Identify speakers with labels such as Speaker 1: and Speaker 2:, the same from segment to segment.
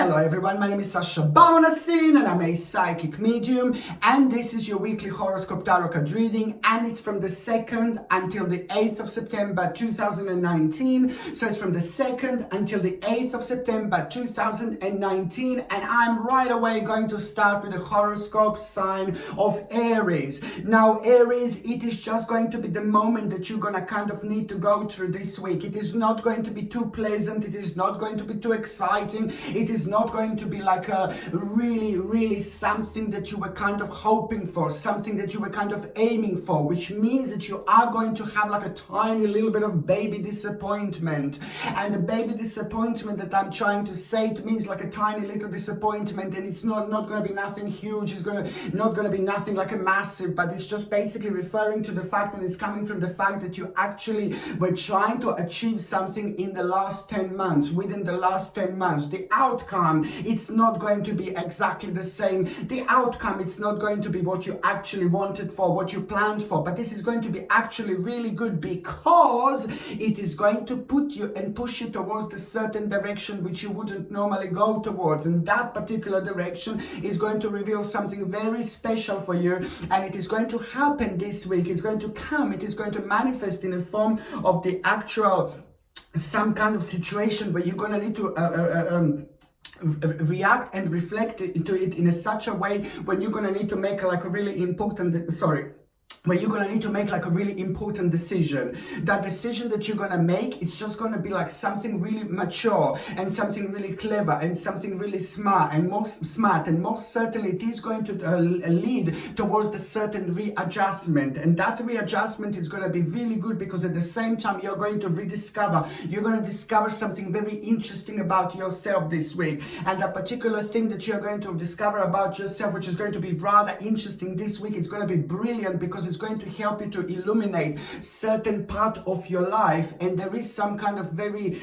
Speaker 1: Hello everyone, my name is Sasha Bonasin and I'm a psychic medium, and this is your weekly horoscope tarot card reading, and it's from the 2nd until the 8th of September 2019. So it's from the 2nd until the 8th of September 2019, and I'm right away going to start with the horoscope sign of Aries. Now Aries, it is just going to be the moment that you're gonna kind of need to go through this week. It is not going to be too pleasant, it is not going to be too exciting. It is not going to be like a really something that you were kind of hoping for, something that you were kind of aiming for, which means that you are going to have like a tiny little bit of baby disappointment. And the baby disappointment that I'm trying to say to me is like a tiny little disappointment, and it's not going to be nothing huge, it's not going to be nothing like a massive, but it's just basically referring to the fact, and it's coming from the fact that you actually were trying to achieve something in the last 10 months, within the last 10 months. The outcome, it's not going to be exactly the same. The outcome, it's not going to be what you actually wanted for, what you planned for, but this is going to be actually really good because it is going to put you and push you towards the certain direction which you wouldn't normally go towards, and that particular direction is going to reveal something very special for you, and it is going to happen this week. It's going to come, it is going to manifest in the form of the actual some kind of situation where you're going to need to react and reflect into it in such a way when you're going to need to make like a really important where you're going to need to make like a really important decision. That decision that you're going to make, it's just going to be like something really mature and something really clever and something really smart, and most certainly it is going to lead towards the certain readjustment, and that readjustment is going to be really good because at the same time you're going to discover something very interesting about yourself this week. And that particular thing that you're going to discover about yourself, which is going to be rather interesting this week, it's going to be brilliant because it's going to help you to illuminate certain part of your life, and there is some kind of very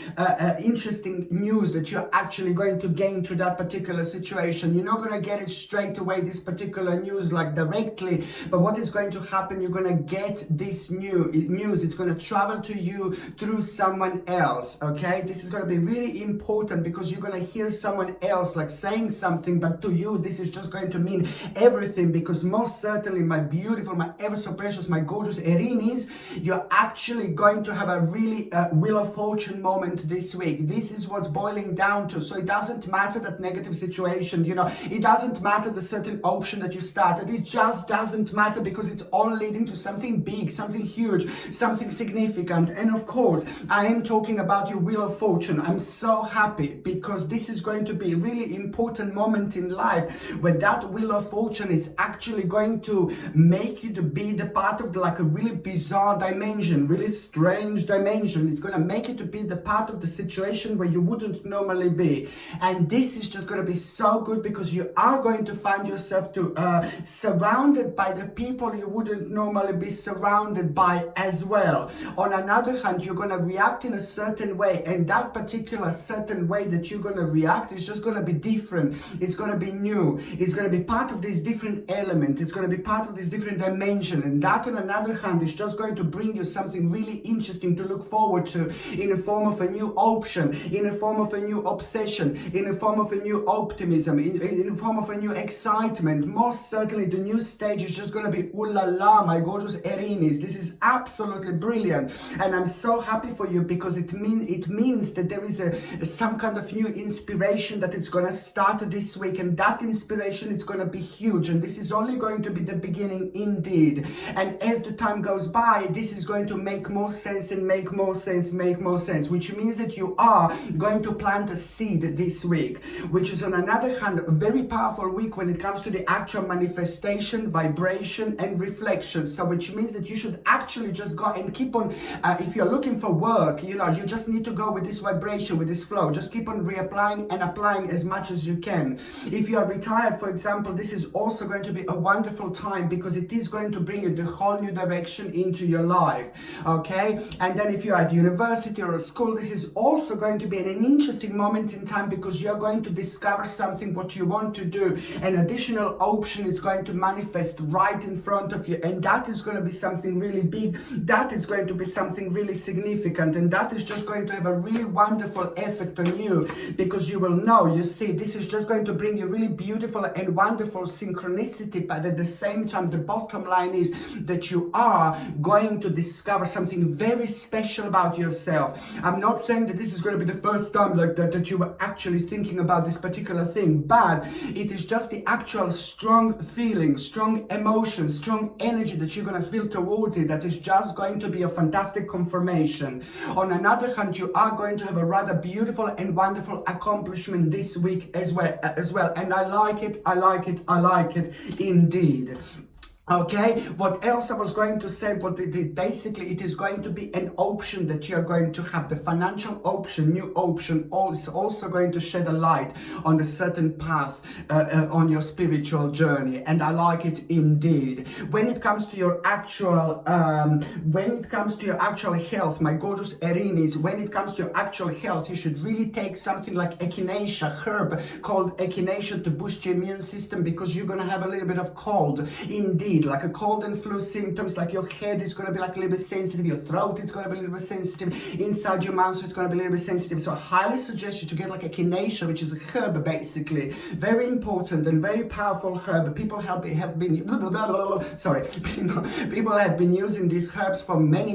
Speaker 1: interesting news that you're actually going to gain through that particular situation. You're not going to get it straight away, this particular news, like directly, but what is going to happen, you're going to get this news. It's going to travel to you through someone else, okay? This is going to be really important because you're going to hear someone else like saying something, but to you this is just going to mean everything, because most certainly, my beautiful, my ever so precious, my gorgeous Aries, you're actually going to have a really wheel of fortune moment this week. This is what's boiling down to. So it doesn't matter that negative situation, it doesn't matter the certain option that you started, it just doesn't matter, because it's all leading to something big, something huge, something significant. And of course, I am talking about your wheel of fortune. I'm so happy because this is going to be a really important moment in life where that wheel of fortune is actually going to make you to be the part of like a really bizarre dimension, really strange dimension. It's going to make you to be the part of the situation where you wouldn't normally be, and this is just going to be so good because you are going to find yourself surrounded by the people you wouldn't normally be surrounded by as well. On another hand, you're going to react in a certain way, and that particular certain way that you're going to react is just going to be different. It's going to be new. It's going to be part of this different element. It's going to be part of this different dimension, and that on another hand is just going to bring you something really interesting to look forward to, in the form of a new option, in the form of a new obsession, in the form of a new optimism, in the form of a new excitement. Most certainly the new stage is just going to be ooh la la, my gorgeous Aries. This is absolutely brilliant, and I'm so happy for you because it means that there is some kind of new inspiration that it's going to start this week, and that inspiration is going to be huge, and this is only going to be the beginning indeed. And as the time goes by, this is going to make more sense and make more sense, which means that you are going to plant a seed this week, which is on another hand a very powerful week when it comes to the actual manifestation, vibration and reflection. So which means that you should actually just go and keep on, if you're looking for work, you just need to go with this vibration, with this flow. Just keep on reapplying and applying as much as you can. If you are retired, for example, this is also going to be a wonderful time because it is going to to bring you the whole new direction into your life, okay? And then if you're at university or a school, this is also going to be an interesting moment in time, because you're going to discover something what you want to do. An additional option is going to manifest right in front of you, and that is going to be something really big. That is going to be something really significant, and that is just going to have a really wonderful effect on you, because you will know, you see, this is just going to bring you really beautiful and wonderful synchronicity, but at the same time, the bottom line is that you are going to discover something very special about yourself. I'm not saying that this is going to be the first time like that you were actually thinking about this particular thing, but it is just the actual strong feeling, strong emotion, strong energy that you're going to feel towards it that is just going to be a fantastic confirmation. On another hand, you are going to have a rather beautiful and wonderful accomplishment this week as well, and I like it indeed. Okay, what else I was going to say, but basically it is going to be an option that you're going to have. The financial option, new option, is also going to shed a light on a certain path on your spiritual journey, and I like it indeed. When it comes to your actual health, my gorgeous Aries, when it comes to your actual health, you should really take something like echinacea, herb called echinacea, to boost your immune system, because you're going to have a little bit of cold indeed, like a cold and flu symptoms, like your head is going to be like a little bit sensitive, your throat is going to be a little bit sensitive, inside your mouth it's going to be a little bit sensitive. So I highly suggest you to get like a echinacea, which is a herb basically, very important and very powerful herb. People have been using these herbs for many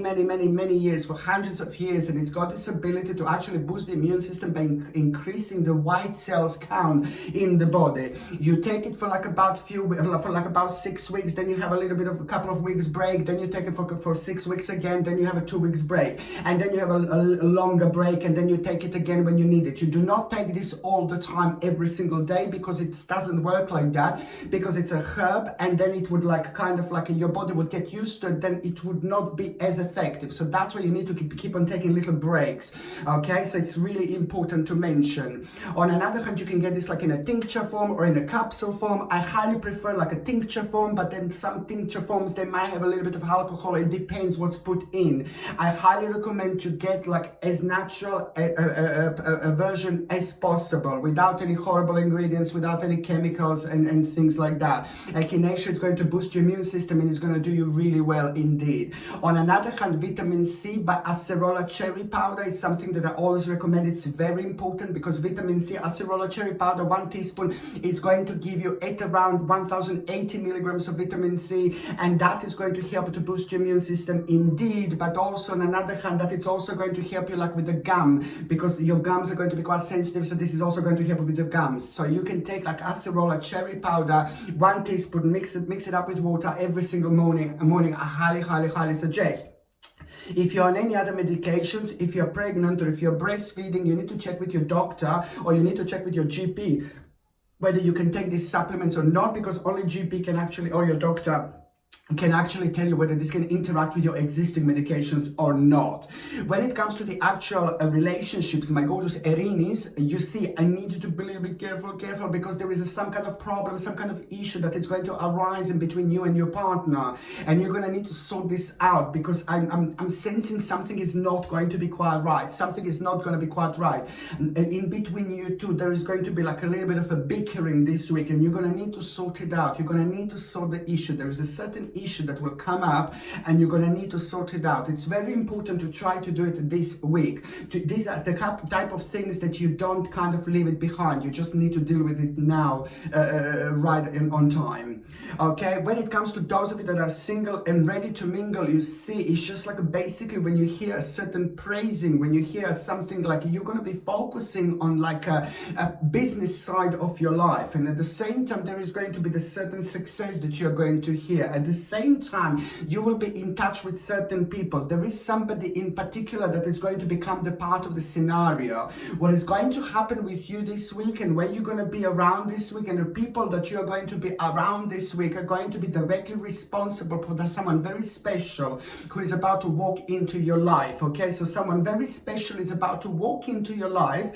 Speaker 1: years, for hundreds of years, and it's got this ability to actually boost the immune system by increasing the white cells count in the body. You take it for like about 6 weeks, then you have a couple of weeks break, then you take it for 6 weeks again, then you have a 2 weeks break, and then you have a longer break, and then you take it again when you need it. You do not take this all the time every single day, because it doesn't work like that, because it's a herb, and then it would your body would get used to it, then it would not be as effective. So that's why you need to keep on taking little breaks, okay? So it's really important to mention. On another hand, you can get this like in a tincture form or in a capsule form. I highly prefer like a tincture form, but then some tincture forms, they might have a little bit of alcohol. It depends what's put in. I highly recommend to get like as natural a version as possible, without any horrible ingredients, without any chemicals and things like that. Echinacea is going to boost your immune system, and it's going to do you really well indeed. On another hand, vitamin C by acerola cherry powder is something that I always recommend. It's very important, because vitamin C, acerola cherry powder, 1 teaspoon is going to give you at around 1080 milligrams of vitamin C, and that is going to help to boost your immune system indeed. But also on another hand, that it's also going to help you like with the gum, because your gums are going to be quite sensitive, so this is also going to help with the gums. So you can take like acerola cherry powder, 1 teaspoon, mix it up with water every single morning. I highly suggest. If you're on any other medications, if you're pregnant or if you're breastfeeding, you need to check with your doctor, or you need to check with your GP whether you can take these supplements or not, because only GP can actually, or your doctor can actually tell you whether this can interact with your existing medications or not. When it comes to the actual relationships, my gorgeous Aries, you see, I need you to be a little bit careful, because there is some kind of problem, some kind of issue that is going to arise in between you and your partner, and you're going to need to sort this out, because I'm sensing something is not going to be quite right. Something is not going to be quite right. In between you two, there is going to be like a little bit of a bickering this week, and you're going to need to sort it out. You're going to need to sort the issue. There is a certain issue that will come up, and you're going to need to sort it out. It's very important to try to do it this week. These are the type of things that you don't kind of leave it behind. You just need to deal with it now, right on time. Okay, when it comes to those of you that are single and ready to mingle, you see, it's just like basically when you hear a certain praising, when you hear something like, you're going to be focusing on like a business side of your life, and at the same time there is going to be the certain success that you're going to hear. At the same time, you will be in touch with certain people. There is somebody in particular that is going to become the part of the scenario. What is going to happen with you this week, and where you're going to be around this week, and the people that you're going to be around this week are going to be directly responsible for someone very special who is about to walk into your life. Okay, so someone very special is about to walk into your life,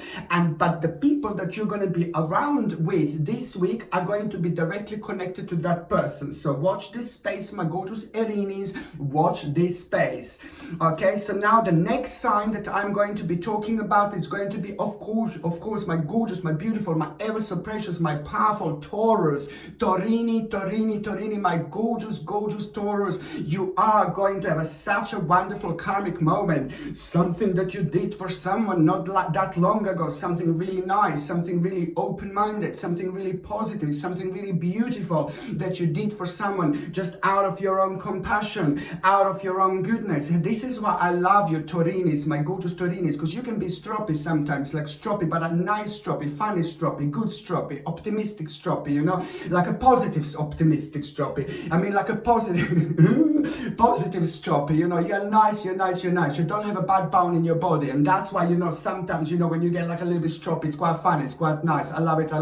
Speaker 1: but the the people that you're going to be around with this week are going to be directly connected to that person. So watch this space, my gorgeous Aries, watch this space. Okay, so now the next sign that I'm going to be talking about is going to be, of course, my gorgeous, my beautiful, my ever so precious, my powerful Taurus. Torini, my gorgeous Taurus. You are going to have such a wonderful karmic moment. Something that you did for someone not that long ago, something really nice, something really open-minded, something really positive, something really beautiful that you did for someone just out of your own compassion, out of your own goodness. And this is why I love you, Taurinis, my gorgeous Taurinis, because you can be stroppy sometimes, like stroppy, but a nice stroppy, funny stroppy, good stroppy, optimistic stroppy, you know, like a positive optimistic stroppy. I mean, like a positive positive stroppy, you know, you're nice. You don't have a bad bone in your body, and that's why, you know, sometimes, you know, when you get like a little bit stroppy, it's quite fun, it's quite nice. I love it.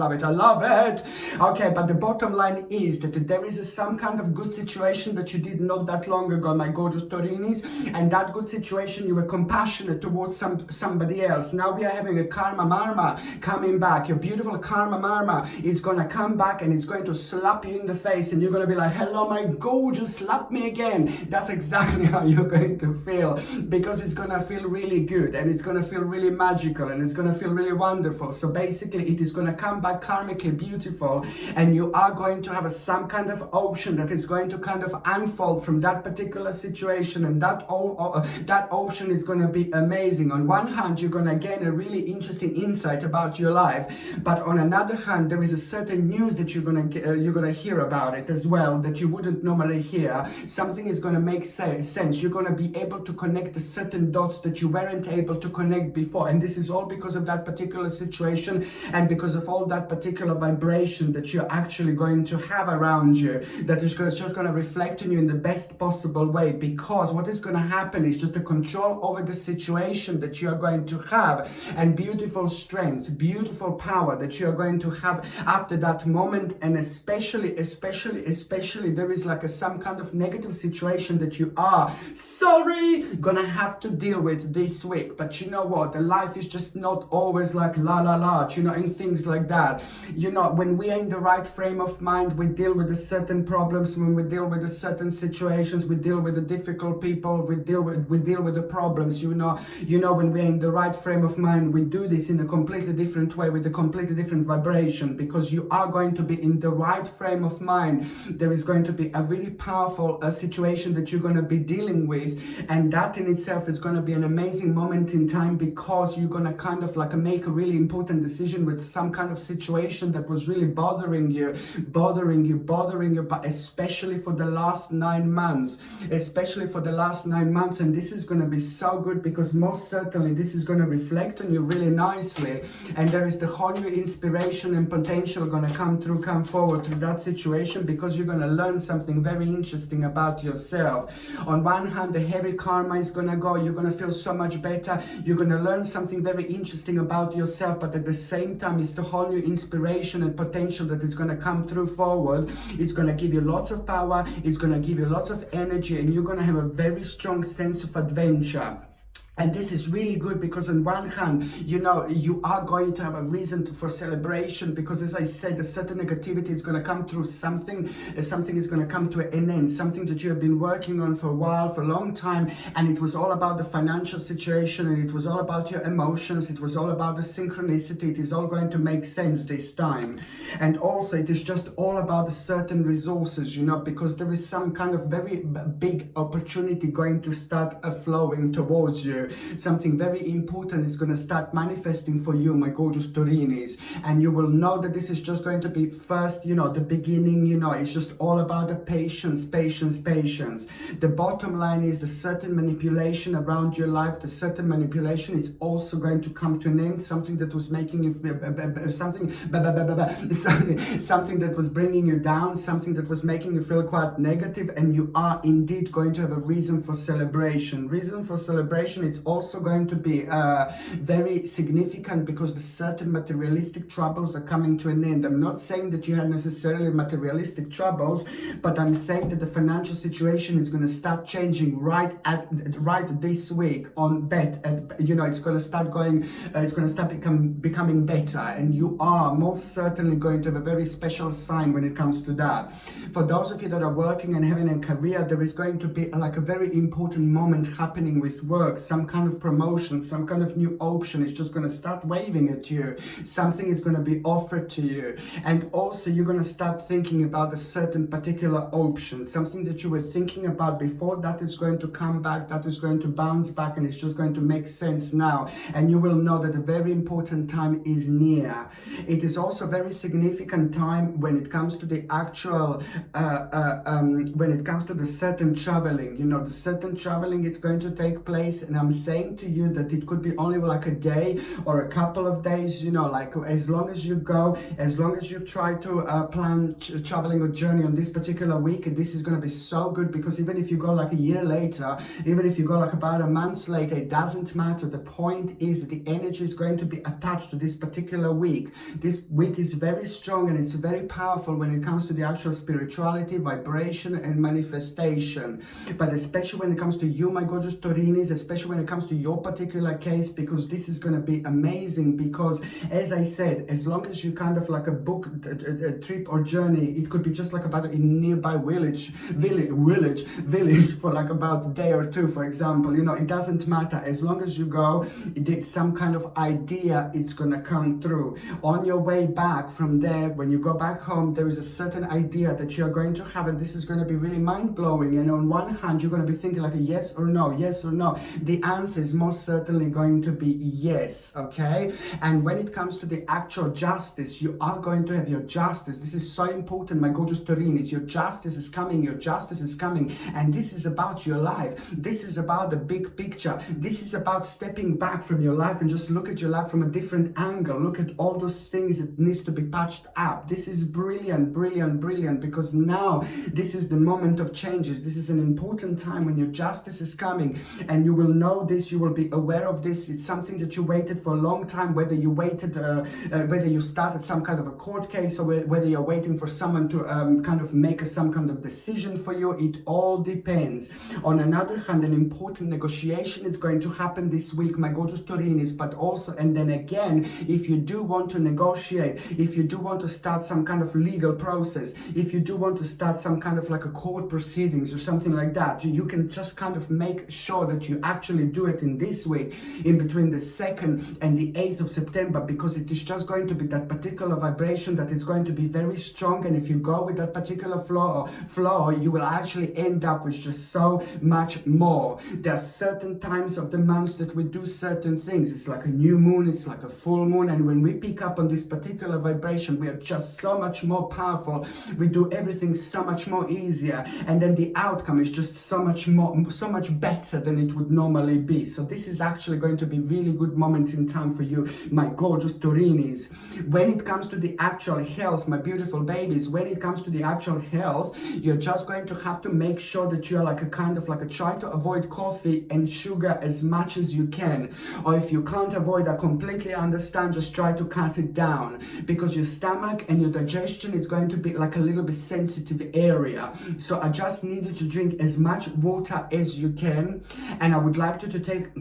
Speaker 1: Okay, but the bottom line is that there is some kind of good situation that you did not that long ago, my gorgeous Taurinis, and that good situation, you were compassionate towards somebody else. Now we are having a karma marma coming back. Your beautiful karma marma is gonna come back and it's going to slap you in the face, and you're gonna be like, hello my gorgeous, slap me again. That's exactly how you're going to feel, because it's gonna feel really good, and it's gonna feel really magical, and it's gonna feel really wonderful. So basically it is gonna come back karmically beautiful, and you are going to have some kind of option that is going to kind of unfold from that particular situation, and that option is going to be amazing. On one hand, you're going to gain a really interesting insight about your life, but on another hand, there is a certain news that you're going to hear about it as well that you wouldn't normally hear. Something is going to make sense. You're going to be able to connect the certain dots that you weren't able to connect before, and this is all because of that particular situation and because of all that particular vibration that you're actually going to have around you, that is just going to reflect on you in the best possible way. Because what is going to happen is just a control over the situation that you are going to have, and beautiful strength, beautiful power that you are going to have after that moment. And especially there is like some kind of negative situation that you are gonna have to deal with this week. But you know what, the life is just not always like la, you know, and things like that. You know, when we are in the right frame of mind, we deal with the certain problems. When we deal with the certain situations, we deal with the difficult people, we deal with the problems. You know, when we're in the right frame of mind, we do this in a completely different way, with a completely different vibration, because you are going to be in the right frame of mind. There is going to be a really powerful situation that you're going to be dealing with, and that in itself is going to be an amazing moment in time, because you're going to kind of like make a really important decision with some kind of situation that was really bothering you, but especially for the last 9 months, and this is going to be so good, because most certainly this is going to reflect on you really nicely, and there is the whole new inspiration and potential going to come forward through that situation, because you're going to learn something very interesting about yourself. On one hand, the heavy karma is going to go, you're going to feel so much better, you're going to learn something very interesting about yourself, but at the same time, it's the whole new inspiration and potential that is going to come through forward. It's going to give you lots of power, it's going to give you lots of energy, and you're going to have a very strong sense of adventure. And this is really good, because on one hand, you know, you are going to have a reason for celebration, because as I said, a certain negativity is going to come through something is going to come to an end, something that you have been working on for a while, for a long time, and it was all about the financial situation, and it was all about your emotions, it was all about the synchronicity. It is all going to make sense this time. And also it is just all about the certain resources, you know, because there is some kind of very big opportunity going to start flowing towards you. Something very important is going to start manifesting for you, my gorgeous Taurinis, and you will know that this is just going to be first, you know, the beginning. You know, it's just all about the patience. The bottom line is the certain manipulation around your life, the certain manipulation is also going to come to an end. Something that was making you something that was bringing you down, something that was making you feel quite negative, and you are indeed going to have a reason for celebration. It's it's also going to be very significant because the certain materialistic troubles are coming to an end. I'm not saying that you have necessarily materialistic troubles, but I'm saying that the financial situation is going to start changing right this week on bet. You know, it's going to start going, it's going to start becoming better, and you are most certainly going to have a very special sign when it comes to that. For those of you that are working and having a career, there is going to be like a very important moment happening with work, some kind of promotion, some kind of new option is just going to start waving at you. Something is going to be offered to you, and also you're going to start thinking about a certain particular option, something that you were thinking about before, that is going to come back, that is going to bounce back, and it's just going to make sense now, and you will know that a very important time is near. It is also a very significant time when it comes to the actual when it comes to the certain traveling. You know, the certain traveling is going to take place, and I'm saying to you that it could be only like a day or a couple of days, you know, like as long as you go, as long as you try to plan traveling or journey on this particular week, this is going to be so good, because even if you go like a year later, even if you go like about a month later, it doesn't matter. The point is that the energy is going to be attached to this particular week. This week is very strong and it's very powerful when it comes to the actual spirituality, vibration and manifestation. But especially when it comes to you, my gorgeous Taurinis, especially when it comes to your particular case, because this is going to be amazing. Because as I said, as long as you kind of like a book a trip or journey, it could be just like about a nearby village for like about a day or two, for example. You know, it doesn't matter. As long as you go, it's some kind of idea, it's gonna come through. On your way back from there, when you go back home, there is a certain idea that you're going to have, and this is going to be really mind-blowing. And on one hand, you're going to be thinking like a yes or no, yes or no. The answer is most certainly going to be yes, okay? And when it comes to the actual justice, you are going to have your justice. This is so important, my gorgeous Taurinis. Your justice is coming, your justice is coming, and this is about your life. This is about the big picture. This is about stepping back from your life and just look at your life from a different angle. Look at all those things that needs to be patched up. This is brilliant, brilliant, brilliant, because now this is the moment of changes. This is an important time when your justice is coming, and you will know this, you will be aware of this. It's something that you waited for a long time, whether you waited, whether you started some kind of a court case, or whether you're waiting for someone to kind of make some kind of decision for you. It all depends. On another hand, an important negotiation is going to happen this week, my gorgeous Taurinis, but also, and then again, if you do want to negotiate, if you do want to start some kind of legal process, if you do want to start some kind of like a court proceedings or something like that, you can just kind of make sure that you actually do it in this week, in between the 2nd and the 8th of September, because it is just going to be that particular vibration that is going to be very strong. And if you go with that particular flow, you will actually end up with just so much more. There are certain times of the months that we do certain things. It's like a new moon, it's like a full moon, and when we pick up on this particular vibration, we are just so much more powerful. We do everything so much more easier, and then the outcome is just so much better than it would normally be. So this is actually going to be really good moment in time for you, my gorgeous Taurinis. When it comes to the actual health, my beautiful babies, when it comes to the actual health, you're just going to have to make sure that you're like a kind of like a try to avoid coffee and sugar as much as you can. Or if you can't avoid, I completely understand, just try to cut it down, because your stomach and your digestion is going to be like a little bit sensitive area. So I just need you to drink as much water as you can, and I would like you to take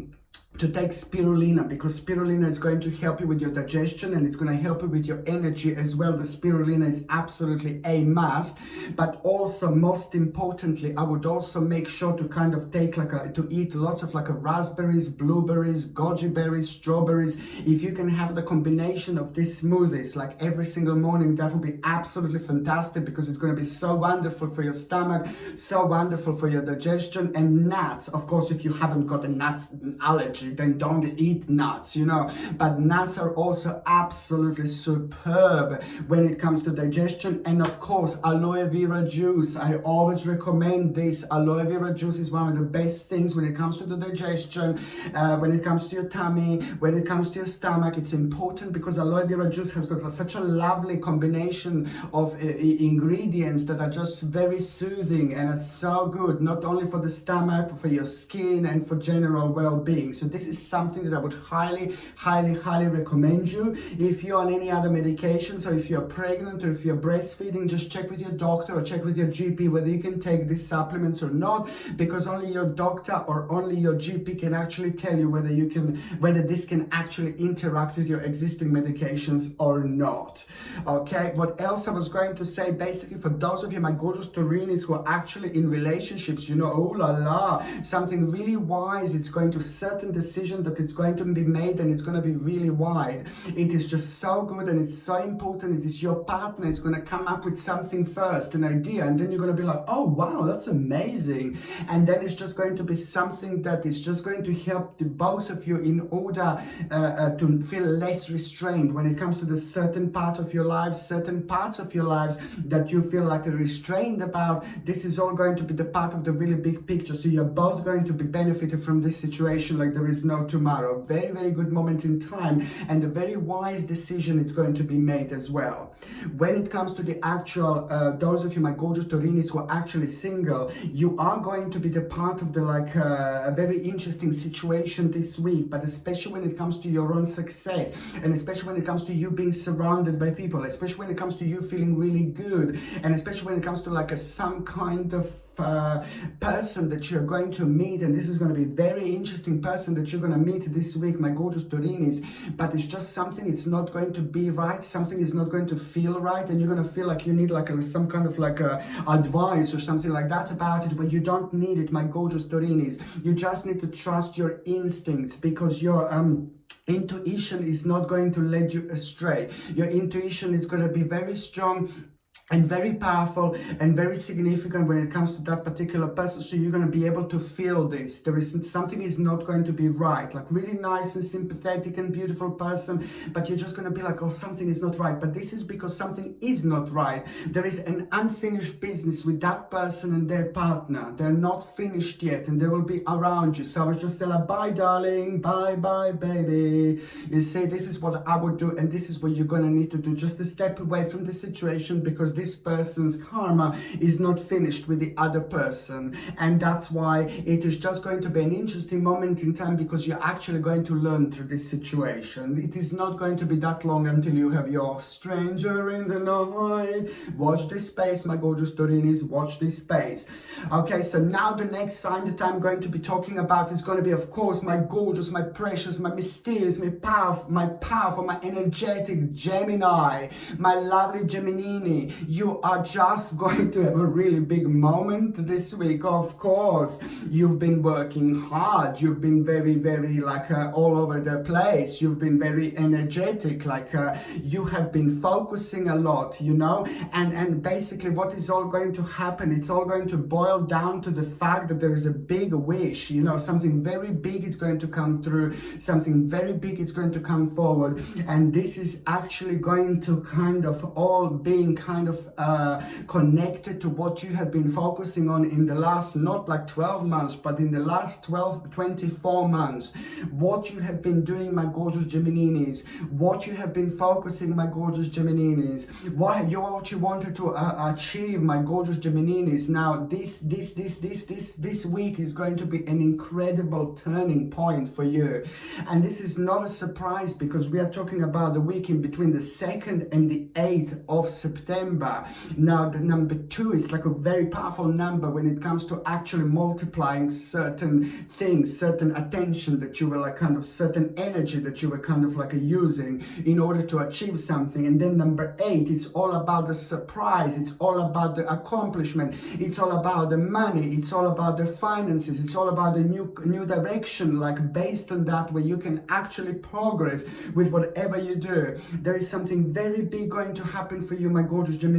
Speaker 1: spirulina, because spirulina is going to help you with your digestion, and it's going to help you with your energy as well. The spirulina is absolutely a must. But also, most importantly, I would also make sure to kind of take to eat lots of raspberries, blueberries, goji berries, strawberries. If you can have the combination of these smoothies like every single morning, that would be absolutely fantastic, because it's going to be so wonderful for your stomach, so wonderful for your digestion. And nuts, of course, if you haven't got a nuts allergy, allergy, then don't eat nuts, you know. But nuts are also absolutely superb when it comes to digestion. And of course, aloe vera juice. I always recommend this. Aloe vera juice is one of the best things when it comes to the digestion, when it comes to your tummy, when it comes to your stomach. It's important because aloe vera juice has got such a lovely combination of ingredients that are just very soothing and are so good, not only for the stomach, but for your skin and for general well-being. So this is something that I would highly recommend you. If you're on any other medications, or if you're pregnant, or if you're breastfeeding, just check with your doctor or check with your GP whether you can take these supplements or not, because only your doctor or only your GP can actually tell you whether this can actually interact with your existing medications or not. Okay, what else I was going to say, basically for those of you, my gorgeous Tauruses, who are actually in relationships, you know, oh la la, something really wise, it's going to certain decision that it's going to be made, and it's going to be really wide. It is just so good, and it's so important. It is your partner, it's going to come up with something first, an idea, and then you're going to be like, oh wow, that's amazing. And then it's just going to be something that is just going to help the both of you in order to feel less restrained when it comes to the certain part of your lives, certain parts of your lives that you feel like restrained about. This is all going to be the part of the really big picture. So you're both going to be benefited from this situation like there is no tomorrow. Very, very good moment in time, and a very wise decision is going to be made as well. When it comes to the actual, those of you, my gorgeous Tauruses, who are actually single, you are going to be the part of the a very interesting situation this week, but especially when it comes to your own success, and especially when it comes to you being surrounded by people, especially when it comes to you feeling really good, and especially when it comes to some kind of person that you're going to meet. And this is going to be a very interesting person that you're going to meet this week, my gorgeous Tauruses. But it's just something, it's not going to be right, something is not going to feel right, and you're going to feel like you need some kind of advice or something like that about it, but you don't need it, my gorgeous Tauruses. You just need to trust your instincts, because your intuition is not going to lead you astray. Your intuition is going to be very strong and very powerful and very significant when it comes to that particular person. So you're going to be able to feel this. There is something is not going to be right, really nice and sympathetic and beautiful person, but you're just going to be like, oh, something is not right. But this is because something is not right. There is an unfinished business with that person and their partner. They're not finished yet, and they will be around you. So I was just saying, bye darling, bye bye baby. You say, this is what I would do, and this is what you're going to need to do, just to step away from the situation, because this person's karma is not finished with the other person. And that's why it is just going to be an interesting moment in time, because you're actually going to learn through this situation. It is not going to be that long until you have your stranger in the night. Watch this space, my gorgeous Tauruses, watch this space. Okay, so now the next sign that I'm going to be talking about is going to be, of course, my gorgeous, my precious, my mysterious, my powerful, my energetic Gemini, my lovely Geminini. You are just going to have a really big moment this week. Of course, you've been working hard. You've been very, very all over the place. You've been very energetic. You have been focusing a lot, you know, and basically what is all going to happen, it's all going to boil down to the fact that there is a big wish, you know, something very big is going to come through, something very big is going to come forward, and this is actually going to kind of all being kind of connected to what you have been focusing on in the last, not 12 months, but in the last 24 months. What you have been doing, my gorgeous Gemininis, what you have been focusing, my gorgeous Gemininis, what you wanted to achieve, my gorgeous Gemininis. Now this week is going to be an incredible turning point for you, and this is not a surprise, because we are talking about the week in between the 2nd and the 8th of September. Now the number 2 is a very powerful number when it comes to actually multiplying certain things, certain attention that you were certain energy that you were using in order to achieve something. And then number 8, it's all about the surprise, it's all about the accomplishment, it's all about the money, it's all about the finances, it's all about the new direction, based on that, where you can actually progress with whatever you do. There is something very big going to happen for you, my gorgeous Gemini.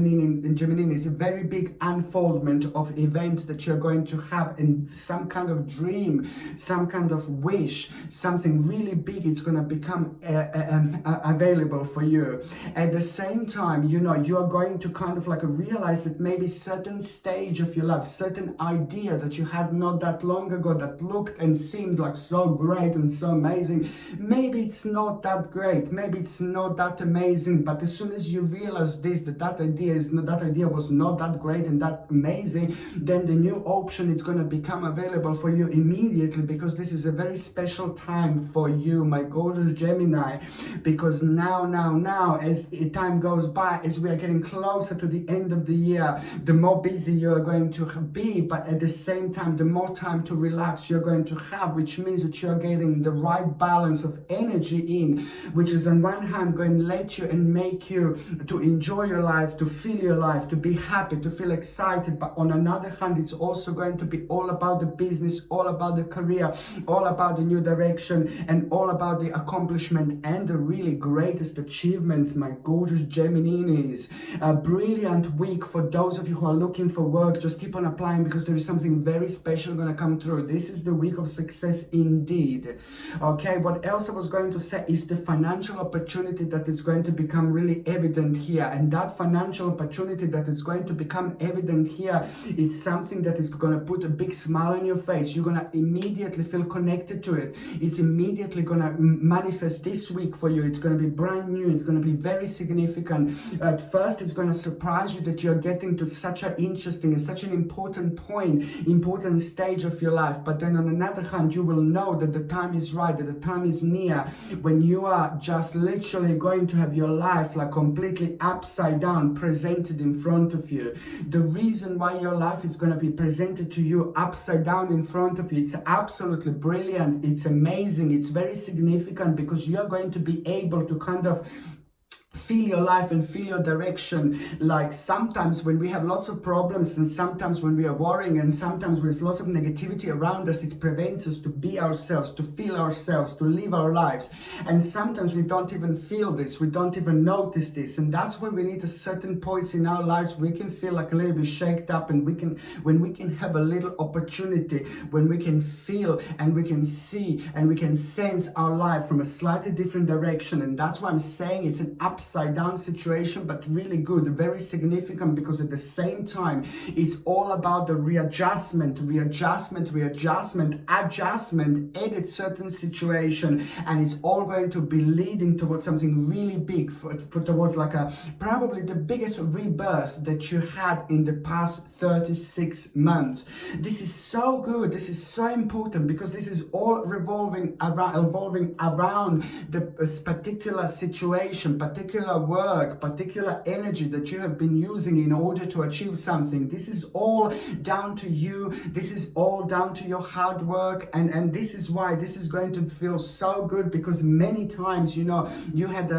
Speaker 1: Gemini is a very big unfoldment of events that you're going to have, and some kind of dream, some kind of wish, something really big. It's going to become available for you. At the same time, you know, you're going to kind of like realize that maybe certain stage of your life, certain idea that you had not that long ago that looked and seemed like so great and so amazing, maybe it's not that great, maybe it's not that amazing. But as soon as you realize this, that idea was not that great and that amazing, then the new option is going to become available for you immediately, because this is a very special time for you, my gorgeous Gemini. Because now, as time goes by, as we are getting closer to the end of the year, the more busy you are going to be, but at the same time, the more time to relax you're going to have, which means that you're getting the right balance of energy in, which is on one hand going to let you and make you to enjoy your life, to feel your life, to be happy, to feel excited. But on another hand, it's also going to be all about the business, all about the career, all about the new direction, and all about the accomplishment and the really greatest achievements, my gorgeous Geminis. A brilliant week for those of you who are looking for work. Just keep on applying, because there is something very special going to come through. This is the week of success indeed. Okay, what else I was going to say is the financial opportunity that is going to become really evident here. And that financial opportunity that is going to become evident here, it's something that is going to put a big smile on your face. You're going to immediately feel connected to it. It's immediately going to manifest this week for you. It's going to be brand new. It's going to be very significant. At first, it's going to surprise you that you're getting to such an interesting and such an important point, important stage of your life. But then on another hand, you will know that the time is right, that the time is near, when you are just literally going to have your life like completely upside down presented in front of you. The reason why your life is going to be presented to you upside down in front of you, it's absolutely brilliant, it's amazing, it's very significant, because you're going to be able to kind of feel your life and feel your direction. Like sometimes when we have lots of problems, and sometimes when we are worrying, and sometimes when there's lots of negativity around us, it prevents us to be ourselves, to feel ourselves, to live our lives. And sometimes we don't even feel this, we don't even notice this, and that's when we need a certain points in our lives we can feel like a little bit shaked up, and when we can have a little opportunity, when we can feel and we can see and we can sense our life from a slightly different direction. And that's why I'm saying it's an upside down situation, but really good, very significant, because at the same time it's all about the readjustment edit certain situation, and it's all going to be leading towards something really big, towards like probably the biggest rebirth that you had in the past 36 months. This is so good, this is so important, because this is all revolving around the particular situation, particular work, particular energy that you have been using in order to achieve something. This is all down to you. This is all down to your hard work, and this is why this is going to feel so good, because many times, you know, you had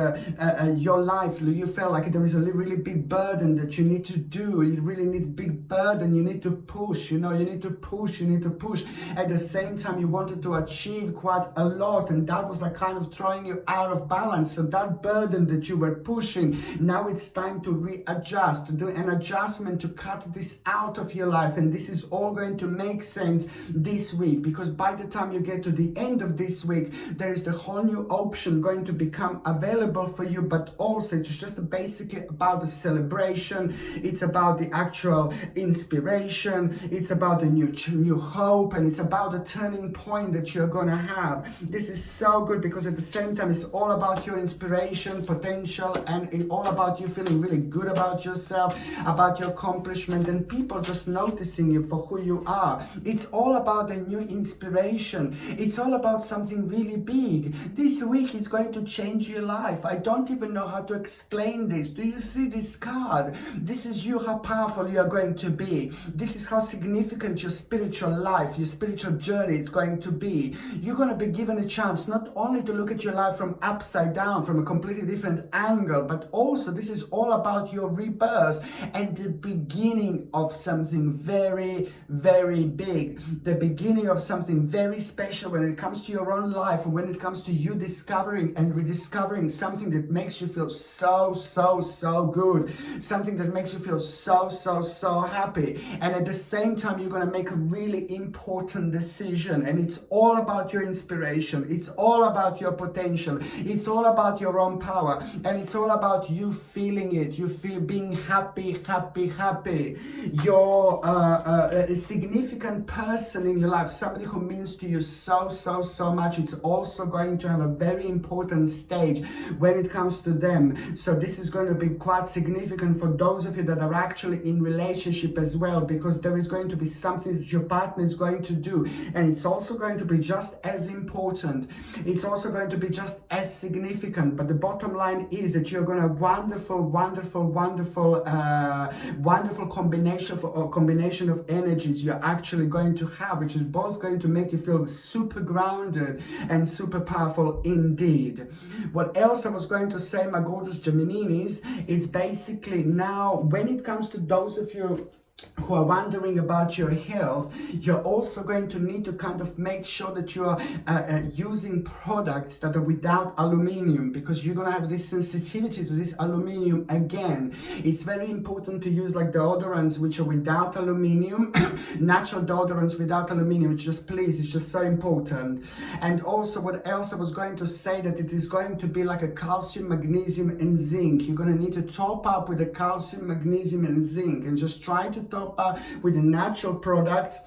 Speaker 1: your life, you felt like there is a really big burden that you need to do. You really need a big burden. You need to push, you know, you need to push. At the same time, you wanted to achieve quite a lot, and that was like kind of throwing you out of balance. So that burden that you were pushing, now it's time to readjust, to do an adjustment, to cut this out of your life. And this is all going to make sense this week, because by the time you get to the end of this week, there is the whole new option going to become available for you. But also it's just basically about the celebration, it's about the actual inspiration, it's about the new hope, and it's about the turning point that you're gonna have. This is so good, because at the same time it's all about your inspiration, potential, and it's all about you feeling really good about yourself, about your accomplishment, and people just noticing you for who you are. It's all about a new inspiration. It's all about something really big. This week is going to change your life. I don't even know how to explain this. Do you see this card? This is you, how powerful you are going to be. This is how significant your spiritual life, your spiritual journey is going to be. You're going to be given a chance not only to look at your life from upside down, from a completely different angle, but also this is all about your rebirth and the beginning of something very, very big, the beginning of something very special when it comes to your own life, and when it comes to you discovering and rediscovering something that makes you feel so, so, so good, something that makes you feel so, so, so happy. And at the same time, you're going to make a really important decision, and it's all about your inspiration, it's all about your potential, it's all about your own power, and it's all about you feeling it, you feel being happy, happy, happy. Your a significant person in your life, somebody who means to you so, so, so much, it's also going to have a very important stage when it comes to them. So this is going to be quite significant for those of you that are actually in relationship as well, because there is going to be something that your partner is going to do, and it's also going to be just as important, it's also going to be just as significant. But the bottom line is that you're going to have wonderful, wonderful, wonderful, wonderful combination of energies you're actually going to have, which is both going to make you feel super grounded and super powerful indeed. What else I was going to say, my gorgeous Gemininis, is basically now when it comes to those of you who are wondering about your health, you're also going to need to kind of make sure that you are using products that are without aluminium, because you're going to have this sensitivity to this aluminium again. It's very important to use like deodorants which are without aluminium, natural deodorants without aluminium. It's just, please, it's just so important. And also, what else I was going to say, that it is going to be like a calcium, magnesium and zinc. You're going to need to top up with the calcium, magnesium and zinc, and just try to top up with the natural products.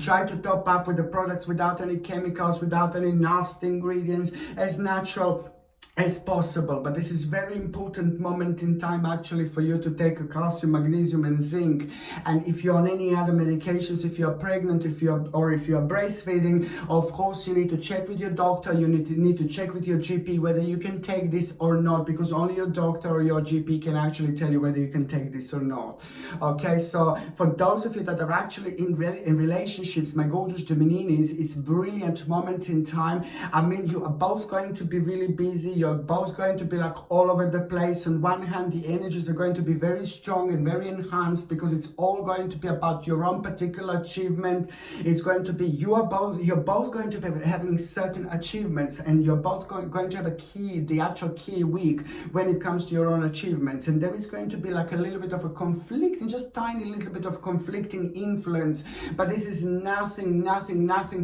Speaker 1: Try to top up with the products without any chemicals, without any nasty ingredients, as natural as possible. But this is very important moment in time actually for you to take a calcium, magnesium and zinc. And if you're on any other medications, if you're pregnant, if you're breastfeeding, of course you need to check with your doctor, you need to check with your GP whether you can take this or not, because only your doctor or your GP can actually tell you whether you can take this or not. Okay, so for those of you that are actually in relationships, my gorgeous Gemininis, it's brilliant moment in time. I mean, you are both going to be really busy, you're both going to be like all over the place. On one hand, the energies are going to be very strong and very enhanced, because it's all going to be about your own particular achievement. It's going to be, you're both going to be having certain achievements, and you're both going to have the actual key week when it comes to your own achievements. And there is going to be like a little bit of a conflict, just tiny little bit of conflicting influence, but this is nothing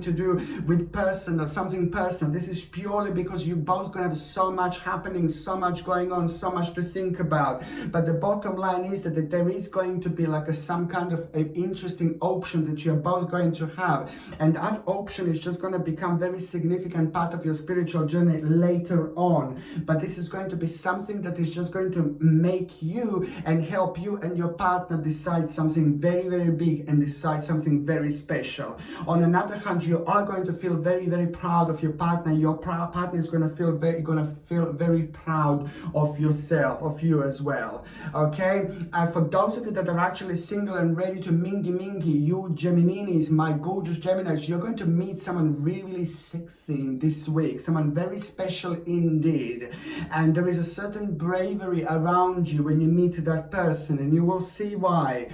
Speaker 1: to do with personal, something personal. This is purely because you both going to have so much happening, so much going on, so much to think about. But the bottom line is that there is going to be like some kind of interesting option that you're both going to have, and that option is just going to become very significant part of your spiritual journey later on. But this is going to be something that is just going to make you and help you and your partner decide something very, very big and decide something very special. On another hand, you are going to feel very, very proud of your partner. Your partner is going to feel very proud of yourself, of you as well. Okay, and for those of you that are actually single and ready to mingy, you Gemininis, my gorgeous Geminis, you're going to meet someone really, really sexy this week, someone very special indeed. And there is a certain bravery around you when you meet that person, and you will see why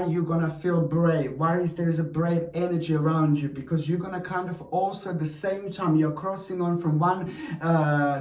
Speaker 1: you're gonna feel brave, there is a brave energy around you, because you're gonna kind of also at the same time, you're crossing on from one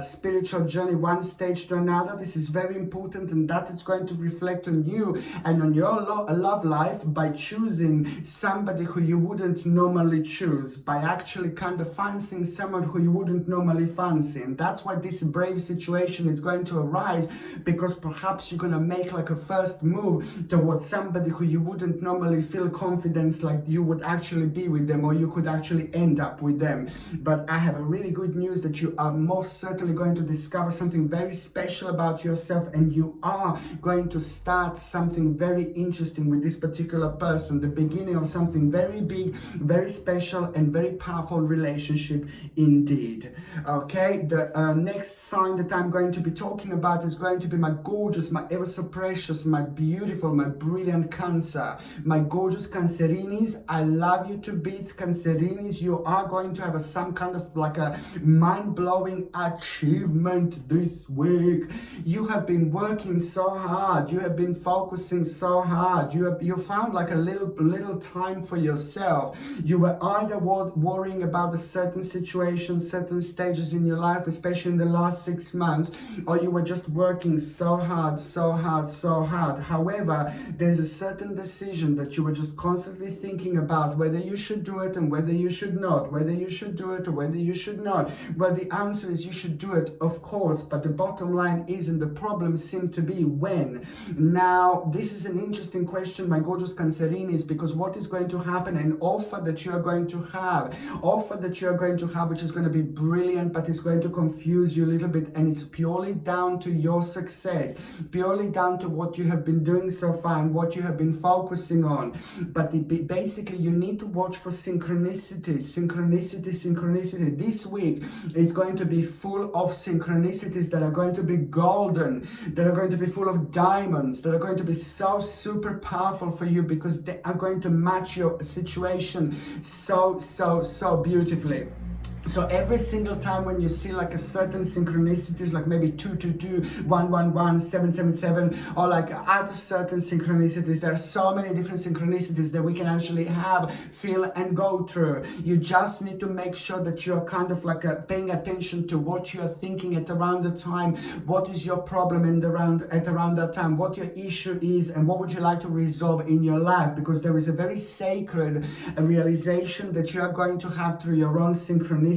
Speaker 1: spiritual journey, one stage to another. This is very important, and that it's going to reflect on you and on your love life by choosing somebody who you wouldn't normally choose, by actually kind of fancying someone who you wouldn't normally fancy. And that's why this brave situation is going to arise, because perhaps you're going to make like a first move towards somebody who you wouldn't normally feel confidence like you would actually be with them, or you could actually end up with them. But I have a really good news that you are most certainly going to discover something very special about yourself, and you are going to start something very interesting with this particular person, the beginning of something very big, very special and very powerful relationship indeed. Okay, the next sign that I'm going to be talking about is going to be my gorgeous, my ever so precious, my beautiful, my brilliant Cancer. My gorgeous Cancerinis, I love you to bits. Cancerinis, you are going to have some kind of like a mind-blowing achievement achievement this week. You have been working so hard. You have been focusing so hard. You found like a little time for yourself. You were either worrying about a certain situation, certain stages in your life, especially in the last 6 months, or you were just working so hard. However, there's a certain decision that you were just constantly thinking about whether you should do it and whether you should not, whether you should do it or whether you should not. Well, the answer is you should do it, of course, but the bottom line is, and the problem seemed to be when. Now, this is an interesting question, my gorgeous Cancerinis, because what is going to happen, an offer that you are going to have, which is going to be brilliant, but it's going to confuse you a little bit, and it's purely down to your success, purely down to what you have been doing so far and what you have been focusing on. But basically, you need to watch for synchronicity. This week is going to be full of synchronicities that are going to be golden, that are going to be full of diamonds, that are going to be so super powerful for you, because they are going to match your situation so beautifully. So every single time when you see like a certain synchronicities, like maybe 222, 111, 777, or like other certain synchronicities, there are so many different synchronicities that we can actually have, feel and go through. You just need to make sure that you're kind of like paying attention to what you're thinking at around the time, what is your problem at around that time, what your issue is, and what would you like to resolve in your life, because there is a very sacred realization that you are going to have through your own synchronicity,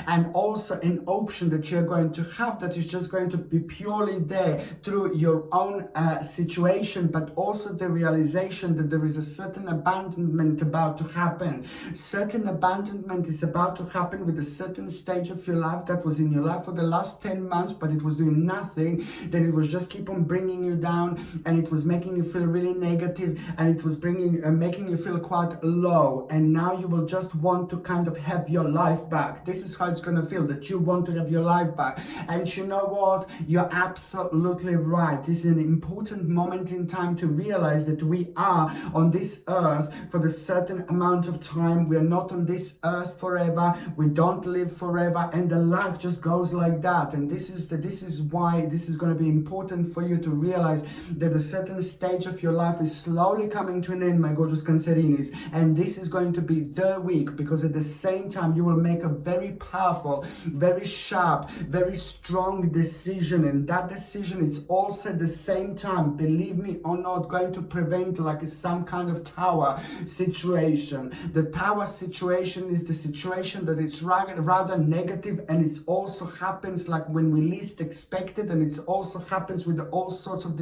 Speaker 1: and also an option that you're going to have that is just going to be purely there through your own situation, but also the realization that there is a certain abandonment about to happen. Certain abandonment is about to happen with a certain stage of your life that was in your life for the last 10 months, but it was doing nothing. Then it was just keep on bringing you down, and it was making you feel really negative, and it was making you feel quite low. And now you will just want to kind of have your life back. This is how it's going to feel, that you want to have your life back. And you know what? You're absolutely right. This is an important moment in time to realize that we are on this earth for the certain amount of time. We're not on this earth forever. We don't live forever, and the life just goes like that. And this is why this is going to be important for you to realize that a certain stage of your life is slowly coming to an end, my gorgeous Cancerinis. And this is going to be the week, because at the same time you will make a very powerful, very sharp, very strong decision, and that decision is also at the same time, believe me or not, going to prevent like some kind of tower situation. The tower situation is the situation that is rather negative, and it also happens like when we least expect it, and it also happens with all sorts of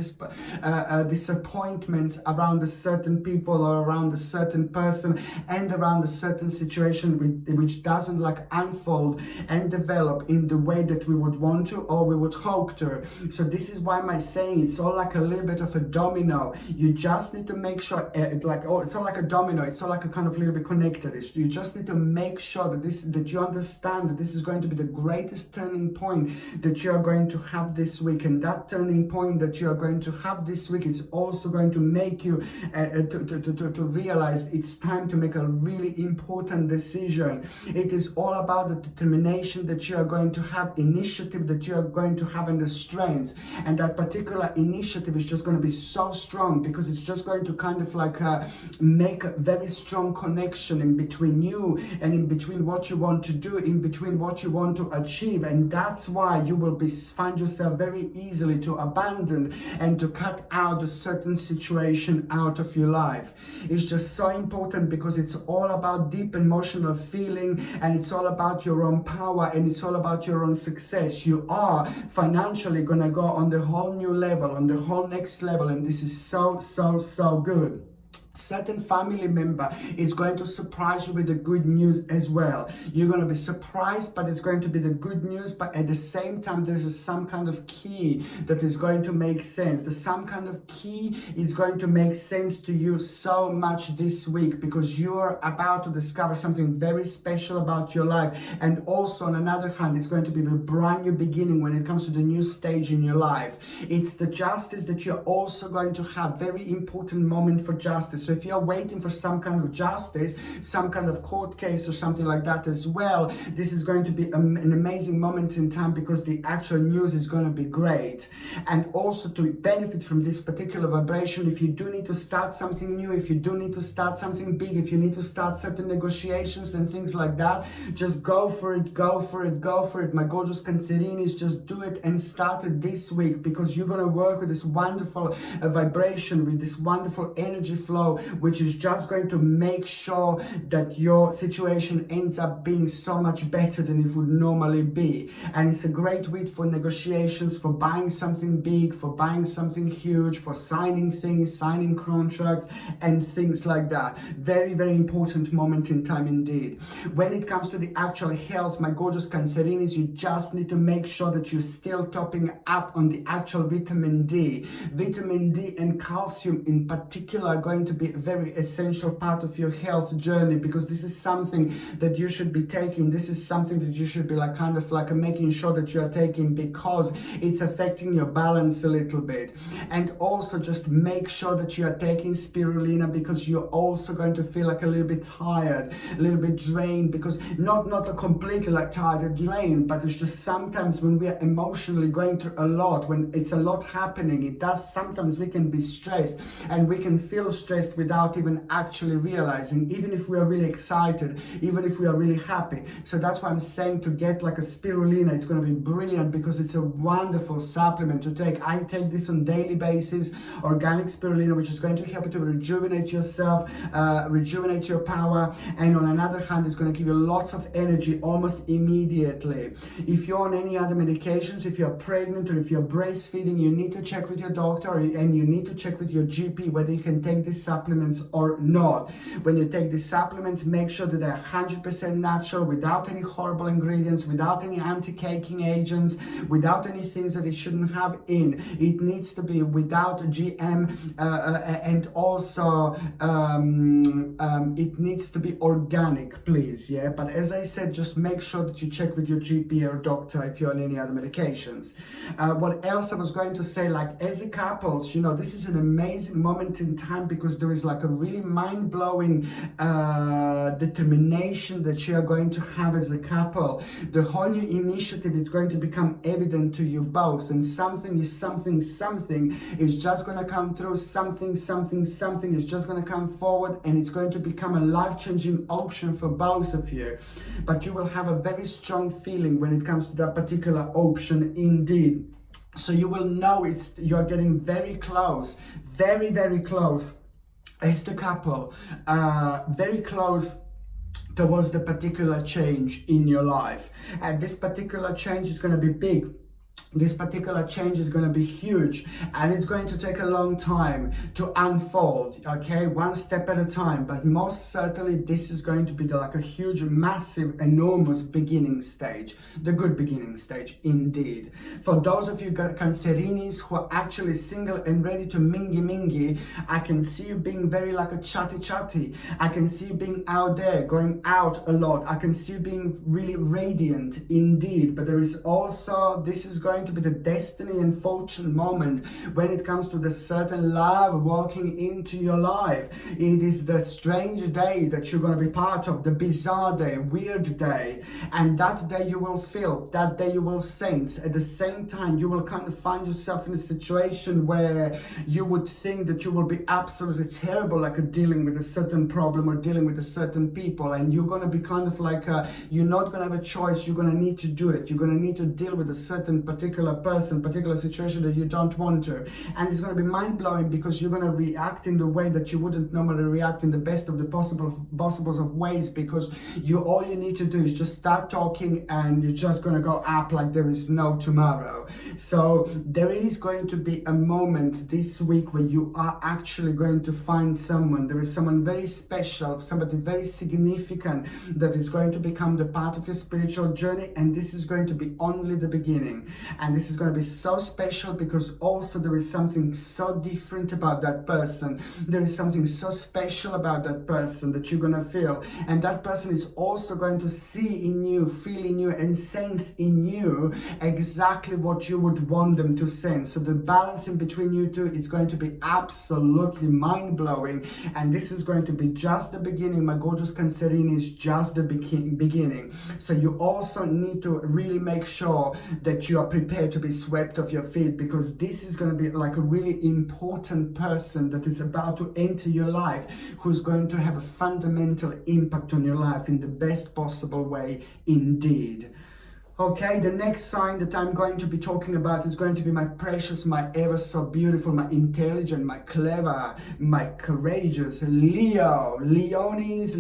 Speaker 1: disappointments around a certain people or around a certain person and around a certain situation which doesn't like unfold and develop in the way that we would want to or we would hope to. So this is why my saying, it's all like a little bit of a domino. You just need to make sure it's all like a domino. It's all like a kind of little bit connected. You just need to make sure that you understand that this is going to be the greatest turning point that you are going to have this week, and that turning point that you are going to have this week is also going to make you to realize it's time to make a really important decision. It is all about the determination that you are going to have, initiative that you are going to have, and the strength. And that particular initiative is just going to be so strong, because it's just going to kind of like make a very strong connection in between you and in between what you want to do, in between what you want to achieve. And that's why you will find yourself very easily to abandon and to cut out a certain situation out of your life. It's just so important, because it's all about deep emotional feeling, and it's all about your own power, and it's all about your own success. You are financially gonna go on the whole new level, on the whole next level, and this is so good. Certain family member is going to surprise you with the good news as well. You're going to be surprised, but it's going to be the good news. But at the same time, there's some kind of key that is going to make sense. Some kind of key is going to make sense to you so much this week, because you're about to discover something very special about your life. And also on another hand, it's going to be a brand new beginning when it comes to the new stage in your life. It's the justice that you're also going to have. Very important moment for justice. justice. So if you're waiting for some kind of justice, some kind of court case or something like that as well, this is going to be an amazing moment in time, because the actual news is going to be great. And also to benefit from this particular vibration, if you do need to start something new, if you do need to start something big, if you need to start certain negotiations and things like that, just go for it, go for it, go for it. My gorgeous Cancerinis, just do it and start it this week, because you're going to work with this wonderful vibration, with this wonderful energy flow, which is just going to make sure that your situation ends up being so much better than it would normally be. And it's a great week for negotiations, for buying something big, for buying something huge, for signing things, signing contracts and things like that. Very, very important moment in time indeed. When it comes to the actual health, my gorgeous Cancerinis, you just need to make sure that you're still topping up on the actual vitamin D. Vitamin D and calcium in particular are going to be a very essential part of your health journey, because this is something that you should be taking. This is something that you should be like kind of like making sure that you are taking, because it's affecting your balance a little bit. And also just make sure that you are taking spirulina, because you're also going to feel like a little bit tired, a little bit drained, because not completely like tired or drained, but it's just sometimes when we are emotionally going through a lot, when it's a lot happening, it does sometimes we can be stressed, and we can feel stressed without even actually realizing, even if we are really excited, even if we are really happy. So that's why I'm saying to get like a spirulina. It's going to be brilliant, because it's a wonderful supplement to take. I take this on daily basis, organic spirulina, which is going to help you to rejuvenate yourself, rejuvenate your power, and on another hand, it's going to give you lots of energy almost immediately. If you're on any other medications, if you're pregnant or if you're breastfeeding, you need to check with your doctor, and you need to check with your GP whether you can take these supplements or not. When you take these supplements, make sure that they're 100% natural, without any horrible ingredients, without any anti-caking agents, without any things that it shouldn't have in. It needs to be without GM, and also it needs to be organic, please. Yeah, but as I said, just make sure that you check with your GP or doctor if you're on any other medications. What else I was going to say, like as a couples, you know, this is an amazing moment in time, because there is like a really mind-blowing determination that you are going to have as a couple. The whole new initiative is going to become evident to you both, and something is just going to come through. Something is just going to come forward, and it's going to become a life-changing option for both of you. But you will have a very strong feeling when it comes to that particular option indeed. So you will know you're getting very close, very close as the couple, very close towards the particular change in your life. And this particular change is going to be big. This particular change is going to be huge, and it's going to take a long time to unfold, okay, one step at a time. But most certainly this is going to be like a huge, massive, enormous beginning stage, the good beginning stage indeed. For those of you Cancerinis who are actually single and ready to mingy, I can see you being very like a chatty. I can see you being out there, going out a lot. I can see you being really radiant indeed. But there is also, this is going to be the destiny and fortune moment when it comes to the certain love walking into your life. It is the strange day that you're going to be part of, the bizarre day, weird day. And that day you will feel, that day you will sense. At the same time, you will kind of find yourself in a situation where you would think that you will be absolutely terrible, like dealing with a certain problem or dealing with a certain people. And you're going to be kind of like, you're not going to have a choice. You're going to need to do it. You're going to need to deal with a certain particular person, particular situation that you don't want to. And it's going to be mind-blowing, because you're going to react in the way that you wouldn't normally react, in the best of the possibles of ways, because all you need to do is just start talking, and you're just going to go up like there is no tomorrow. So there is going to be a moment this week where you are actually going to find someone. There is someone very special, somebody very significant that is going to become the part of your spiritual journey, and this is going to be only the beginning. And this is going to be so special because also there is something so different about that person. There is something so special about that person that you're going to feel. And that person is also going to see in you, feel in you, and sense in you exactly what you would want them to sense. So the balance in between you two is going to be absolutely mind-blowing. And this is going to be just the beginning. My gorgeous Cancerini is just the beginning. So you also need to really make sure that you are prepared to be swept off your feet, because this is going to be like a really important person that is about to enter your life, who's going to have a fundamental impact on your life in the best possible way indeed. Okay, the next sign that I'm going to be talking about is going to be my precious, my ever so beautiful, my intelligent, my clever, my courageous Leo. Leonis,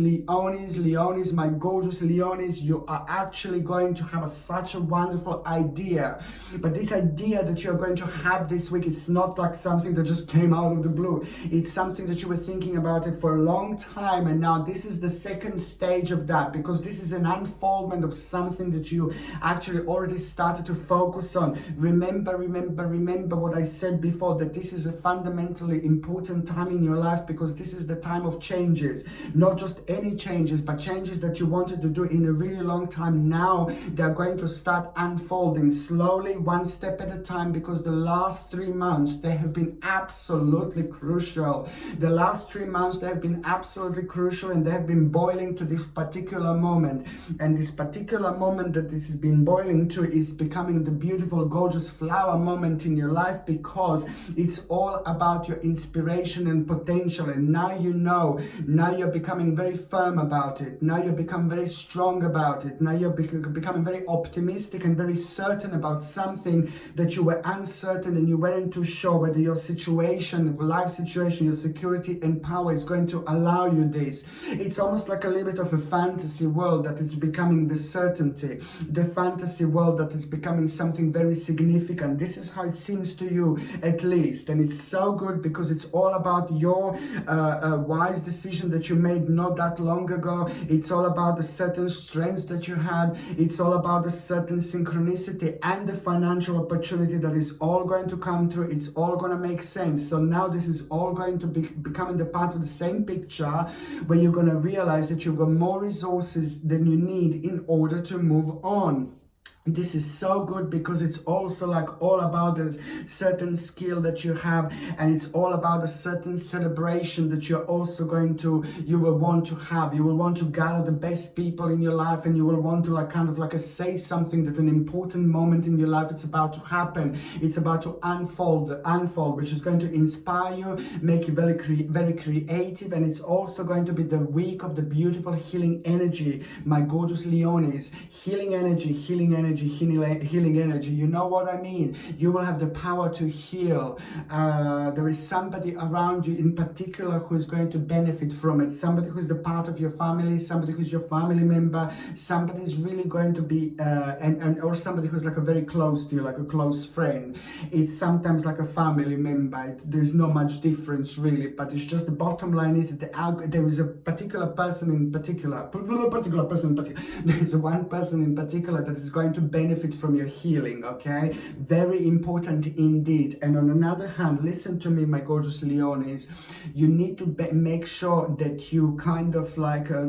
Speaker 1: my gorgeous Leonis, you are actually going to have such a wonderful idea. But this idea that you're going to have this week, it's not like something that just came out of the blue. It's something that you were thinking about it for a long time. And now this is the second stage of that, because this is an unfoldment of something that you actually already started to focus on. Remember what I said before, that this is a fundamentally important time in your life, because this is the time of changes. Not just any changes, but changes that you wanted to do in a really long time. Now they're going to start unfolding slowly, one step at a time, because the last 3 months, they have been absolutely crucial. The last 3 months, they have been absolutely crucial, and they have been boiling to this particular moment. And this particular moment that this has been boiling to is becoming the beautiful, gorgeous flower moment in your life, because it's all about your inspiration and potential. And now you know, now you're becoming very firm about it. Now you become very strong about it. Now you're becoming very optimistic and very certain about something that you were uncertain and you weren't too sure whether your situation, life situation, your security and power is going to allow you this. It's almost like a little bit of a fantasy world that is becoming the certainty. The fantasy world that is becoming something very significant. This is how it seems to you, at least. And it's so good because it's all about your wise decision that you made not that long ago. It's all about the certain strengths that you had. It's all about the certain synchronicity and the financial opportunity that is all going to come through. It's all going to make sense. So now this is all going to be becoming the part of the same picture, where you're going to realize that you've got more resources than you need in order to move on. This is so good because it's also like all about a certain skill that you have, and it's all about a certain celebration that you're also you will want to have. You will want to gather the best people in your life, and you will want to say something, that an important moment in your life, it's about to happen. It's about to unfold, which is going to inspire you, make you very creative. And it's also going to be the week of the beautiful healing energy, my gorgeous Leonis. Healing energy. Healing energy. You know what I mean? You will have the power to heal. There is somebody around you in particular who is going to benefit from it. Somebody who's the part of your family, somebody who's your family member, somebody is really going to be, or somebody who's like a very close to you, like a close friend. It's sometimes like a family member. There's not much difference really, but it's just the bottom line is that there is a particular person in particular, there is one person in particular that is going to benefit from your healing, okay? Very important indeed. And on another hand, listen to me, my gorgeous Leonis, you need to make sure that you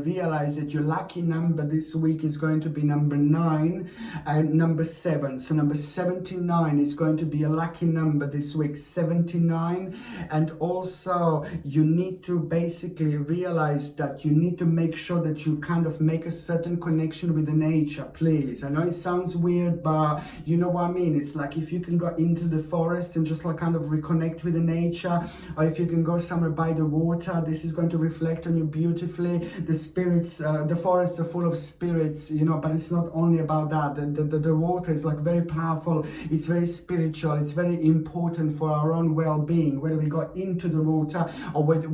Speaker 1: realize that your lucky number this week is going to be number 9 and number 7. So number 79 is going to be a lucky number this week, 79. And also you need to basically realize that you need to make sure that you make a certain connection with the nature, please. I know it sounds weird, but you know what I mean. It's like if you can go into the forest and just reconnect with the nature, or if you can go somewhere by the water, this is going to reflect on you beautifully. The spirits, the forests are full of spirits, but it's not only about that. The water is very powerful. It's very spiritual. It's very important for our own well-being, whether we go into the water or whether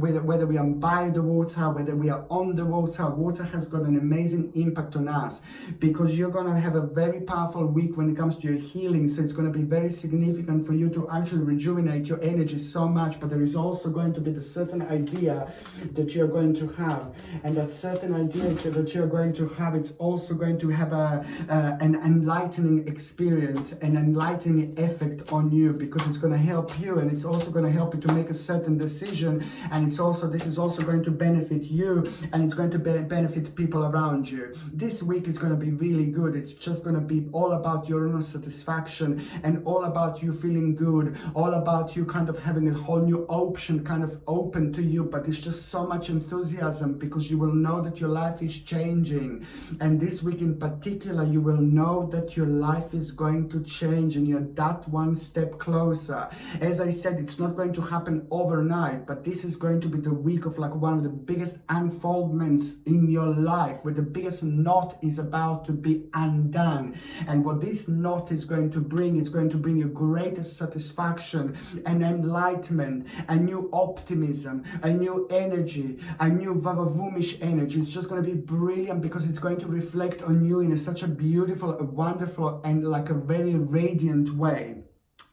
Speaker 1: we are by the water, whether we are on the water. Water has got an amazing impact on us, because you're going to have a very very powerful week when it comes to your healing. So it's going to be very significant for you to actually rejuvenate your energy so much. But there is also going to be the certain idea that you're going to have. And that certain idea that you're going to have, it's also going to have an enlightening experience, an enlightening effect on you, because it's going to help you, and it's also going to help you to make a certain decision. And this is also going to benefit you, and it's going to benefit people around you. This week is going to be really good. It's just going to be all about your own satisfaction, and all about you feeling good, all about you kind of having a whole new option kind of open to you. But it's just so much enthusiasm, because you will know that your life is changing. And this week in particular, you will know that your life is going to change, and you're that one step closer. As I said, it's not going to happen overnight, but this is going to be the week of like one of the biggest unfoldments in your life, where the biggest knot is about to be undone. And what this knot is going to bring, is going to bring you greatest satisfaction and enlightenment, a new optimism, a new energy, a new vavavoom-ish energy. It's just going to be brilliant, because it's going to reflect on you in such a beautiful, a wonderful, and like a very radiant way.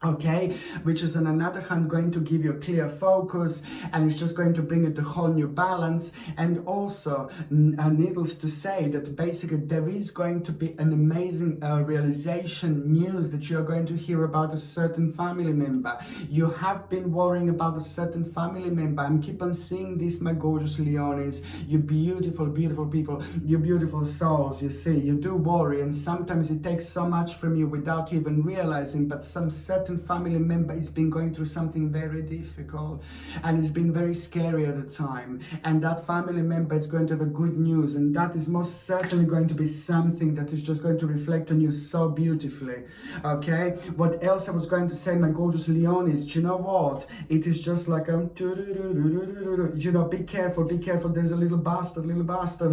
Speaker 1: Okay, which is on another hand going to give you a clear focus, and it's just going to bring you the whole new balance. And also, needless to say, that basically there is going to be an amazing realization news that you're going to hear about a certain family member. You have been worrying about a certain family member. I'm keep on seeing this, my gorgeous Leonis. You beautiful, beautiful people, you beautiful souls. You see, you do worry, and sometimes it takes so much from you without you even realizing, but some certain family member has been going through something very difficult, and it's been very scary at the time. And that family member is going to have a good news, and that is most certainly going to be something that is just going to reflect on you so beautifully. Okay, what else I was going to say, my gorgeous Leonis? Do you know what? It is just like a you know, be careful, be careful. There's a little bastard, little bastard,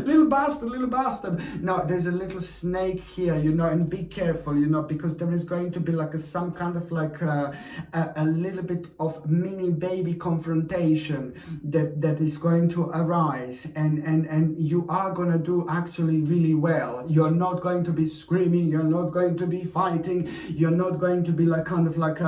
Speaker 1: little bastard, little bastard. No, there's a little snake here, you know, and be careful, you know, because there is going to be like some kind of like a little bit of mini baby confrontation that is going to arise, and you are going to do actually really well. You're not going to be screaming, you're not going to be fighting, you're not going to be like kind of like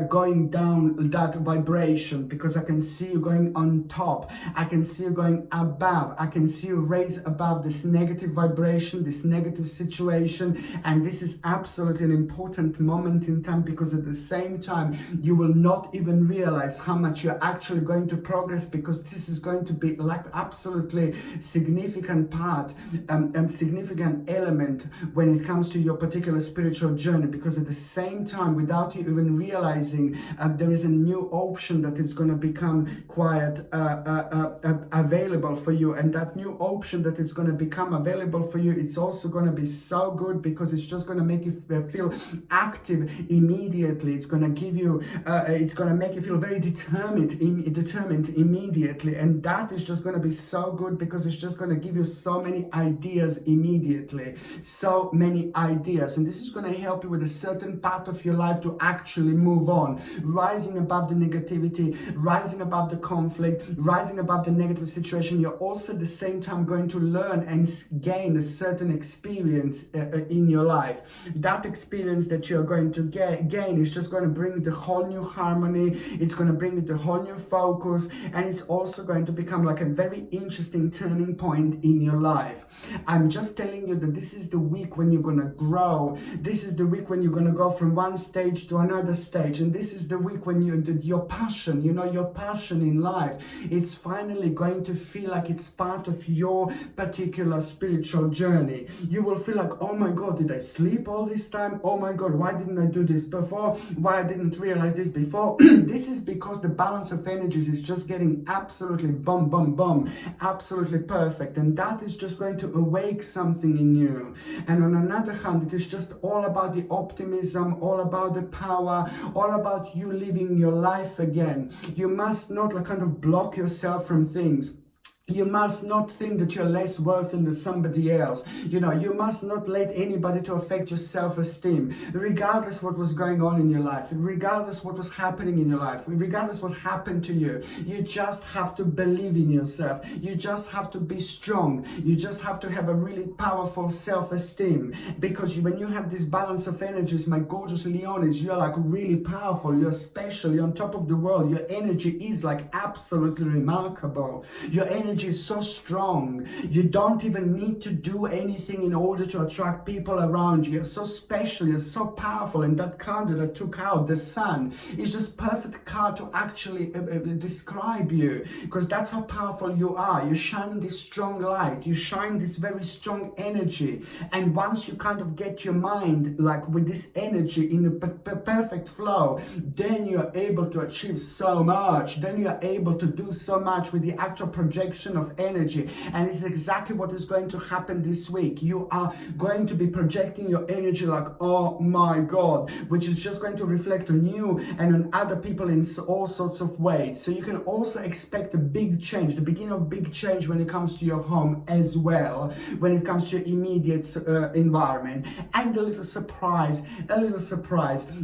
Speaker 1: going down that vibration, because I can see you going on top, I can see you going above, I can see you raise above this negative vibration, this negative situation. And this is absolutely an important moment in time, because at the same time you will not even realize how much you're actually going to progress, because this is going to be like absolutely significant part, significant element when it comes to your particular spiritual journey. Because at the same time, without you even realizing, there is a new option that is going to become quite available for you. And that new option that is going to become available for you, it's also going to be so good, because it's just going to make you feel active immediately. It's going to give you it's going to make you feel very determined immediately. And that is just going to be so good, because it's just going to give you so many ideas immediately, so many ideas. And this is going to help you with a certain part of your life to actually move on, rising above the negativity, rising above the conflict, rising above the negative situation. You're also at the same time going to learn and gain a certain experience in your life. That experience that you're going to gain is just going to bring the whole new harmony, it's going to bring the whole new focus, and it's also going to become like a very interesting turning point in your life. I'm just telling you that this is the week when you're going to grow. This is the week when you're going to go from one stage to another stage, and this is the week when your passion, you know, your passion in life, it's finally going to feel like it's part of your particular spiritual journey. You will feel like, oh my God, did I sleep all this time? Oh my God, why didn't I do this before? Why I didn't realize this before? This is because the balance of energies is just getting absolutely absolutely perfect, and that is just going to awake something in you. And on another hand, it is just all about the optimism, all about the power, all about you living your life again. You must not like kind of block yourself from things. You must not think that you're less worth than somebody else. You know, you must not let anybody to affect your self-esteem, regardless what was going on in your life, regardless what was happening in your life, regardless what happened to you. You just have to believe in yourself. You just have to be strong. You just have to have a really powerful self-esteem, because when you have this balance of energies, my gorgeous Leonis, you're like really powerful. You're special. You're on top of the world. Your energy is like absolutely remarkable. Your energy is so strong. You don't even need to do anything in order to attract people around you. You're so special, you're so powerful. And that card that I took out, the sun, is just perfect card to actually describe you, because that's how powerful you are. You shine this strong light, you shine this very strong energy, and once you kind of get your mind like with this energy in a perfect flow, then you're able to achieve so much. Then you're able to do so much with the actual projection of energy. And it's exactly what is going to happen this week. You are going to be projecting your energy like, oh my God, which is just going to reflect on you and on other people in all sorts of ways. So you can also expect a big change, the beginning of big change when it comes to your home as well, when it comes to your immediate environment, and a little surprise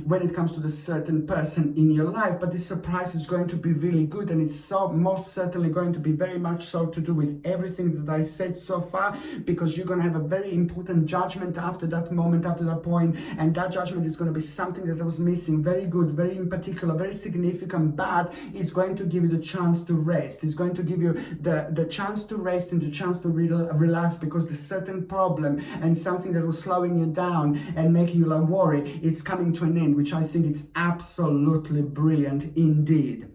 Speaker 1: when it comes to the certain person in your life. But this surprise is going to be really good, and it's so most certainly going to be very much so to do with everything that I said so far, because you're going to have a very important judgment after that moment, after that point, and that judgment is going to be something that I was missing. Very good, very in particular, very significant, but it's going to give you the chance to rest. It's going to give you the chance to rest and the chance to relax, because the certain problem and something that was slowing you down and making you like worry, it's coming to an end, which I think is absolutely brilliant indeed.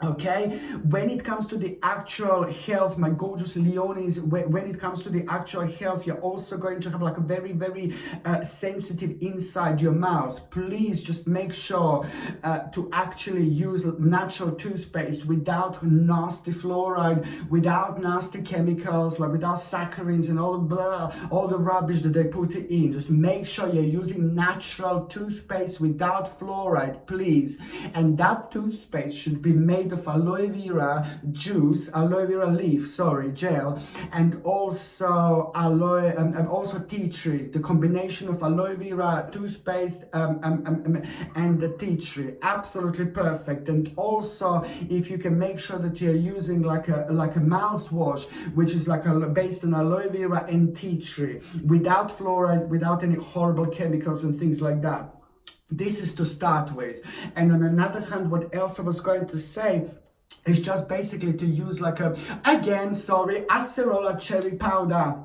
Speaker 1: Okay, when it comes to the actual health, my gorgeous Leonis, when it comes to the actual health, you're also going to have like a very, very sensitive inside your mouth. Please just make sure to actually use natural toothpaste without nasty fluoride, without nasty chemicals, like without saccharides and all the rubbish that they put in. Just make sure you're using natural toothpaste without fluoride, please. And that toothpaste should be made of aloe vera juice, aloe vera leaf, gel, and also also tea tree. The combination of aloe vera toothpaste and the tea tree, absolutely perfect. And also, if you can make sure that you're using like a mouthwash, which is like based on aloe vera and tea tree, without fluoride, without any horrible chemicals and things like that. This is to start with. And on another hand, what else I was going to say is just basically to use like acerola cherry powder.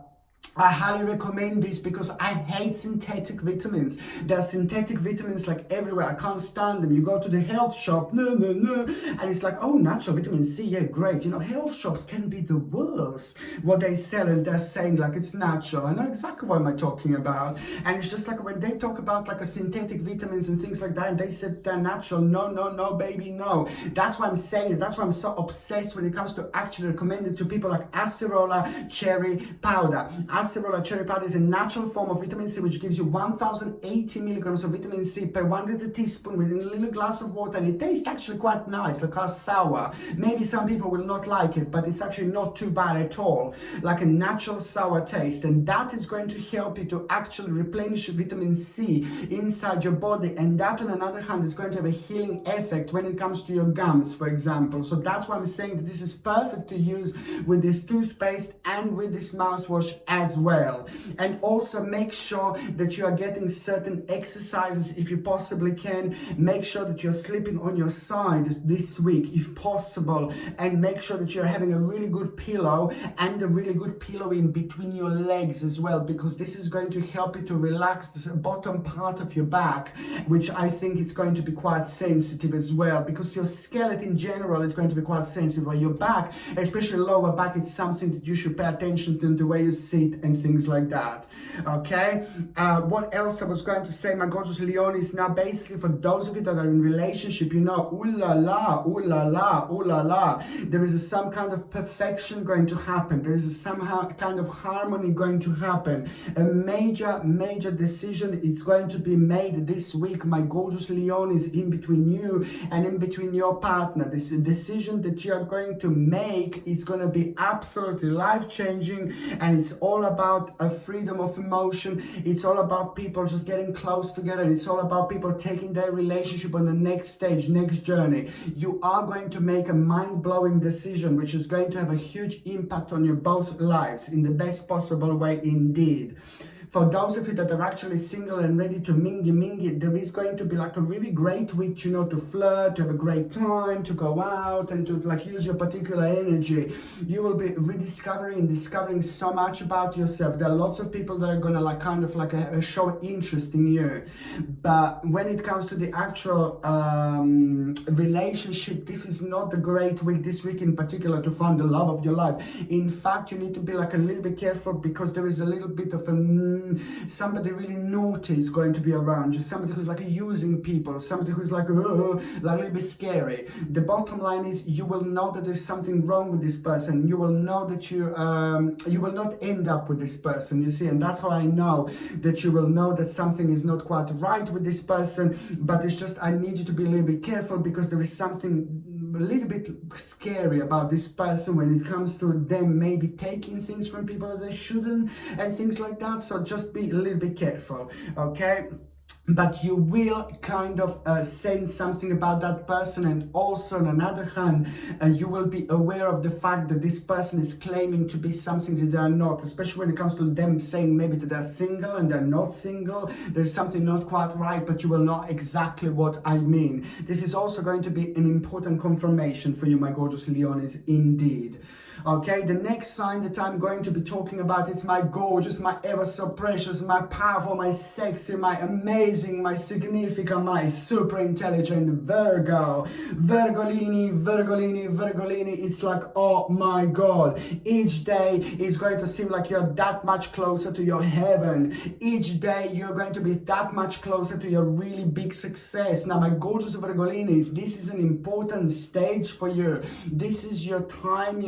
Speaker 1: I highly recommend this because I hate synthetic vitamins. There are synthetic vitamins like everywhere. I can't stand them. You go to the health shop, and it's like, oh, natural vitamin C, yeah, great. You know, health shops can be the worst. What they sell, and they're saying like it's natural. I know exactly what I'm talking about. And it's just like when they talk about like a synthetic vitamins and things like that, and they said they're natural. No, baby, no. That's why I'm saying it. That's why I'm so obsessed when it comes to actually recommending to people like acerola cherry powder. Acerola cherry powder is a natural form of vitamin C, which gives you 1080 milligrams of vitamin C per 1 liter teaspoon within a little glass of water, and it tastes actually quite nice, like sour. Maybe some people will not like it, but it's actually not too bad at all, like a natural sour taste. And that is going to help you to actually replenish vitamin C inside your body, and that on another hand is going to have a healing effect when it comes to your gums, for example. So that's why I'm saying that this is perfect to use with this toothpaste and with this mouthwash as well. And also make sure that you are getting certain exercises if you possibly can. Make sure that you're sleeping on your side this week if possible, and make sure that you're having a really good pillow and a really good pillow in between your legs as well, because this is going to help you to relax the bottom part of your back, which I think is going to be quite sensitive as well, because your skeleton in general is going to be quite sensitive, but your back, especially lower back, it's something that you should pay attention to, the way you sit, it and things like that. Okay, what else I was going to say, my gorgeous Leonis? Now basically for those of you that are in relationship, you know, ooh la la, ooh la la, ooh la la, there is some kind of perfection going to happen. There is somehow kind of harmony going to happen. A major decision it's going to be made this week, my gorgeous Leonis, in between you and in between your partner. This decision that you are going to make is going to be absolutely life-changing, and it's all about a freedom of emotion. It's all about people just getting close together. It's all about people taking their relationship on the next stage, next journey. You are going to make a mind-blowing decision which is going to have a huge impact on your both lives in the best possible way indeed. For those of you that are actually single and ready to mingy, there is going to be like a really great week, you know, to flirt, to have a great time, to go out and to like use your particular energy. You will be rediscovering and discovering so much about yourself. There are lots of people that are gonna like kind of like show interest in you. But when it comes to the actual relationship, this is not a great week, this week in particular, to find the love of your life. In fact, you need to be like a little bit careful, because there is a little bit of somebody really naughty is going to be around you, somebody who's like using people, somebody who's like a little bit scary. The bottom line is you will know that there's something wrong with this person. You will know that you will not end up with this person, you see, and that's how I know that you will know that something is not quite right with this person. But it's just, I need you to be a little bit careful, because there is something a little bit scary about this person when it comes to them maybe taking things from people that they shouldn't and things like that. So just be a little bit careful, okay? But you will kind of sense something about that person. And also on another hand, you will be aware of the fact that this person is claiming to be something that they are not, especially when it comes to them saying maybe that they're single and they're not single. There's something not quite right, but you will know exactly what I mean. This is also going to be an important confirmation for you, my gorgeous Leonis, indeed. Okay, the next sign that I'm going to be talking about, it's my gorgeous, my ever so precious, my powerful, my sexy, my amazing, my significant, my super intelligent Virgo. Virgolini. It's like, oh my God. Each day is going to seem like you're that much closer to your heaven. Each day you're going to be that much closer to your really big success. Now, my gorgeous Virgolinis, this is an important stage for you. This is your time,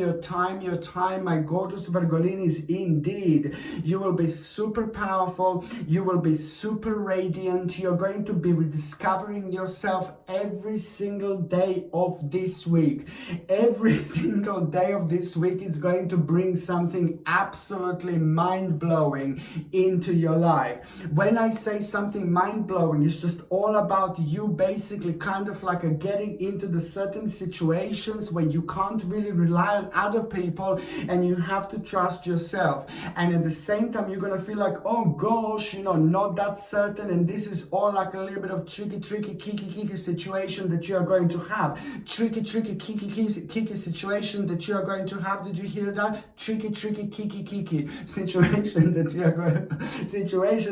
Speaker 1: my gorgeous Virgolinis, indeed. You will be super powerful. You will be super radiant. You're going to be rediscovering yourself every single day of this week. Every single day of this week is going to bring something absolutely mind-blowing into your life. When I say something mind-blowing, it's just all about you basically kind of like getting into the certain situations where you can't really rely on other people and you have to trust yourself. And at the same time, you're gonna feel like, oh gosh, you know, not that certain, and this is all like a little bit of tricky, kiki situation that you are going to have. Tricky, kiki situation that you are going to have. Did you hear that? Tricky, kiki situation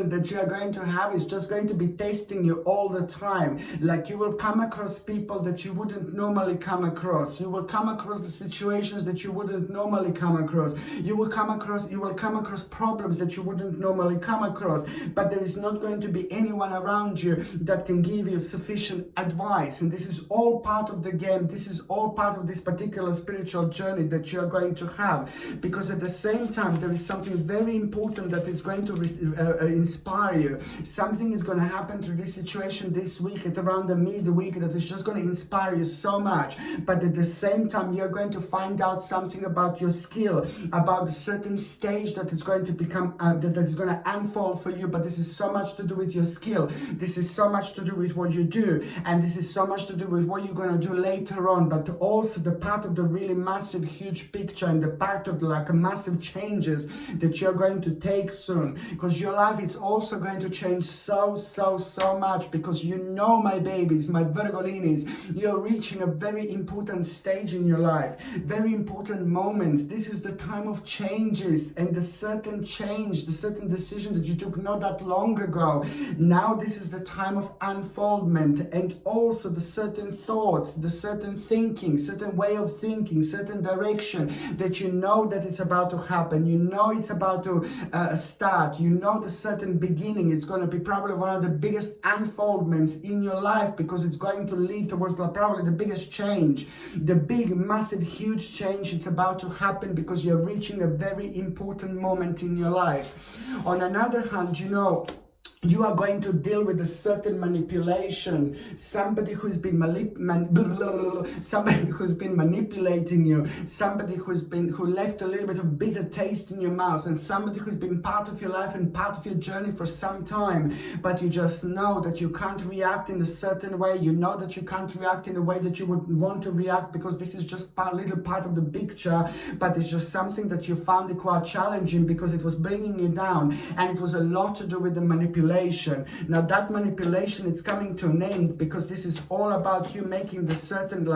Speaker 1: that you are going to have is just going to be testing you all the time. Like, you will come across people that you wouldn't normally come across. You will come across the situations that you wouldn't normally come across. You will come across problems that you wouldn't normally come across. But there is not going to be anyone around you that can give you sufficient advice. And this is all part of the game. This is all part of this particular spiritual journey that you are going to have. Because at the same time, there is something very important that is going to inspire you. Something is going to happen to this situation this week at around the midweek that is just going to inspire you so much. But at the same time, you're going to find out something about your skill, about a certain stage that is going to become, that is going to unfold for you. But this is so much to do with your skill. This is so much to do with what you do. And this is so much to do with what you're going to do later on. But also the part of the really massive, huge picture, and the part of like a massive changes that you're going to take soon. Because your life is also going to change so much. Because you know, my babies, my Virgolinis, you're reaching a very important stage in your life. Very important moment. This is the time of changes, and the certain change, the certain decision that you took not that long ago, now Now this is the time of unfoldment, and also the certain thoughts, the certain thinking, certain way of thinking, certain direction that you know that it's about to happen. You know it's about to start. You know the certain beginning. It's going to be probably one of the biggest unfoldments in your life, because it's going to lead towards probably the biggest change, the big, massive, huge change. It's about to happen because you're reaching a very important moment in your life. On another hand, you know, you are going to deal with a certain manipulation, somebody who's been somebody who's been manipulating you, somebody who left a little bit of bitter taste in your mouth, and somebody who's been part of your life and part of your journey for some time, but you just know that you can't react in a certain way. You know that you can't react in a way that you would want to react, because this is just a little part of the picture, but it's just something that you found it quite challenging because it was bringing you down, and it was a lot to do with the manipulation. Now that manipulation is coming to an end, because this is all about you making the certain,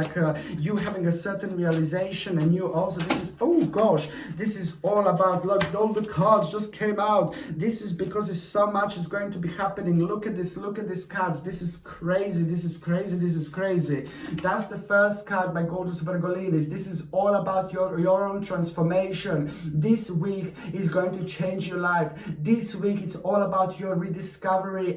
Speaker 1: you having a certain realization, and you also, this is, oh gosh, this is all about, look, all the cards just came out. This is because it's so much is going to be happening. Look at this cards. This is crazy, this is crazy, this is crazy. That's the first card by Gorgeous Virgolinis. This is all about your own transformation. This week is going to change your life. This week it's all about your rediscovery,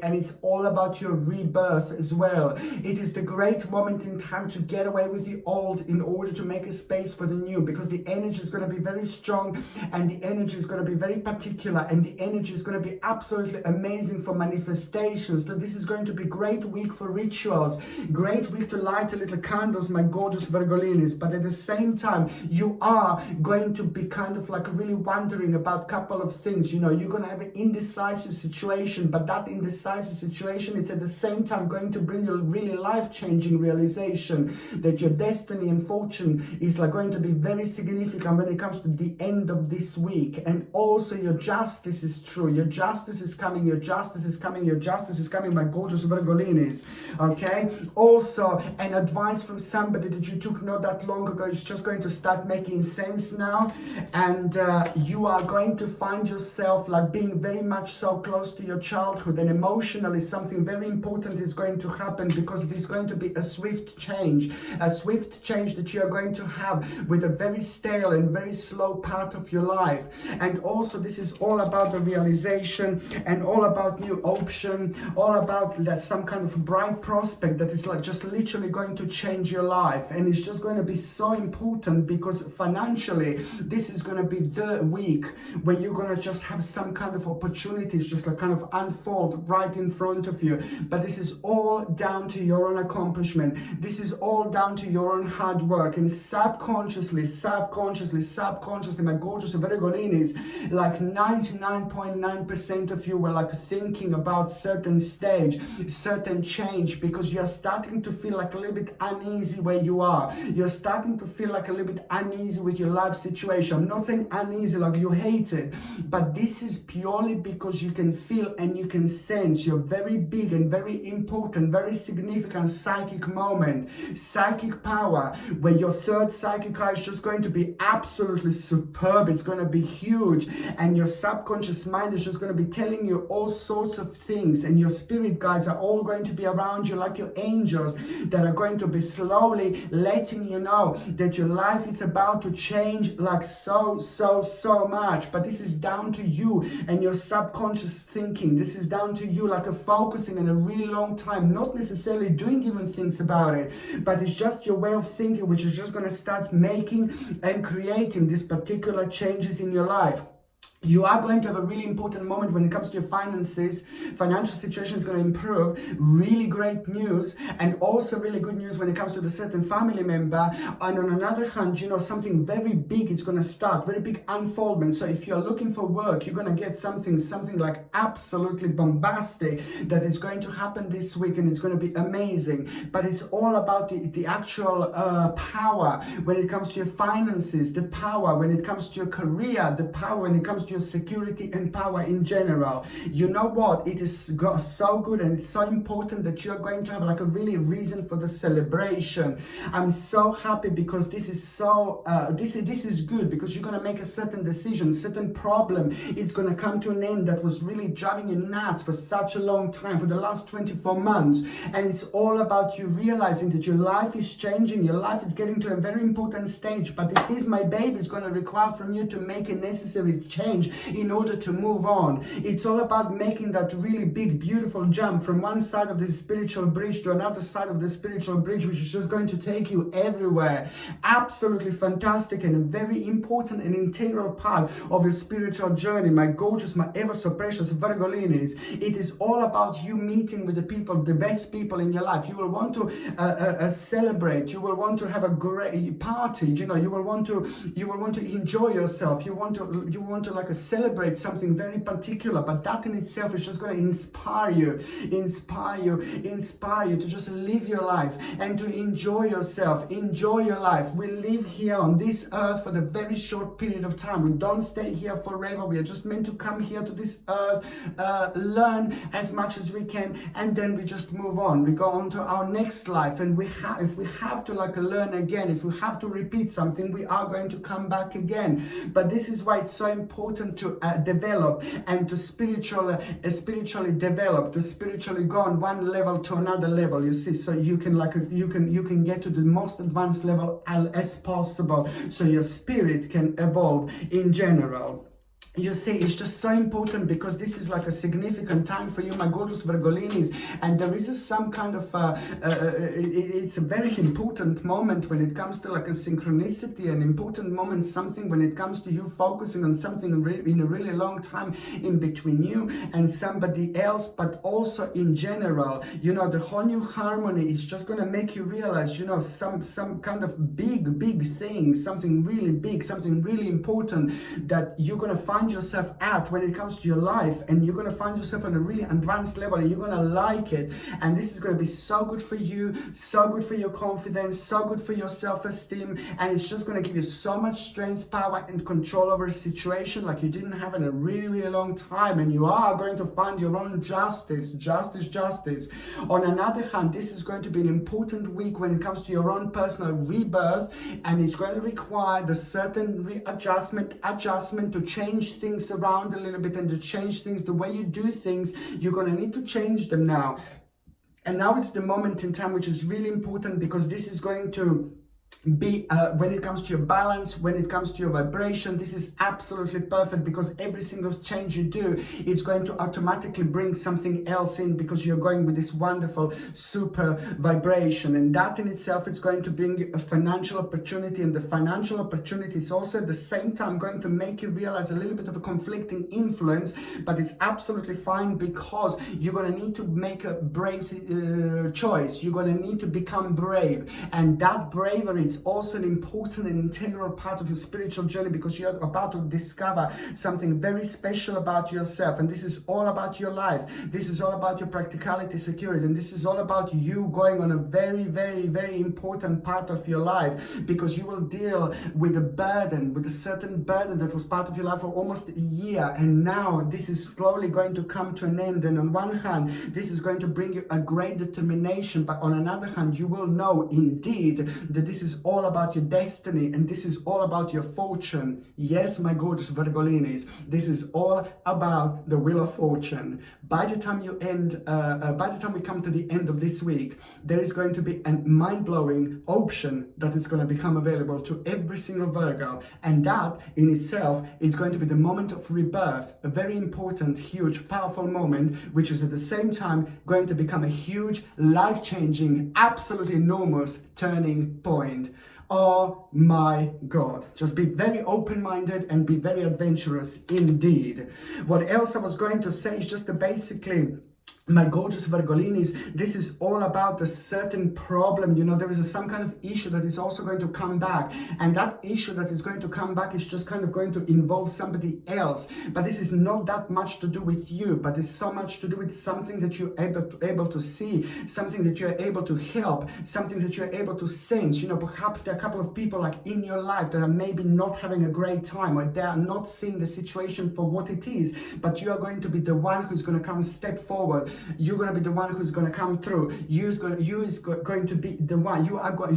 Speaker 1: and it's all about your rebirth as well. It is the great moment in time to get away with the old in order to make a space for the new, because the energy is going to be very strong, and the energy is going to be very particular, and the energy is going to be absolutely amazing for manifestations. So this is going to be a great week for rituals, great week to light a little candles, my gorgeous Virgolinis. But at the same time, you are going to be kind of like really wondering about a couple of things. You know, you're going to have an indecisive situation, but that indecisive situation, it's at the same time going to bring you a really life-changing realization that your destiny and fortune is going to be very significant when it comes to the end of this week. And also your justice is true. Your justice is coming. Your justice is coming. Your justice is coming, my gorgeous Virgolinis. Okay. Also, an advice from somebody that you took not that long ago is just going to start making sense now, and you are going to find yourself being very much so close to your childhood, and emotionally something very important is going to happen, because it is going to be a swift change that you are going to have with a very stale and very slow part of your life. And also this is all about the realization, and all about new option, all about some kind of bright prospect that is just literally going to change your life. And it's just going to be so important, because financially this is going to be the week where you're going to just have some kind of opportunities just kind of unfold right in front of you. But this is all down to your own accomplishment. This is all down to your own hard work, and subconsciously, my gorgeous Virgolinis, 99.9% of you were thinking about certain stage, certain change, because you're starting to feel a little bit uneasy where you are. You're starting to feel a little bit uneasy with your life situation. I'm not saying uneasy like you hate it, but this is purely because you can feel and you can sense your very big and very important, very significant psychic moment, psychic power, where your third psychic eye is just going to be absolutely superb. It's going to be huge, and your subconscious mind is just going to be telling you all sorts of things, and your spirit guides are all going to be around you like your angels that are going to be slowly letting you know that your life is about to change so much. But this is down to you and your subconscious thinking. This is down to you focusing in a really long time, not necessarily doing even things about it, but it's just your way of thinking which is just going to start making and creating these particular changes in your life. You are going to have a really important moment when it comes to your finances. Financial situation is going to improve. Really great news, and also really good news when it comes to the certain family member. And on another hand, something very big is going to start, very big unfoldment. So if you're looking for work, you're going to get something absolutely bombastic that is going to happen this week, and it's going to be amazing. But it's all about the actual power when it comes to your finances, the power when it comes to your career, the power when it comes to your security and power in general. You know what? It is so good, and it's so important that you're going to have like a really reason for the celebration. I'm so happy because this is so this is good, because you're going to make a certain decision, certain problem. It's going to come to an end that was really driving you nuts for such a long time, for the last 24 months. And it's all about you realizing that your life is changing, your life is getting to a very important stage. But if this, my baby, is going to require from you to make a necessary change in order to move on. It's all about making that really big, beautiful jump from one side of the spiritual bridge to another side of the spiritual bridge, which is just going to take you everywhere. Absolutely fantastic, and a very important and integral part of your spiritual journey, my gorgeous, my ever so precious Virgolinis. It is all about you meeting with the people, the best people in your life. You will want to celebrate. You will want to have a great party. You know, you will want to enjoy yourself. You want to like celebrate something very particular. But that in itself is just going to inspire you to just live your life and to enjoy yourself, enjoy your life. We live here on this earth for the very short period of time. We don't stay here forever. We are just meant to come here to this earth, learn as much as we can, and then we just move on. We go on to our next life, and if we have to like learn again, if we have to repeat something, we are going to come back again. But this is why it's so important to develop and to spiritually develop, to spiritually go on one level to another level, you see, so you can get to the most advanced level as possible, so your spirit can evolve in general. You see, it's just so important because this is like a significant time for you, my gorgeous Virgolinis, and there is some kind of it's a very important moment when it comes to like a synchronicity, an important moment, something when it comes to you focusing on something in a really long time in between you and somebody else. But also in general, you know, the whole new harmony is just going to make you realize, you know, some kind of big thing, something really big, something really important that you're going to find yourself at when it comes to your life, and you're going to find yourself on a really advanced level, and you're going to like it. And this is going to be so good for you, so good for your confidence, so good for your self-esteem, and it's just going to give you so much strength, power, and control over a situation like you didn't have in a really long time. And you are going to find your own justice. On another hand, this is going to be an important week when it comes to your own personal rebirth, and it's going to require the certain readjustment to change things around a little bit and to change things, the way you do things. You're going to need to change them now. And now it's the moment in time which is really important, because this is going to be when it comes to your balance, when it comes to your vibration, this is absolutely perfect, because every single change you do, it's going to automatically bring something else in, because you're going with this wonderful super vibration. And that in itself is going to bring you a financial opportunity, and the financial opportunity is also at the same time going to make you realize a little bit of a conflicting influence. But it's absolutely fine, because you're going to need to make a brave choice. You're going to need to become brave, and that bravery is also an important and integral part of your spiritual journey, because you're about to discover something very special about yourself. And this is all about your life. This is all about your practicality, security, and this is all about you going on a very important part of your life, because you will deal with a certain burden that was part of your life for almost a year, and now this is slowly going to come to an end. And on one hand, this is going to bring you a great determination, but on another hand, you will know indeed that this is all about your destiny, and this is all about your fortune. Yes, my gorgeous Virgolinis, this is all about the Wheel of Fortune. By the time we come to the end of this week, there is going to be a mind-blowing option that is going to become available to every single Virgo, and that in itself is going to be the moment of rebirth, a very important, huge, powerful moment, which is at the same time going to become a huge, life-changing, absolutely enormous turning point. Oh my God. Just be very open-minded and be very adventurous indeed. What else I was going to say is just to basically My gorgeous Virgolinis, this is all about a certain problem. You know, there is some kind of issue that is also going to come back. And that issue that is going to come back is just kind of going to involve somebody else. But this is not that much to do with you, but it's so much to do with something that you're able to see, something that you're able to help, something that you're able to sense. You know, perhaps there are a couple of people like in your life that are maybe not having a great time, or they are not seeing the situation for what it is, but you are going to be the one who's going to come step forward. You're going to be the one who's going to come through. You is going to be the one. You are going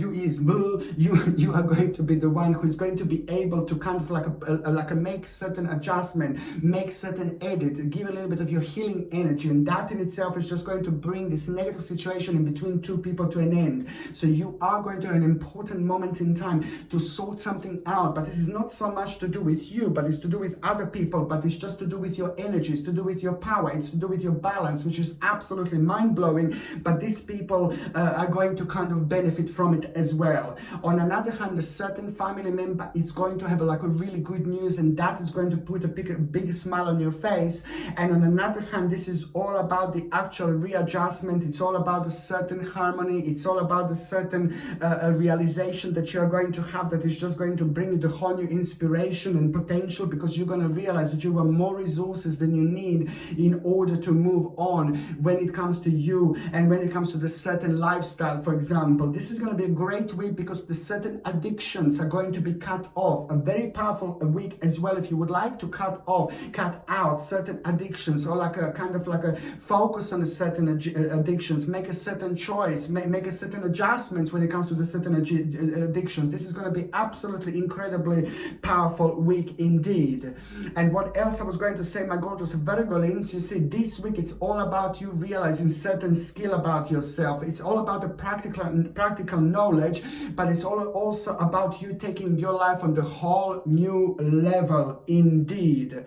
Speaker 1: to be the one who is going to be able to kind of like a make certain adjustment, make certain edit, give a little bit of your healing energy, and that in itself is just going to bring this negative situation in between two people to an end. So you are going to have an important moment in time to sort something out, but this is not so much to do with you, but it's to do with other people, but it's just to do with your energy, it's to do with your power, it's to do with your balance, which is absolutely mind-blowing. But these people are going to kind of benefit from it as well. On another hand, a certain family member is going to have like a really good news, and that is going to put a big smile on your face. And on another hand, this is all about the actual readjustment. It's all about a certain harmony. It's all about a certain realization that you're going to have, that is just going to bring you the whole new inspiration and potential, because you're going to realize that you have more resources than you need in order to move on when it comes to you and when it comes to the certain lifestyle. For example, this is going to be a great week because the certain addictions are going to be cut off. A very powerful week as well if you would like to cut out certain addictions, or like a kind of like a focus on a certain addictions, make a certain choice, make a certain adjustments when it comes to the certain addictions. This is going to be absolutely incredibly powerful week indeed. And what else I was going to say, my gorgeous Virgolins, you see, this week it's all about you realizing certain skill about yourself. It's all about the practical knowledge, but it's also about you taking your life on the whole new level indeed.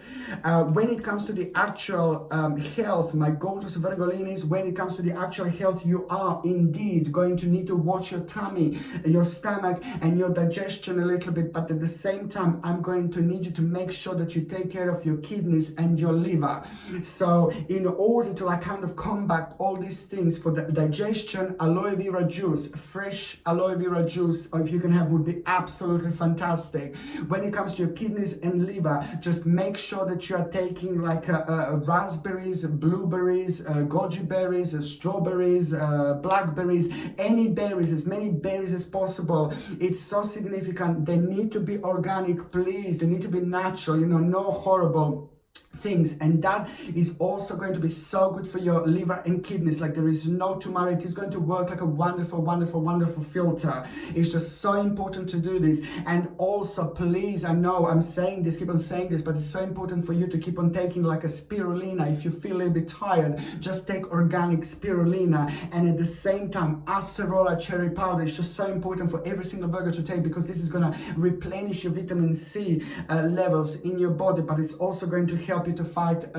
Speaker 1: When it comes to the actual health, my gorgeous Virgolinis, when it comes to the actual health, you are indeed going to need to watch your tummy, your stomach, and your digestion a little bit, but at the same time, I'm going to need you to make sure that you take care of your kidneys and your liver. So in order to like kind of combat all these things for the digestion, aloe vera juice, fresh aloe vera juice, or if you can have, would be absolutely fantastic. When it comes to your kidneys and liver, just make sure that you are taking like raspberries, blueberries, goji berries, strawberries, blackberries, any berries, as many berries as possible. It's so significant. They need to be organic, please. They need to be natural, you know, no horrible things. And that is also going to be so good for your liver and kidneys. Like there is no tomorrow. It is going to work like a wonderful filter. It's just so important to do this. And also, please, I know I'm saying this, keep on saying this, but it's so important for you to keep on taking like a spirulina. If you feel a little bit tired, just take organic spirulina. And at the same time, acerola cherry powder is just so important for every single Virgo to take, because this is going to replenish your vitamin C levels in your body, but it's also going to help you to fight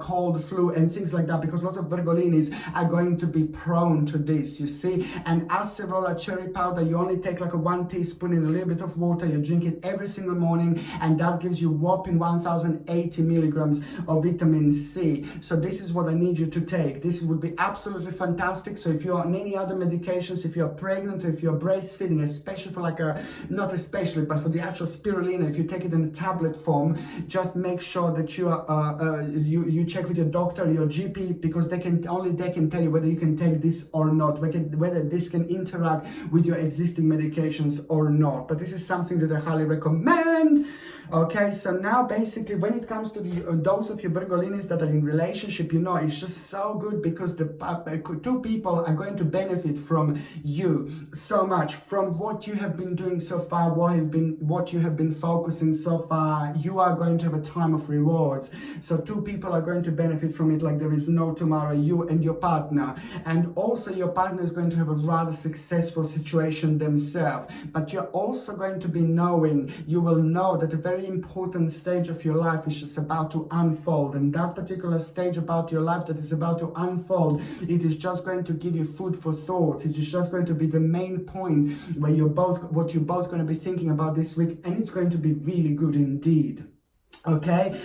Speaker 1: cold, flu, and things like that, because lots of Virgolinis are going to be prone to this, you see. And acerola cherry powder, you only take like a 1 teaspoon in a little bit of water. You drink it every single morning, and that gives you whopping 1080 milligrams of vitamin C. So this is what I need you to take. This would be absolutely fantastic. So if you're on any other medications, if you're pregnant, or if you're breastfeeding, especially for like a, not especially, but for the actual spirulina, if you take it in a tablet form, just make sure that you are you check with your doctor, your GP, because they can tell you whether you can take this or not, whether this can interact with your existing medications or not. But this is something that I highly recommend. Okay, so now basically when it comes to those of you Virgolinis that are in relationship, you know, it's just so good, because the two people are going to benefit from you so much, from what you have been doing so far, what you have been focusing so far. You are going to have a time of rewards. So two people are going to benefit from it like there is no tomorrow, you and your partner. And also your partner is going to have a rather successful situation themselves. But you're also going to be knowing, you will know that a very important stage of your life is just about to unfold. And that particular stage about your life that is about to unfold, it is just going to give you food for thoughts. It is just going to be the main point where what you're both going to be thinking about this week, and it's going to be really good indeed. Okay,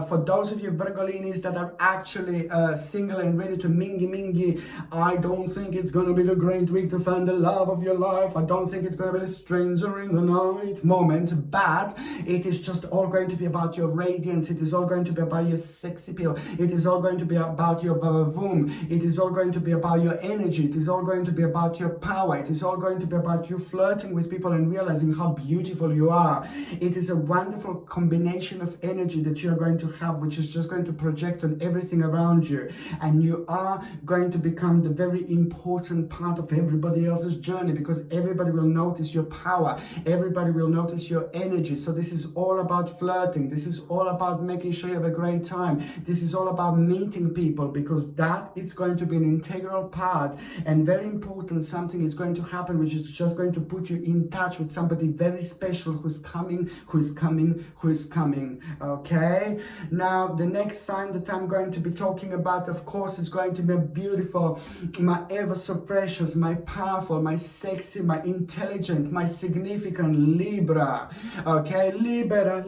Speaker 1: for those of you Virgolinis that are actually single and ready to mingy, I don't think it's gonna be the great week to find the love of your life. I don't think it's gonna be the stranger in the night moment, but it is just all going to be about your radiance. It is all going to be about your sex appeal. It is all going to be about your vavoom. It is all going to be about your energy. It is all going to be about your power. It is all going to be about you flirting with people and realizing how beautiful you are. It is a wonderful combination of energy that you're going to have, which is just going to project on everything around you, and you are going to become the very important part of everybody else's journey, because everybody will notice your power, everybody will notice your energy. So this is all about flirting. This is all about making sure you have a great time. This is all about meeting people, because that is going to be an integral part and very important. Something is going to happen which is just going to put you in touch with somebody very special who's coming. Okay, now the next sign that I'm going to be talking about, of course, is going to be beautiful, my ever so precious, my powerful, my sexy, my intelligent, my significant Libra. Okay, Libra.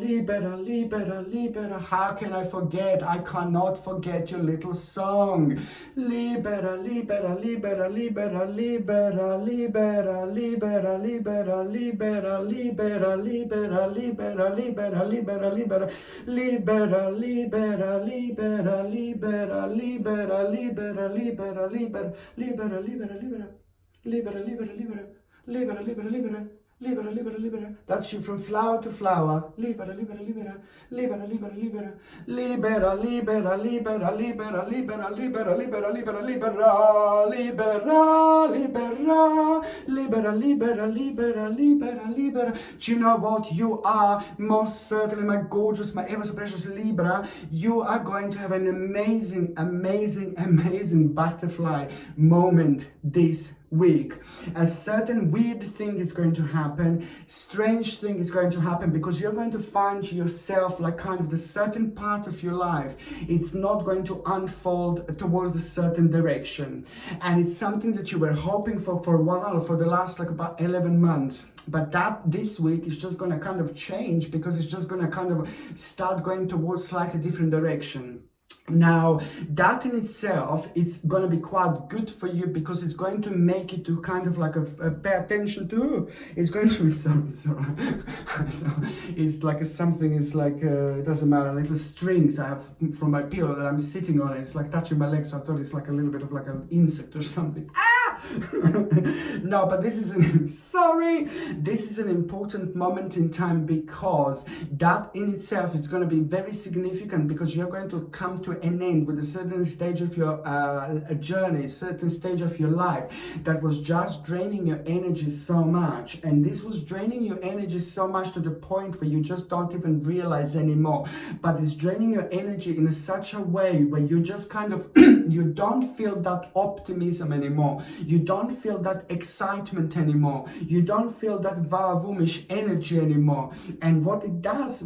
Speaker 1: How can I forget? I cannot forget your little song. Libra. Libera. That's you from flower to flower. Libera. Do you know what? You are most certainly, my gorgeous, my ever so precious Libra. You are going to have an amazing butterfly moment this week. A certain weird thing is going to happen, strange thing is going to happen, because you're going to find yourself like kind of the certain part of your life. It's not going to unfold towards a certain direction, and it's something that you were hoping for a while, for the last like about 11 months. But that this week is just going to kind of change, because it's just going to kind of start going towards slightly different direction. Now, that in itself, it's going to be quite good for you, because it's going to make you to kind of like pay attention to. It's going to be something, it's alright. It's like something, it's like, it doesn't matter, little strings I have from my pillow that I'm sitting on. It's like touching my legs, so I thought it's like a little bit of like an insect or something. No, but this is an important moment in time, because that in itself is going to be very significant, because you're going to come to an end with a certain stage of your journey, a certain stage of your life that was just draining your energy so much, and this was draining your energy so much to the point where you just don't even realize anymore. But it's draining your energy in such a way where you just kind of you don't feel that optimism anymore. You don't feel that excitement anymore. You don't feel that vavoomish energy anymore. And what does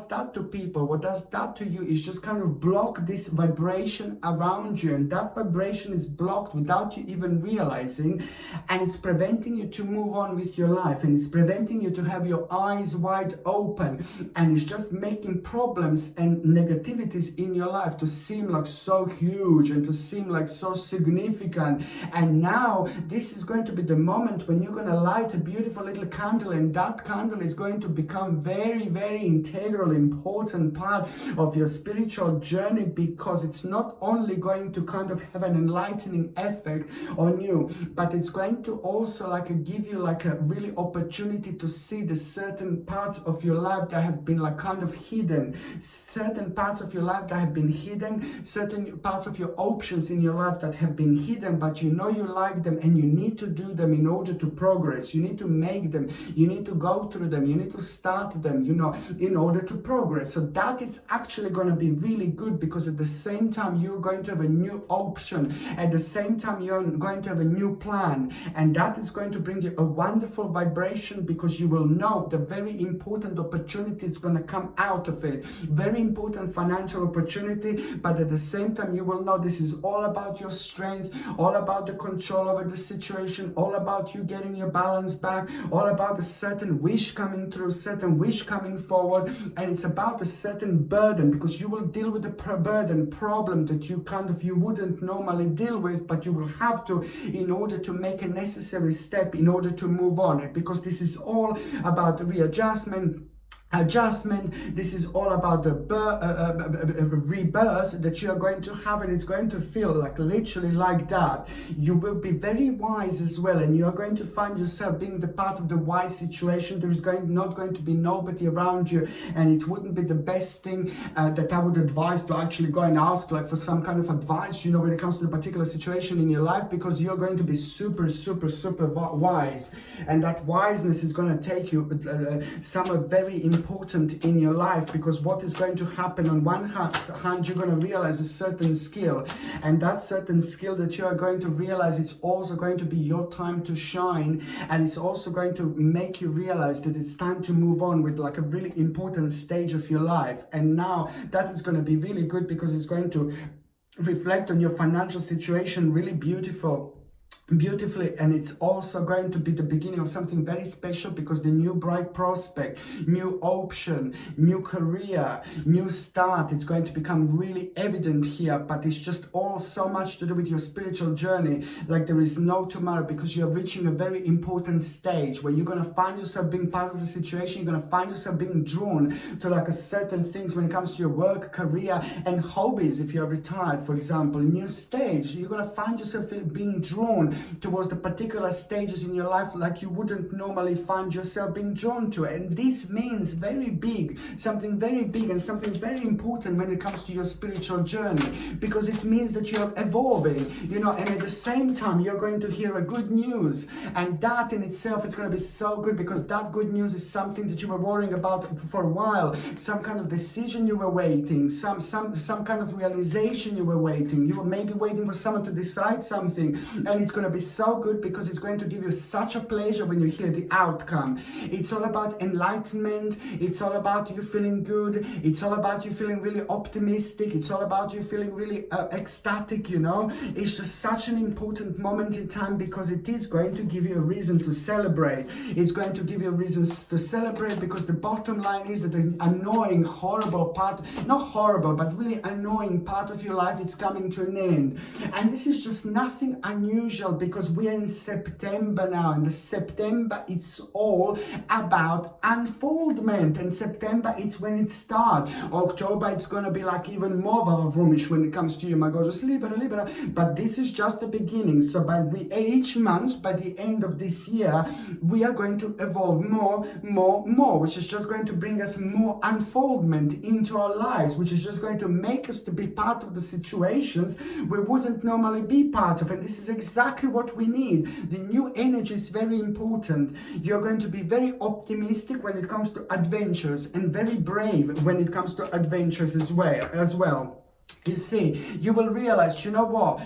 Speaker 1: that to people, what does that to you, is just kind of block this vibration around you. And that vibration is blocked without you even realizing. And it's preventing you to move on with your life. And it's preventing you to have your eyes wide open. And it's just making problems and negativities in your life to seem like so huge and to seem like so significant. And now this is going to be the moment when you're going to light a beautiful little candle, and that candle is going to become very, very integral, important part of your spiritual journey, because it's not only going to kind of have an enlightening effect on you, but it's going to also like give you like a really opportunity to see the certain parts of your life that have been like kind of hidden, certain parts of your life that have been hidden, certain parts of your options in your life that have been hidden, but you know you like them and you need to do them in order to progress. You need to make them, you need to go through them, you need to start them, you know, in order to progress. So that is actually going to be really good, because at the same time you're going to have a new option, at the same time you're going to have a new plan, and that is going to bring you a wonderful vibration, because you will know the very important opportunity is going to come out of it, very important financial opportunity, but at the same time you will know this is all about your strength, all about the control control over the situation, all about you getting your balance back, all about a certain wish coming through, certain wish coming forward, and it's about a certain burden, because you will deal with the burden problem that you wouldn't normally deal with, but you will have to in order to make a necessary step in order to move on, because this is all about readjustment, adjustment. This is all about the rebirth that you are going to have, and it's going to feel like literally like that. You will be very wise as well, and you are going to find yourself being the part of the wise situation. There is not going to be nobody around you, and it wouldn't be the best thing that I would advise to actually go and ask like for some kind of advice, you know, when it comes to a particular situation in your life, because you're going to be super wise, and that wiseness is going to take you somewhere very important in your life, because what is going to happen, on one hand you're going to realize a certain skill, and that certain skill that you are going to realize, it's also going to be your time to shine, and it's also going to make you realize that it's time to move on with like a really important stage of your life. And now that is going to be really good, because it's going to reflect on your financial situation really beautifully, and it's also going to be the beginning of something very special, because the new bright prospect, new option, new career, new start, it's going to become really evident here. But it's just all so much to do with your spiritual journey, like there is no tomorrow, because you're reaching a very important stage where you're going to find yourself being part of the situation. You're going to find yourself being drawn to like a certain things when it comes to your work, career, and hobbies. If you're retired, for example, new stage, you're going to find yourself being drawn towards the particular stages in your life like you wouldn't normally find yourself being drawn to. And this means very big, something very big and something very important when it comes to your spiritual journey, because it means that you're evolving, you know, and at the same time you're going to hear a good news, and that in itself is going to be so good, because that good news is something that you were worrying about for a while, some kind of decision you were waiting, some kind of realization you were waiting, you were maybe waiting for someone to decide something, and it's going to be so good, because it's going to give you such a pleasure when you hear the outcome. It's all about enlightenment, it's all about you feeling good, it's all about you feeling really optimistic, it's all about you feeling really ecstatic, you know. It's just such an important moment in time, because it is going to give you a reason to celebrate. It's going to give you reasons to celebrate, because the bottom line is that the annoying, horrible part, not horrible, but really annoying part of your life, it's coming to an end. And this is just nothing unusual, because we are in September now, and the September, it's all about unfoldment, and September, it's when it starts. October, it's gonna be like even more roomish when it comes to you, my gorgeous Libra, but this is just the beginning. So each month, by the end of this year, we are going to evolve more, which is just going to bring us more unfoldment into our lives, which is just going to make us to be part of the situations we wouldn't normally be part of. And this is exactly what we need. The new energy is very important. You're going to be very optimistic when it comes to adventures, and very brave when it comes to adventures as well. You see, you will realize, you know what,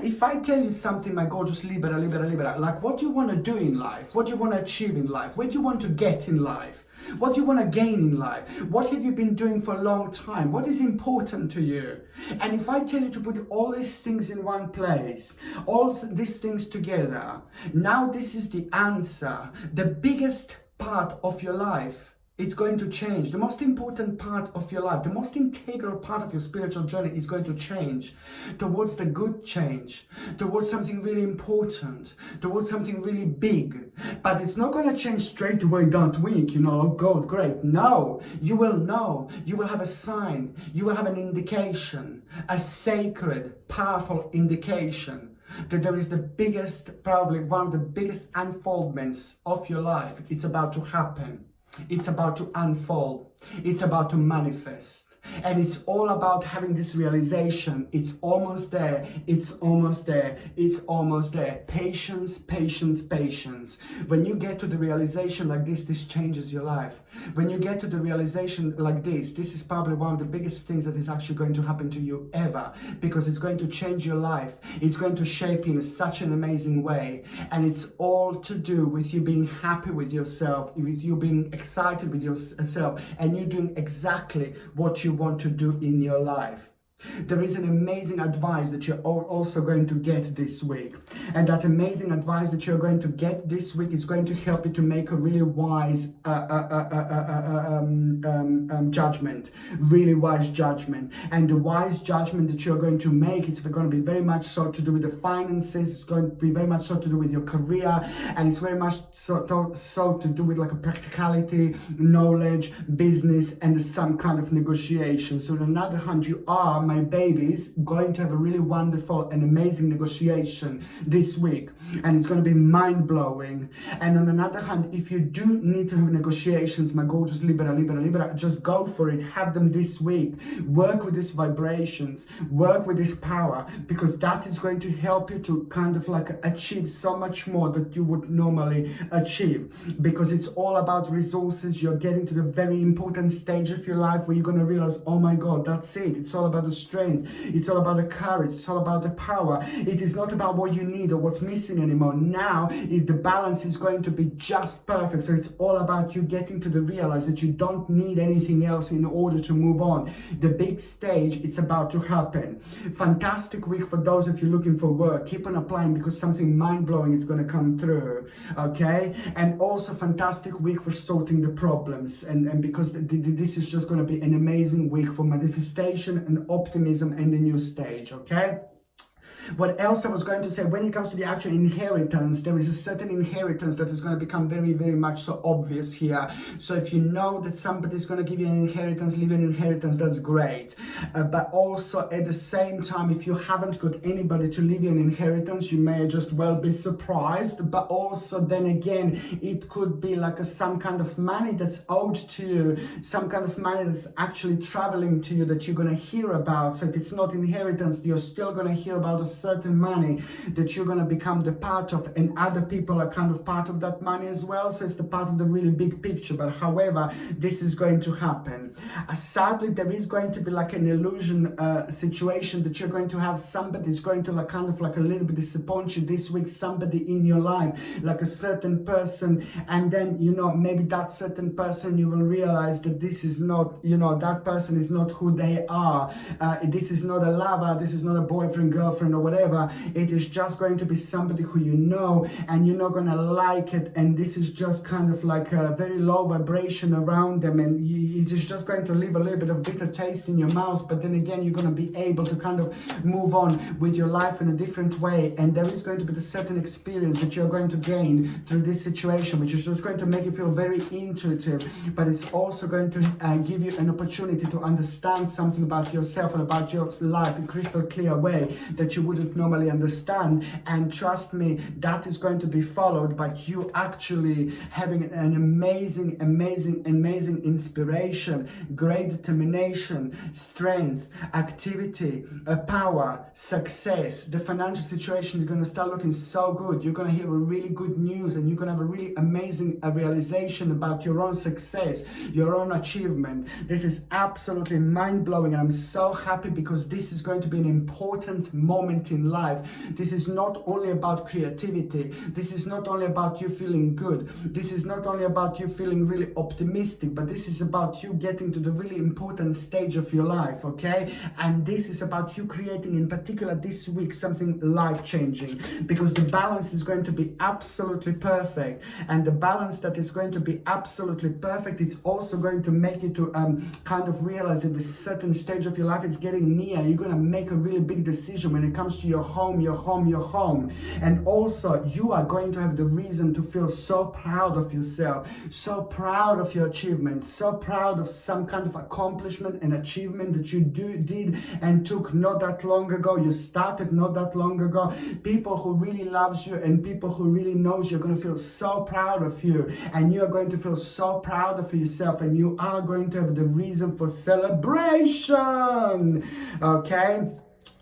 Speaker 1: if I tell you something, my gorgeous Libra, like what you want to do in life, what you want to achieve in life, where do you want to get in life, what do you want to gain in life, what have you been doing for a long time, what is important to you, and if I tell you to put all these things in one place, all these things together, now this is the answer. The biggest part of your life, it's going to change. The most important part of your life, the most integral part of your spiritual journey is going to change towards the good change, towards something really important, towards something really big. But it's not going to change straight away that week, you know, oh God, great. No, you will know. You will have a sign. You will have an indication, a sacred, powerful indication that there is the biggest, probably one of the biggest unfoldments of your life. It's about to happen. It's about to unfold. It's about to manifest. And it's all about having this realization. It's almost there. It's almost there. It's almost there. Patience, patience, patience. When you get to the realization like this changes your life. When you get to the realization like this is probably one of the biggest things that is actually going to happen to you ever, because it's going to change your life. It's going to shape you in such an amazing way. And it's all to do with you being happy with yourself, with you being excited with yourself, and you doing exactly what you want to do in your life. There is an amazing advice that you're also going to get this week. And that amazing advice that you're going to get this week is going to help you to make a really wise judgment. Really wise judgment. And the wise judgment that you're going to make is going to be very much so to do with the finances. It's going to be very much so to do with your career. And it's very much so to do with like a practicality, knowledge, business, and some kind of negotiation. So on the other hand, you are, my babies, going to have a really wonderful and amazing negotiation this week, and it's going to be mind-blowing. And on another hand, if you do need to have negotiations, my gorgeous Libra, just go for it. Have them this week. Work with these vibrations, work with this power, because that is going to help you to kind of like achieve so much more that you would normally achieve, because it's all about resources. You're getting to the very important stage of your life where you're going to realize, oh my God, that's it. It's all about the strength. It's all about the courage. It's all about the power. It is not about what you need or what's missing anymore. Now, the balance is going to be just perfect. So it's all about you getting to realize that you don't need anything else in order to move on. The big stage, it's about to happen. Fantastic week for those of you looking for work. Keep on applying, because something mind-blowing is going to come through. Okay? And also fantastic week for sorting the problems. And because this is just going to be an amazing week for manifestation and optimism and the new stage. Okay? What else I was going to say, when it comes to the actual inheritance, there is a certain inheritance that is going to become very, very much so obvious here. So if you know that somebody is going to give you an inheritance, leave an inheritance, that's great. But also at the same time, if you haven't got anybody to leave you an inheritance, you may just well be surprised. But also then again, it could be like some kind of money that's owed to you, some kind of money that's actually traveling to you that you're going to hear about. So if it's not inheritance, you're still going to hear about a certain money that you're going to become the part of, and other people are kind of part of that money as well. So it's the part of the really big picture. But however, this is going to happen. Sadly, there is going to be like an illusion situation that you're going to have somebody is going to like kind of like a little bit disappoint you this week, somebody in your life, like a certain person, and then maybe that certain person, you will realize that this is not, that person is not who they are. This is not a lover, this is not a boyfriend, girlfriend, or whatever. It is just going to be somebody who you know, and you're not gonna like it, and this is just kind of like a very low vibration around them, and it is just going to leave a little bit of bitter taste in your mouth. But then again, you're going to be able to kind of move on with your life in a different way, and there is going to be the certain experience that you're going to gain through this situation, which is just going to make you feel very intuitive, but it's also going to give you an opportunity to understand something about yourself and about your life in a crystal clear way that you wouldn't normally understand. And trust me, that is going to be followed by you actually having an amazing inspiration, great determination, strength, activity, power, success. The financial situation is going to start looking so good. You're going to hear a really good news, and you're going to have a really amazing realization about your own success, your own achievement. This is absolutely mind-blowing, and I'm so happy because this is going to be an important moment in life. This is not only about creativity. This is not only about you feeling good. This is not only about you feeling really optimistic, but this is about you getting to the really important stage of your life, okay? And this is about you creating, in particular this week, something life-changing, because the balance is going to be absolutely perfect. And the balance that is going to be absolutely perfect, it's also going to make you to kind of realize that this certain stage of your life is getting near. You're going to make a really big decision when it comes to your home. And also, you are going to have the reason to feel so proud of yourself, so proud of your achievements, so proud of some kind of accomplishment and achievement that you did and took not that long ago. You started not that long ago. People who really loves you and people who really knows you're going to feel so proud of you, and you are going to feel so proud of yourself, and you are going to have the reason for celebration. Okay?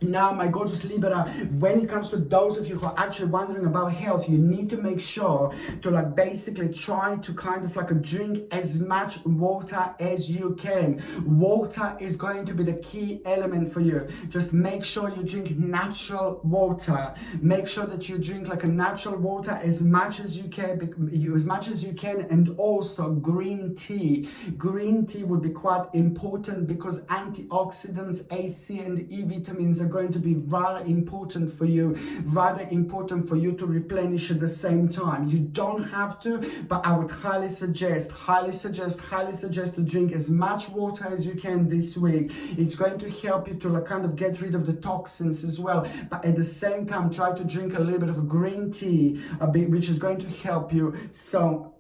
Speaker 1: Now, my gorgeous Libra, when it comes to those of you who are actually wondering about health, you need to make sure to like basically try to kind of like drink as much water as you can. Water is going to be the key element for you. Just make sure you drink natural water. Make sure that you drink like a natural water as much as you can, and also green tea. Green tea would be quite important because antioxidants, A, C, and E vitamins are going to be rather important for you to replenish at the same time. You don't have to, but I would highly suggest to drink as much water as you can this week. It's going to help you to like kind of get rid of the toxins as well, but at the same time try to drink a little bit of green tea, which is going to help you so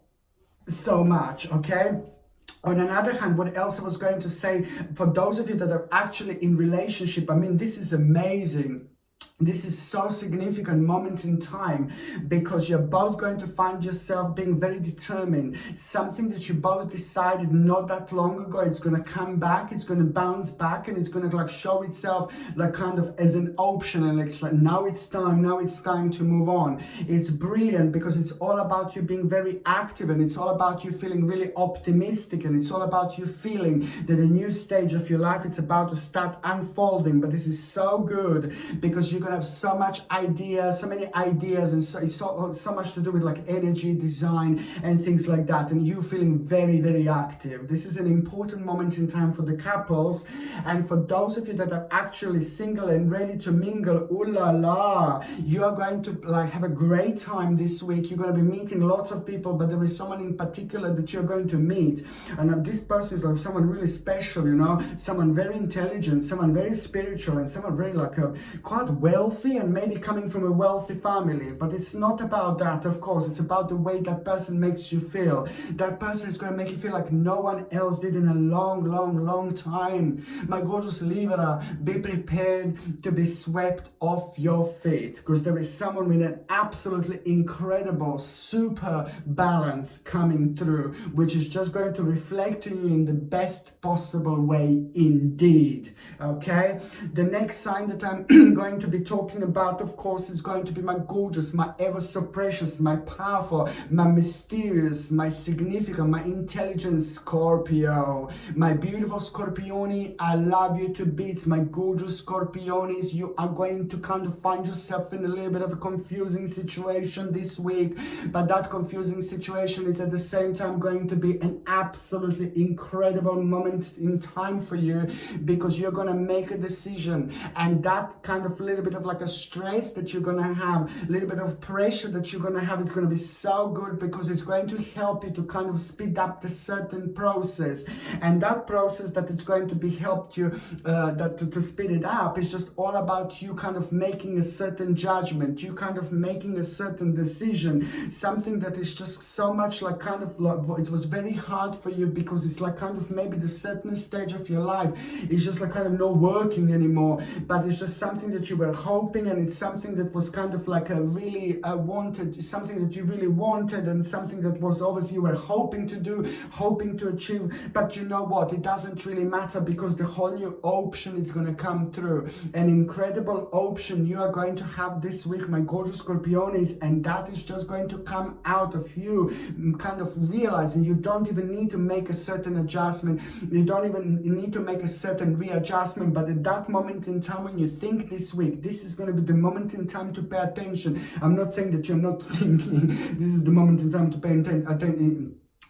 Speaker 1: much, okay? On another hand, what else I was going to say, for those of you that are actually in relationship, I mean, this is amazing. This is so significant moment in time because you're both going to find yourself being very determined. Something that you both decided not that long ago, it's going to come back, it's going to bounce back, and it's going to like show itself like kind of as an option, and it's like now it's time to move on. It's brilliant because it's all about you being very active, and it's all about you feeling really optimistic, and it's all about you feeling that a new stage of your life it's about to start unfolding. But this is so good because you're gonna have so many ideas, and so it's so much to do with like energy, design, and things like that, and you feeling very, very active. This is an important moment in time for the couples, and for those of you that are actually single and ready to mingle, ooh la la, you are going to like have a great time this week. You're going to be meeting lots of people, but there is someone in particular that you're going to meet, and this person is like someone really special, you know, someone very intelligent, someone very spiritual, and someone very like quite wealthy, and maybe coming from a wealthy family. But it's not about that, of course. It's about the way that person makes you feel. That person is going to make you feel like no one else did in a long time. My gorgeous Libra, be prepared to be swept off your feet, because there is someone with an absolutely incredible super balance coming through, which is just going to reflect to you in the best possible way indeed. Okay, the next sign that I'm going to be talking about, of course, is going to be my gorgeous, my ever so precious, my powerful, my mysterious, my significant, my intelligent Scorpio. My beautiful Scorpioni, I love you to bits. My gorgeous Scorpionis, you are going to kind of find yourself in a little bit of a confusing situation this week, but that confusing situation is at the same time going to be an absolutely incredible moment in time for you, because you're going to make a decision, and that kind of little bit of like a stress that you're going to have, a little bit of pressure that you're going to have, it's going to be so good because it's going to help you to kind of speed up the certain process. And that process that it's going to be helped you to speed it up is just all about you kind of making a certain judgment, you kind of making a certain decision, something that is just so much like kind of like, it was very hard for you because it's like kind of maybe the certain stage of your life is just like kind of not working anymore, but it's just something that you were hoping, and it's something that was kind of like a really wanted, something that you really wanted, and something that was obviously you were hoping to do, hoping to achieve. But you know what, it doesn't really matter, because the whole new option is going to come through, an incredible option you are going to have this week, my gorgeous Scorpionis, and that is just going to come out of you kind of realizing you don't even need to make a certain adjustment, you don't even need to make a certain readjustment, but at that moment in time when you think this week, this is going to be the moment in time to pay attention. I'm not saying that you're not thinking, this is the moment in time to pay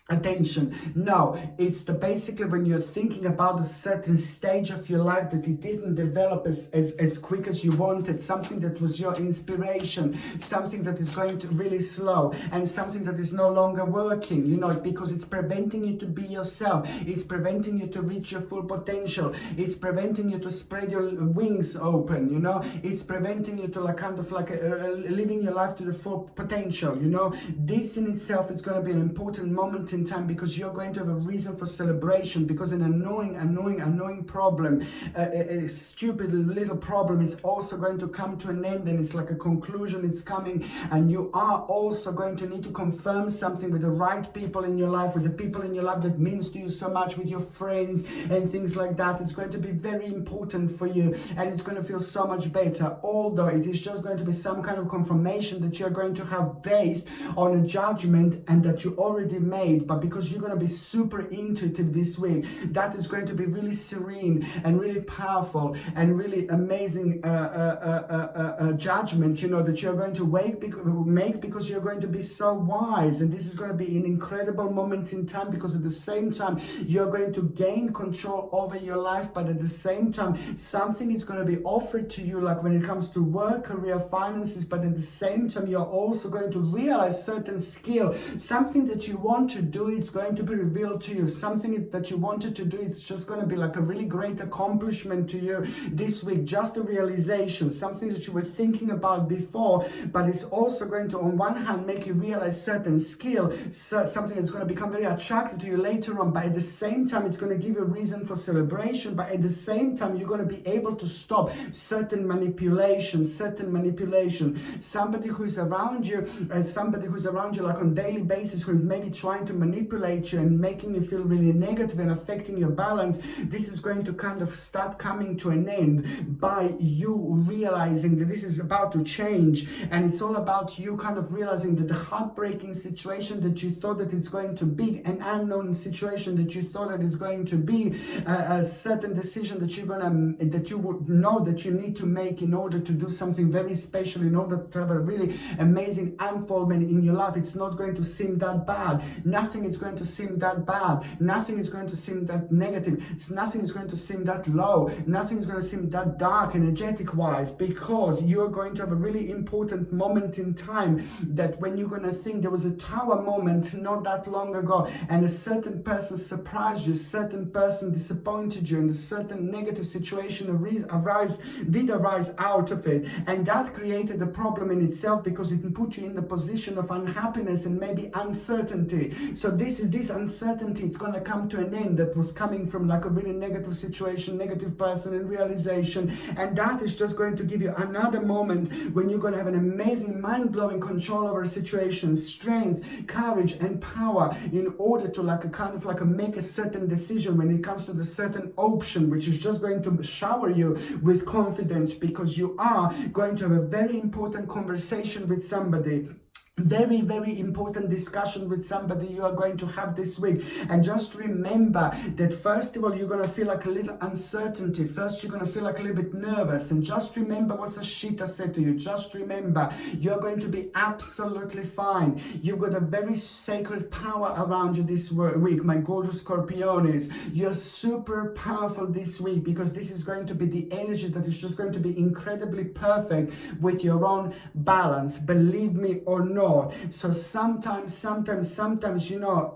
Speaker 1: attention. No, it's basically when you're thinking about a certain stage of your life that it didn't develop as quick as you wanted, something that was your inspiration, something that is going to really slow, and something that is no longer working, you know, because it's preventing you to be yourself, it's preventing you to reach your full potential, it's preventing you to spread your wings open, you know, it's preventing you to like kind of like living your life to the full potential, you know. This in itself is going to be an important moment in time, because you're going to have a reason for celebration, because an annoying problem, a stupid little problem, is also going to come to an end, and it's like a conclusion, it's coming, and you are also going to need to confirm something with the right people in your life, with the people in your life that means to you so much, with your friends and things like that. It's going to be very important for you, and it's going to feel so much better, although it is just going to be some kind of confirmation that you're going to have based on a judgment and that you already made. But because you're going to be super intuitive this week, that is going to be really serene and really powerful and really amazing judgment, you know, that you're going to make, because you're going to be so wise. And this is going to be an incredible moment in time, because at the same time you're going to gain control over your life, but at the same time something is going to be offered to you, like when it comes to work, career, finances, but at the same time you're also going to realize certain skill, something that you want to do, it's going to be revealed to you, something that you wanted to do, it's just going to be like a really great accomplishment to you this week, just a realization, something that you were thinking about before, but it's also going to, on one hand, make you realize certain skill, something that's going to become very attractive to you later on, but at the same time it's going to give you a reason for celebration, but at the same time you're going to be able to stop certain manipulation, somebody who's around you, like on daily basis, who may be trying to manipulate you and making you feel really negative and affecting your balance. This is going to kind of start coming to an end by you realizing that this is about to change, and it's all about you kind of realizing that the heartbreaking situation that you thought that it's going to be, an unknown situation that you thought that it's going to be, a certain decision that that you would know that you need to make in order to do something very special, in order to have a really amazing unfoldment in your life. It's not going to seem that bad. Nothing is going to seem that bad. Nothing is going to seem that negative. Nothing is going to seem that low. Nothing is going to seem that dark energetic wise, because you're going to have a really important moment in time, that when you're going to think, there was a tower moment not that long ago, and a certain person surprised you, a certain person disappointed you, and a certain negative situation did arise out of it, and that created a problem in itself, because it put you in the position of unhappiness and maybe uncertainty. So this uncertainty, it's going to come to an end, that was coming from like a really negative situation, negative person, and realization, and that is just going to give you another moment when you're going to have an amazing, mind-blowing control over a situation, strength, courage, and power, in order to make a certain decision when it comes to the certain option, which is just going to shower you with confidence, because you are going to have a very important conversation with somebody. Very, very important discussion with somebody you are going to have this week. And just remember that first of all, you're going to feel like a little uncertainty. First, you're going to feel like a little bit nervous. And just remember what Sashita said to you. Just remember, you're going to be absolutely fine. You've got a very sacred power around you this week, my gorgeous Scorpiones. You're super powerful this week, because this is going to be the energy that is just going to be incredibly perfect with your own balance. Believe me or not. So sometimes, you know,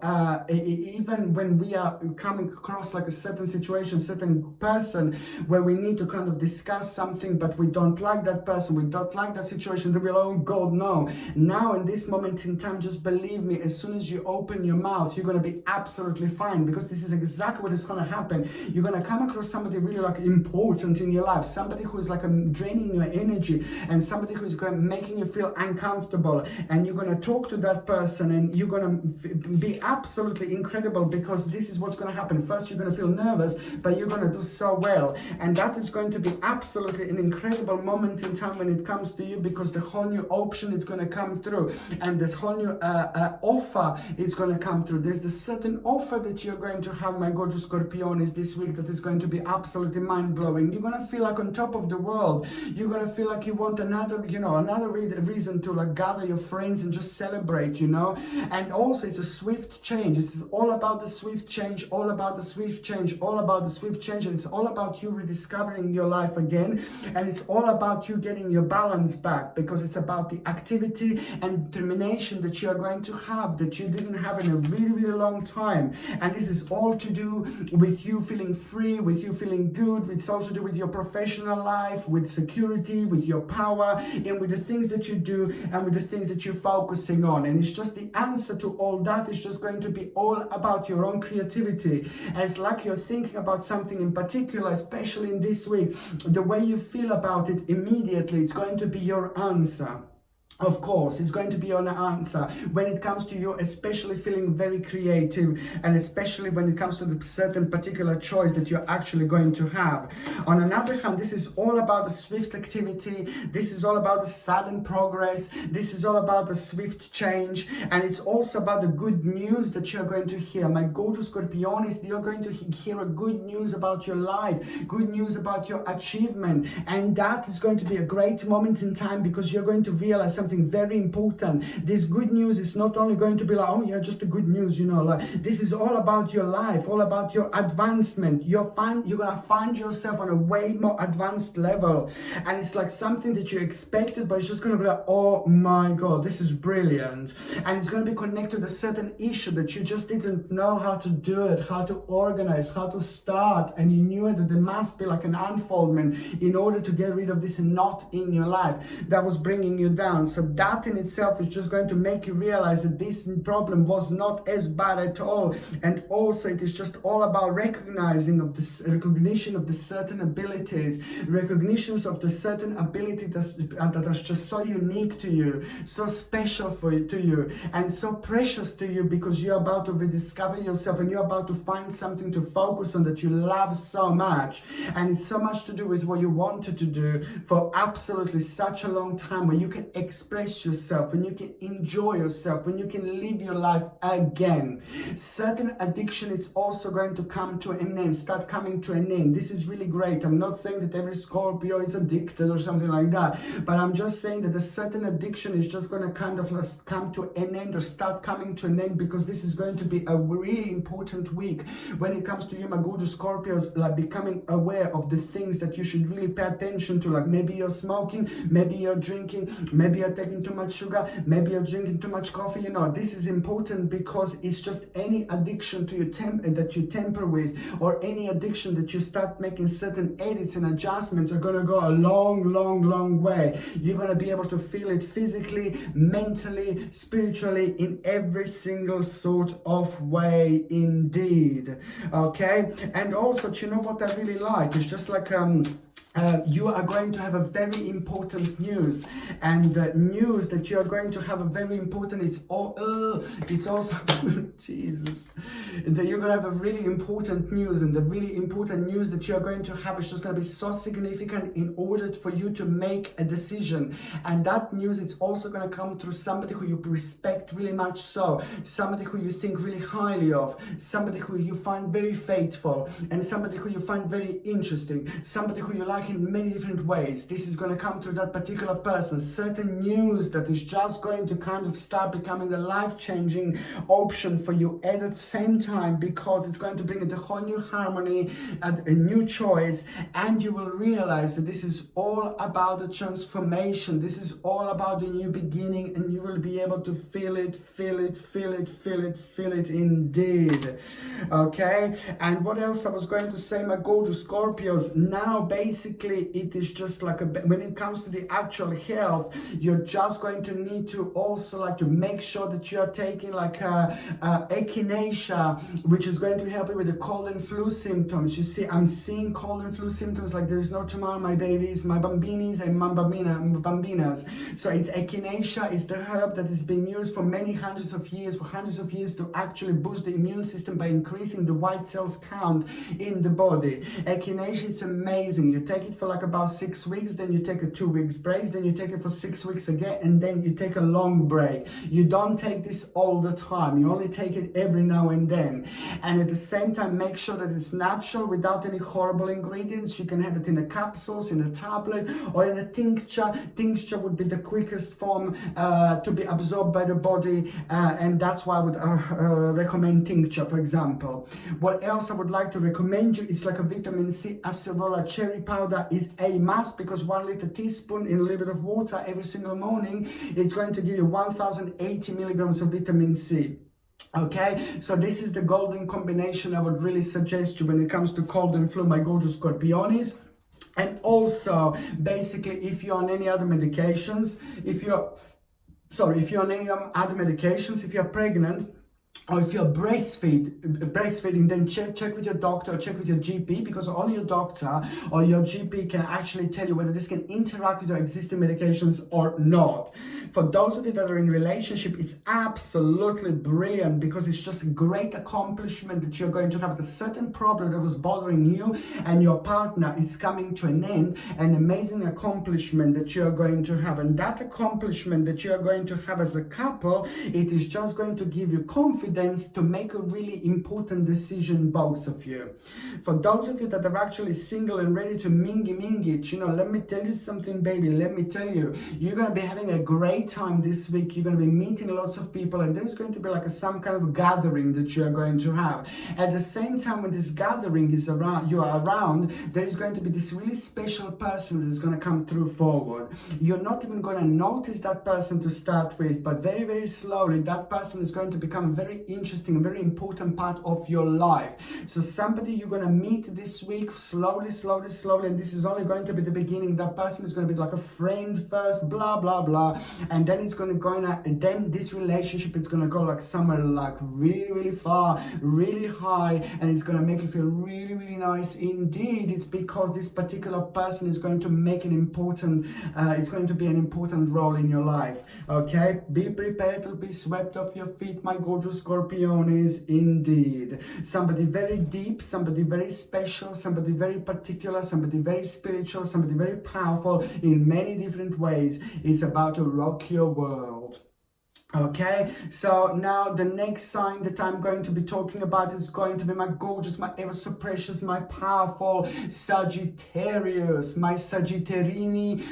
Speaker 1: even when we are coming across like a certain situation, certain person, where we need to kind of discuss something, but we don't like that person, we don't like that situation, then we're like, oh God, no. Now in this moment in time, just believe me, as soon as you open your mouth, you're going to be absolutely fine, because this is exactly what is going to happen. You're going to come across somebody really like important in your life, somebody who is like draining your energy, and somebody who is making you feel uncomfortable, and you're going to talk to that person, and you're going to be absolutely incredible, because this is what's going to happen. First, you're going to feel nervous, but you're going to do so well, and that is going to be absolutely an incredible moment in time when it comes to you, because the whole new option is going to come through, and this whole new offer is going to come through. There's the certain offer that you're going to have, my gorgeous Scorpiones, this week, that is going to be absolutely mind-blowing. You're going to feel like on top of the world. You're going to feel like you want another reason to like gather your friends and just celebrate, you know. And also, it's a swift change. It's all about the swift change, all about the swift change, all about the swift change. And it's all about you rediscovering your life again, and it's all about you getting your balance back, because it's about the activity and determination that you are going to have, that you didn't have in a really, really long time. And this is all to do with you feeling free, with you feeling good. It's all to do with your professional life, with security, with your power, and with the things that you do, and with the things that you focusing on. And it's just the answer to all that is just going to be all about your own creativity. And it's like you're thinking about something in particular, especially in this week, the way you feel about it immediately, it's going to be your answer. Of course, it's going to be your answer when it comes to you, especially feeling very creative, and especially when it comes to the certain particular choice that you're actually going to have. On another hand, this is all about the swift activity. This is all about the sudden progress. This is all about the swift change. And it's also about the good news that you're going to hear. My gorgeous Scorpionis, you're going to hear a good news about your life, good news about your achievement. And that is going to be a great moment in time, because you're going to realize something very important. This good news is not only going to be like, oh yeah, just the good news, you know, like this is all about your life, all about your advancement. You're gonna find yourself on a way more advanced level, and it's like something that you expected, but it's just gonna be like, oh my god, this is brilliant. And it's gonna be connected to a certain issue that you just didn't know how to do it, how to organize, how to start, and you knew that there must be like an unfoldment in order to get rid of this knot in your life that was bringing you down. So that in itself is just going to make you realize that this problem was not as bad at all. And also it is just all about recognition of the certain abilities, recognitions of the certain ability that is just so unique to you, so special to you, and so precious to you, because you're about to rediscover yourself and you're about to find something to focus on that you love so much. And it's so much to do with what you wanted to do for absolutely such a long time, where you can express yourself, when you can enjoy yourself, when you can live your life again. Certain addiction is also going to come to an end, start coming to an end. This is really great. I'm not saying that every Scorpio is addicted or something like that, but I'm just saying that a certain addiction is just going to kind of come to an end or start coming to an end, because this is going to be a really important week when it comes to you, my gorgeous Scorpios, like becoming aware of the things that you should really pay attention to. Like maybe you're smoking, maybe you're drinking, maybe you're taking too much sugar, maybe you're drinking too much coffee. You know, this is important, because it's just any addiction to your that you temper with, or any addiction that you start making certain edits and adjustments, are gonna go a long way. You're gonna be able to feel it physically, mentally, spiritually, in every single sort of way indeed. Okay, and also, you know what I really like? It's just like you are going to have a very important news, and the news that you are going to have a very important, it's also Jesus, that you're going to have a really important news, and the really important news that you're going to have is just going to be so significant in order for you to make a decision. And that news is also going to come through somebody who you respect really much, so somebody who you think really highly of, somebody who you find very faithful, and somebody who you find very interesting, somebody who you like in many different ways. This is going to come through that particular person. Certain news that is just going to kind of start becoming the life-changing option for you at the same time, because it's going to bring a whole new harmony and a new choice, and you will realize that this is all about the transformation. This is all about the new beginning, and you will be able to feel it indeed. Okay, and what else I was going to say, my gorgeous Scorpios? Now basically it is just like when it comes to the actual health, you're just going to need to also like to make sure that you're taking like echinacea, which is going to help you with the cold and flu symptoms. You see, I'm seeing cold and flu symptoms like there is no tomorrow, my babies, my bambinis and my bambinas. So it's echinacea, is the herb that has been used for hundreds of years to actually boost the immune system by increasing the white cells count in the body. Echinacea, it's amazing. You take it for like about 6 weeks, then you take a 2 weeks break, then you take it for 6 weeks again, and then you take a long break. You don't take this all the time. You only take it every now and then. And at the same time, make sure that it's natural without any horrible ingredients. You can have it in a capsules, in a tablet, or in a tincture. Tincture would be the quickest form to be absorbed by the body, and that's why I would recommend tincture, for example. What else I would like to recommend you is like a vitamin C acerola cherry powder is a must, because 1 liter teaspoon in a little bit of water every single morning, it's going to give you 1080 milligrams of vitamin C. Okay, so this is the golden combination I would really suggest you when it comes to cold and flu, my gorgeous Scorpionis. And also, basically, if you're on any other medications, if you're sorry, if you're on any other medications, if you're pregnant, or if you're breastfeeding, then check with your doctor or check with your GP, because only your doctor or your GP can actually tell you whether this can interact with your existing medications or not. For those of you that are in relationship, it's absolutely brilliant, because it's just a great accomplishment that you're going to have. A certain problem that was bothering you and your partner is coming to an end, an amazing accomplishment that you're going to have. And that accomplishment that you're going to have as a couple, it is just going to give you confidence to make a really important decision, both of you. For those of you that are actually single and ready to mingy it, you know, let me tell you something, baby. Let me tell you, you're going to be having a great time this week. You're going to be meeting lots of people, and there's going to be like some kind of gathering that you're going to have. At the same time, when this gathering is around, you are around, there is going to be this really special person that is going to come through forward. You're not even going to notice that person to start with, but very, very slowly, that person is going to become very interesting, very important part of your life. So somebody you're going to meet this week, slowly, and this is only going to be the beginning. That person is going to be like a friend first, blah blah blah, and then it's going to go and then this relationship is going to go like somewhere like really, really far, really high, and it's going to make you feel really, really nice indeed. It's because this particular person is going to make an important it's going to be an important role in your life. Okay, be prepared to be swept off your feet, my gorgeous Scorpiones, indeed. Somebody very deep, somebody very special, somebody very particular, somebody very spiritual, somebody very powerful in many different ways. It's about to rock your world. Okay, so now the next sign that I'm going to be talking about is going to be my gorgeous, my ever so precious, my powerful Sagittarius, my Sagittarini.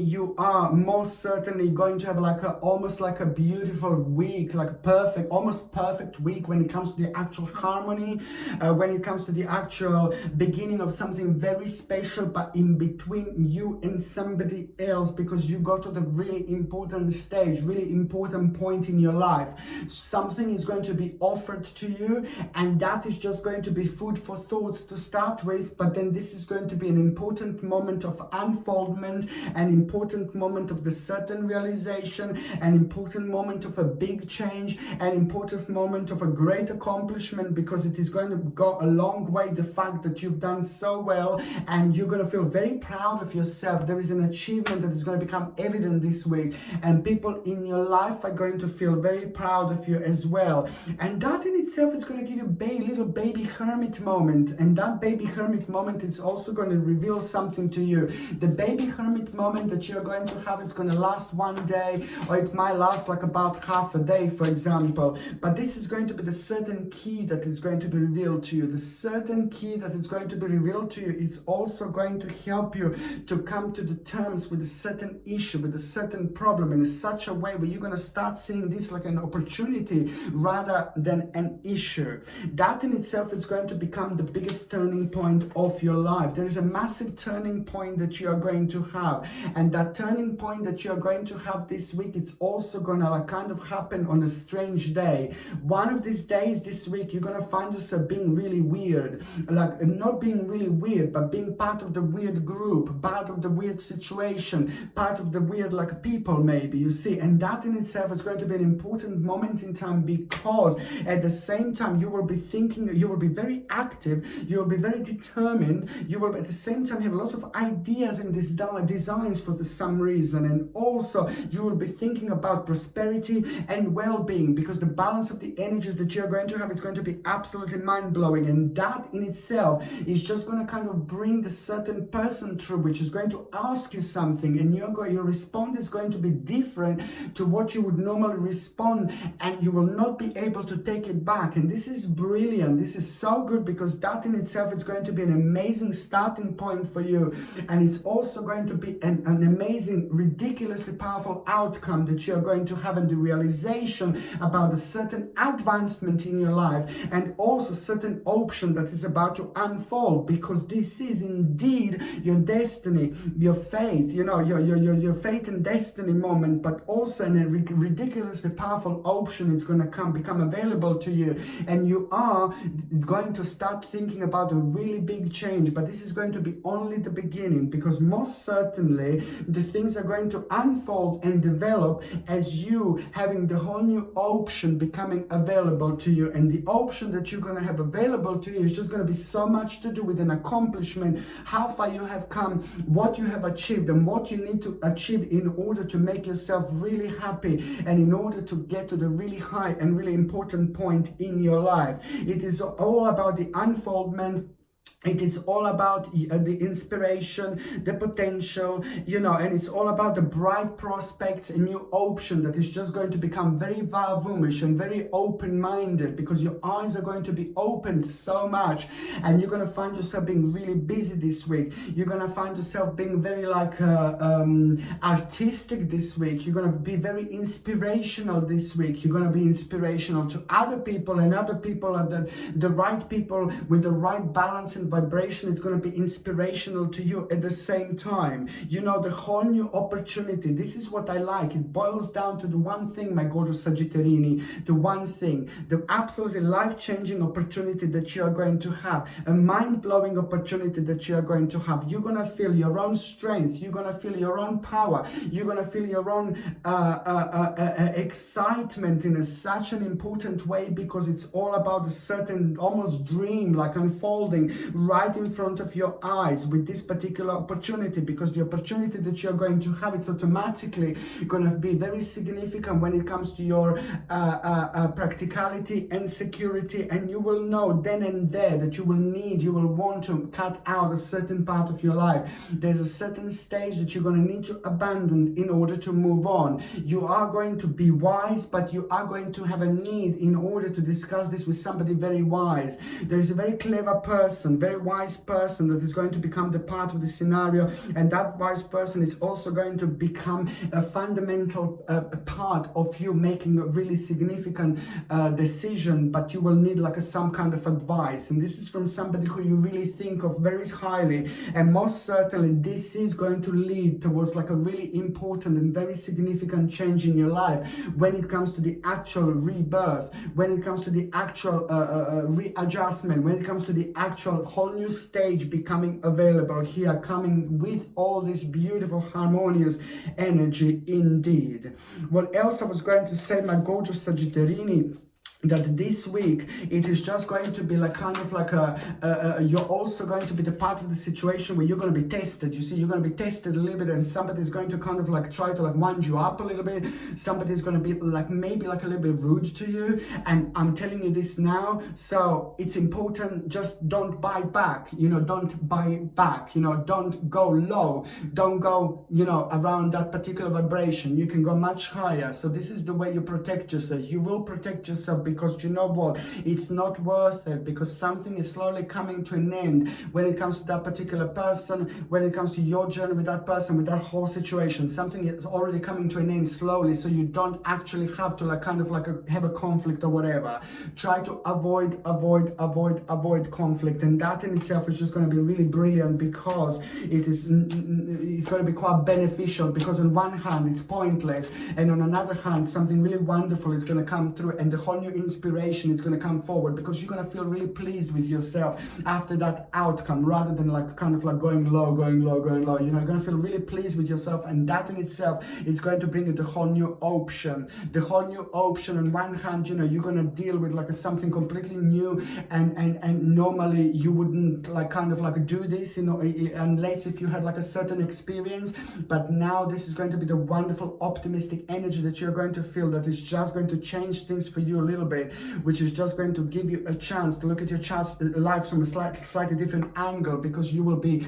Speaker 1: You are most certainly going to have like almost like a beautiful week, like a perfect, almost perfect week when it comes to the actual harmony, when it comes to the actual beginning of something very special, but in between you and somebody else, because you got to the really important stage, really important point in your life. Something is going to be offered to you, and that is just going to be food for thoughts to start with, but then this is going to be an important moment of unfoldment, an important moment of the certain realization, an important moment of a big change, an important moment of a great accomplishment, because it is going to go a long way, the fact that you've done so well, and you're going to feel very proud of yourself. There is an achievement that is going to become evident this week, and people in your life are going to feel very proud of you as well. And that in itself is going to give you a little baby hermit moment, and that baby hermit moment is also going to reveal something to you. The baby hermit moment that you're going to have, it's going to last one day, or it might last like about half a day, for example, but this is going to be the certain key that is going to be revealed to you. The certain key that is going to be revealed to you is also going to help you to come to the terms with a certain issue, with a certain problem, in such a way where you're going to start seeing this like an opportunity rather than an issue. That in itself is going to become the biggest turning point of your life. There is a massive turning point that you are going to have, and that turning point that you are going to have this week, it's also going to like kind of happen on a strange day. One of these days this week, you're going to find yourself being really weird, like not being really weird, but being part of the weird group, part of the weird situation, part of the weird like people, maybe, you see. And that in itself is going to be an important moment in time, because at the same time you will be thinking, you will be very active, you will be very determined, you will at the same time have lots of ideas and designs for some reason, and also you will be thinking about prosperity and well-being, because the balance of the energies that you're going to have is going to be absolutely mind-blowing. And that in itself is just going to kind of bring the certain person through, which is going to ask you something, and your response is going to be different to what you would normally respond, and you will not be able to take it back. And this is brilliant. This is so good, because that in itself is going to be an amazing starting point for you, and it's also going to be an amazing, ridiculously powerful outcome that you're going to have, and the realization about a certain advancement in your life, and also certain option that is about to unfold, because this is indeed your destiny, your faith, you know, your fate and destiny moment, but also in a ridiculously powerful option is going to become available to you, and you are going to start thinking about a really big change. But this is going to be only the beginning, because most certainly the things are going to unfold and develop as you having the whole new option becoming available to you. And the option that you're going to have available to you is just going to be so much to do with an accomplishment, how far you have come, what you have achieved, and what you need to achieve in order to make yourself really happy, and in order to get to the really high and really important point in your life. It is all about the unfoldment. It is all about the inspiration, the potential, and it's all about the bright prospects, a new option that is just going to become very vavoomish and very open-minded, because your eyes are going to be opened so much, and you're going to find yourself being really busy this week. You're going to find yourself being very artistic this week. You're going to be very inspirational this week. You're going to be inspirational to other people, and other people are the right people with the right balance and vibration. It's going to be inspirational to you at the same time. The whole new opportunity. This is what I like. It boils down to the one thing, my gorgeous Sagittarini, the one thing, the absolutely life-changing opportunity that you are going to have, a mind-blowing opportunity that you are going to have. You're going to feel your own strength. You're going to feel your own power. You're going to feel your own excitement in such an important way, because it's all about a certain almost dream like unfolding right in front of your eyes with this particular opportunity, because the opportunity that you're going to have, it's automatically going to be very significant when it comes to your practicality and security, and you will know then and there that you will want to cut out a certain part of your life. There's a certain stage that you're going to need to abandon in order to move on. You are going to be wise, but you are going to have a need in order to discuss this with somebody very wise. There's a very clever person, very wise person that is going to become the part of the scenario, and that wise person is also going to become a fundamental part of you making a really significant decision, but you will need some kind of advice, and this is from somebody who you really think of very highly, and most certainly this is going to lead towards a really important and very significant change in your life when it comes to the actual rebirth, when it comes to the actual readjustment, when it comes to the actual whole new stage becoming available here, coming with all this beautiful harmonious energy indeed. What else I was going to say, my gorgeous Sagittarini, that this week it is just going to be you're also going to be the part of the situation where you're going to be tested. You see, you're going to be tested a little bit, and somebody's going to try to wind you up a little bit. Somebody's going to be maybe a little bit rude to you, and I'm telling you this now, so it's important. Just don't bite back, don't bite back, don't go low, don't go around that particular vibration. You can go much higher. So this is the way you protect yourself. You will protect yourself, because you know what, it's not worth it, because something is slowly coming to an end when it comes to that particular person, when it comes to your journey with that person, with that whole situation. Something is already coming to an end slowly, so you don't actually have to have a conflict or whatever. Try to avoid conflict, and that in itself is just going to be really brilliant, because it's going to be quite beneficial, because on one hand it's pointless, and on another hand something really wonderful is going to come through, and the whole new inspiration is going to come forward, because you're going to feel really pleased with yourself after that outcome, rather than going low. You're going to feel really pleased with yourself, and that in itself is going to bring you the whole new option. The whole new option, on one hand, you're going to deal with something completely new, and normally you wouldn't do this, unless if you had a certain experience. But now this is going to be the wonderful optimistic energy that you're going to feel, that is just going to change things for you a little bit, which is just going to give you a chance to look at your life from a slightly different angle, because you will be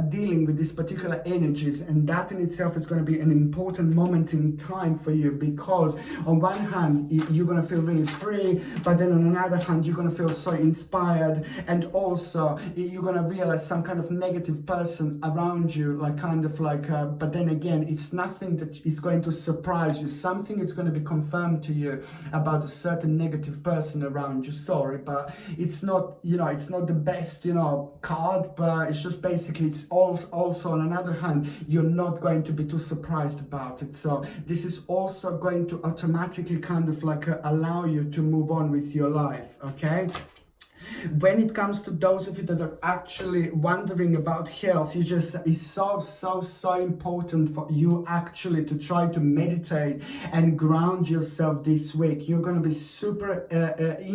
Speaker 1: dealing with these particular energies, and that in itself is going to be an important moment in time for you, because on one hand you're going to feel really free, but then on another hand you're going to feel so inspired, and also you're going to realize some kind of negative person around you, but then again, it's nothing that is going to surprise you. Something is going to be confirmed to you about a certain negative person around you. Sorry, but it's not, you know, it's not the best, you know, card, but it's just basically, it's also on another hand, you're not going to be too surprised about it. So this is also going to automatically kind of like allow you to move on with your life, okay? When it comes to those of you that are actually wondering about health, it's so important for you actually to try to meditate and ground yourself this week. You're going to be super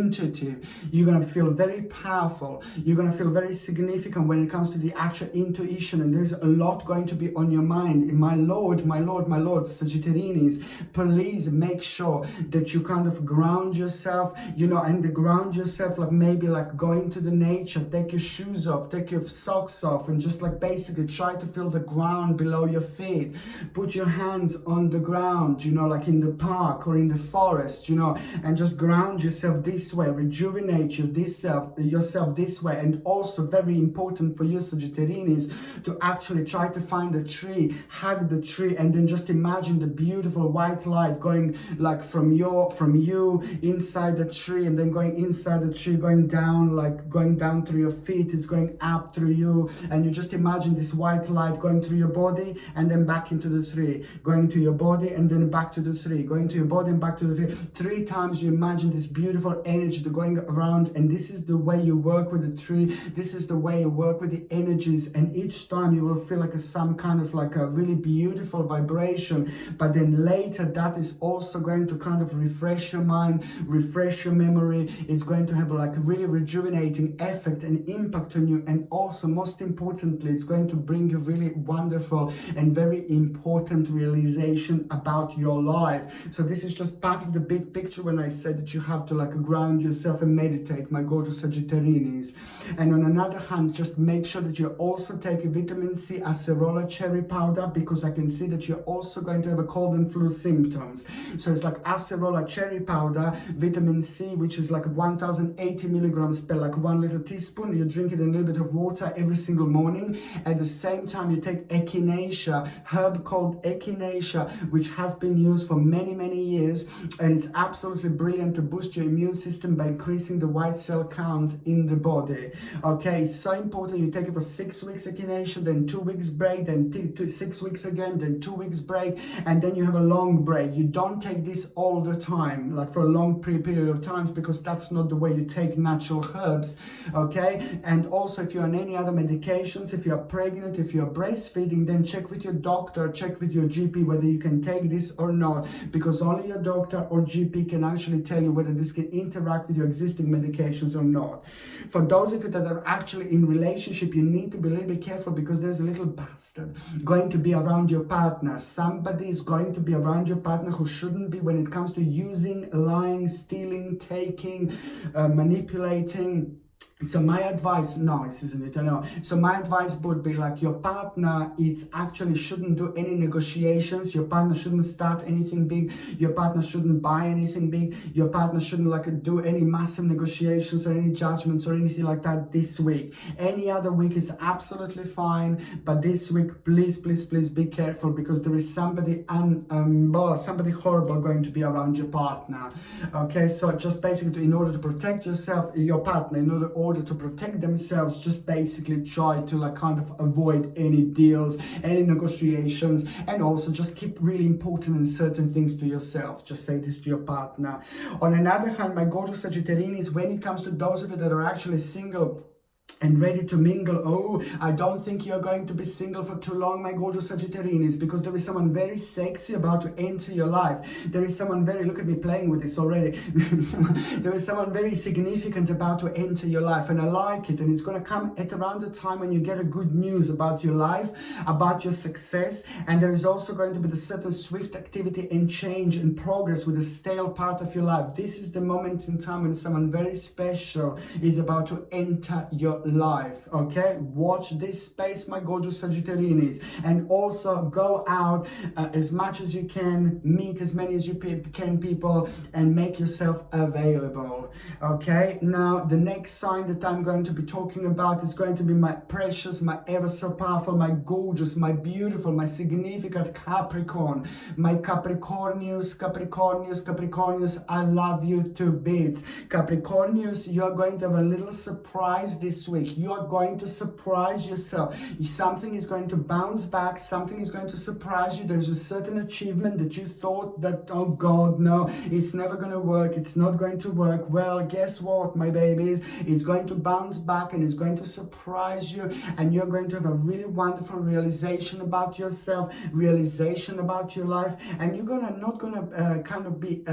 Speaker 1: intuitive. You're going to feel very powerful. You're going to feel very significant when it comes to the actual intuition, and there's a lot going to be on your mind. My Lord, Sagittarians, please make sure that you kind of ground yourself, you know, and ground yourself like maybe like going to the nature, take your shoes off, take your socks off, and just like basically try to feel the ground below your feet. Put your hands on the ground, you know, like in the park or in the forest, you know, and just ground yourself this way, rejuvenate yourself this way. And also very important for you Sagittarians to actually try to find a tree, hug the tree, and then just imagine the beautiful white light going like from you inside the tree, and then going inside the tree, going down, like going down through your feet, it's going up through you, and you just imagine this white light going through your body and then back into the tree, going to your body and then back to the tree, going to your body and back to the tree. 3 times you imagine this beautiful energy going around, and this is the way you work with the tree, this is the way you work with the energies, and each time you will feel like some kind of like a really beautiful vibration. But then later that is also going to kind of refresh your mind, refresh your memory. It's going to have like a really rejuvenating effect and impact on you, and also most importantly it's going to bring you really wonderful and very important realization about your life. So this is just part of the big picture when I said that you have to like ground yourself and meditate, my gorgeous Sagittarians. And on another hand, just make sure that you also take a vitamin C acerola cherry powder, because I can see that you're also going to have a cold and flu symptoms. So it's like acerola cherry powder, vitamin C, which is like 1080 milligrams per like 1 little teaspoon. You drink it in a little bit of water every single morning. At the same time, you take echinacea, herb called echinacea, which has been used for many years, and it's absolutely brilliant to boost your immune system by increasing the white cell count in the body. Okay, it's so important. You take it for 6 weeks echinacea, then 2 weeks break, then 6 weeks again, then 2 weeks break, and then you have a long break. You don't take this all the time, like for a long period of time, because that's not the way you take natural herbs. Okay, and also if you're on any other medications, if you're pregnant, if you're breastfeeding, then check with your doctor, check with your GP whether you can take this or not, because only your doctor or GP can actually tell you whether this can interact with your existing medications or not. For those of you that are actually in relationship, you need to be a little bit careful, because there's a little bastard going to be around your partner. Somebody is going to be around your partner who shouldn't be, when it comes to using, lying, stealing, taking, manipulating. So my advice, no, this isn't it, I know. So my advice would be like, your partner, it's actually shouldn't do any negotiations. Your partner shouldn't start anything big. Your partner shouldn't buy anything big. Your partner shouldn't like do any massive negotiations or any judgments or anything like that this week. Any other week is absolutely fine, but this week, please be careful, because there is somebody somebody horrible going to be around your partner. Okay, so just basically in order to protect yourself, your partner, in order to protect themselves, just basically try to like kind of avoid any deals, any negotiations, and also just keep really important and certain things to yourself. Just say this to your partner. On another hand, my gorgeous Sagittarians, when it comes to those of you that are actually single and ready to mingle, oh, I don't think you're going to be single for too long, my gorgeous Sagittarians, because there is someone very sexy about to enter your life. There is someone very, look at me playing with this already. There is someone very significant about to enter your life, and I like it. And it's going to come at around the time when you get a good news about your life, about your success. And there is also going to be the certain swift activity and change and progress with the stale part of your life. This is the moment in time when someone very special is about to enter your life, okay? Watch this space, my gorgeous Sagittarians, and also go out as much as you can, meet as many as you can people, and make yourself available, okay? Now, the next sign that I'm going to be talking about is going to be my precious, my ever so powerful, my gorgeous, my beautiful, my significant Capricorn, my Capricornius, I love you to bits. Capricornius, you are going to have a little surprise this week. You are going to surprise yourself. Something is going to bounce back. Something is going to surprise you. There's a certain achievement that you thought that, oh God, no, it's never going to work. It's not going to work. Well, guess what, my babies? It's going to bounce back and it's going to surprise you, and you're going to have a really wonderful realization about yourself, realization about your life, and you're not gonna kind of be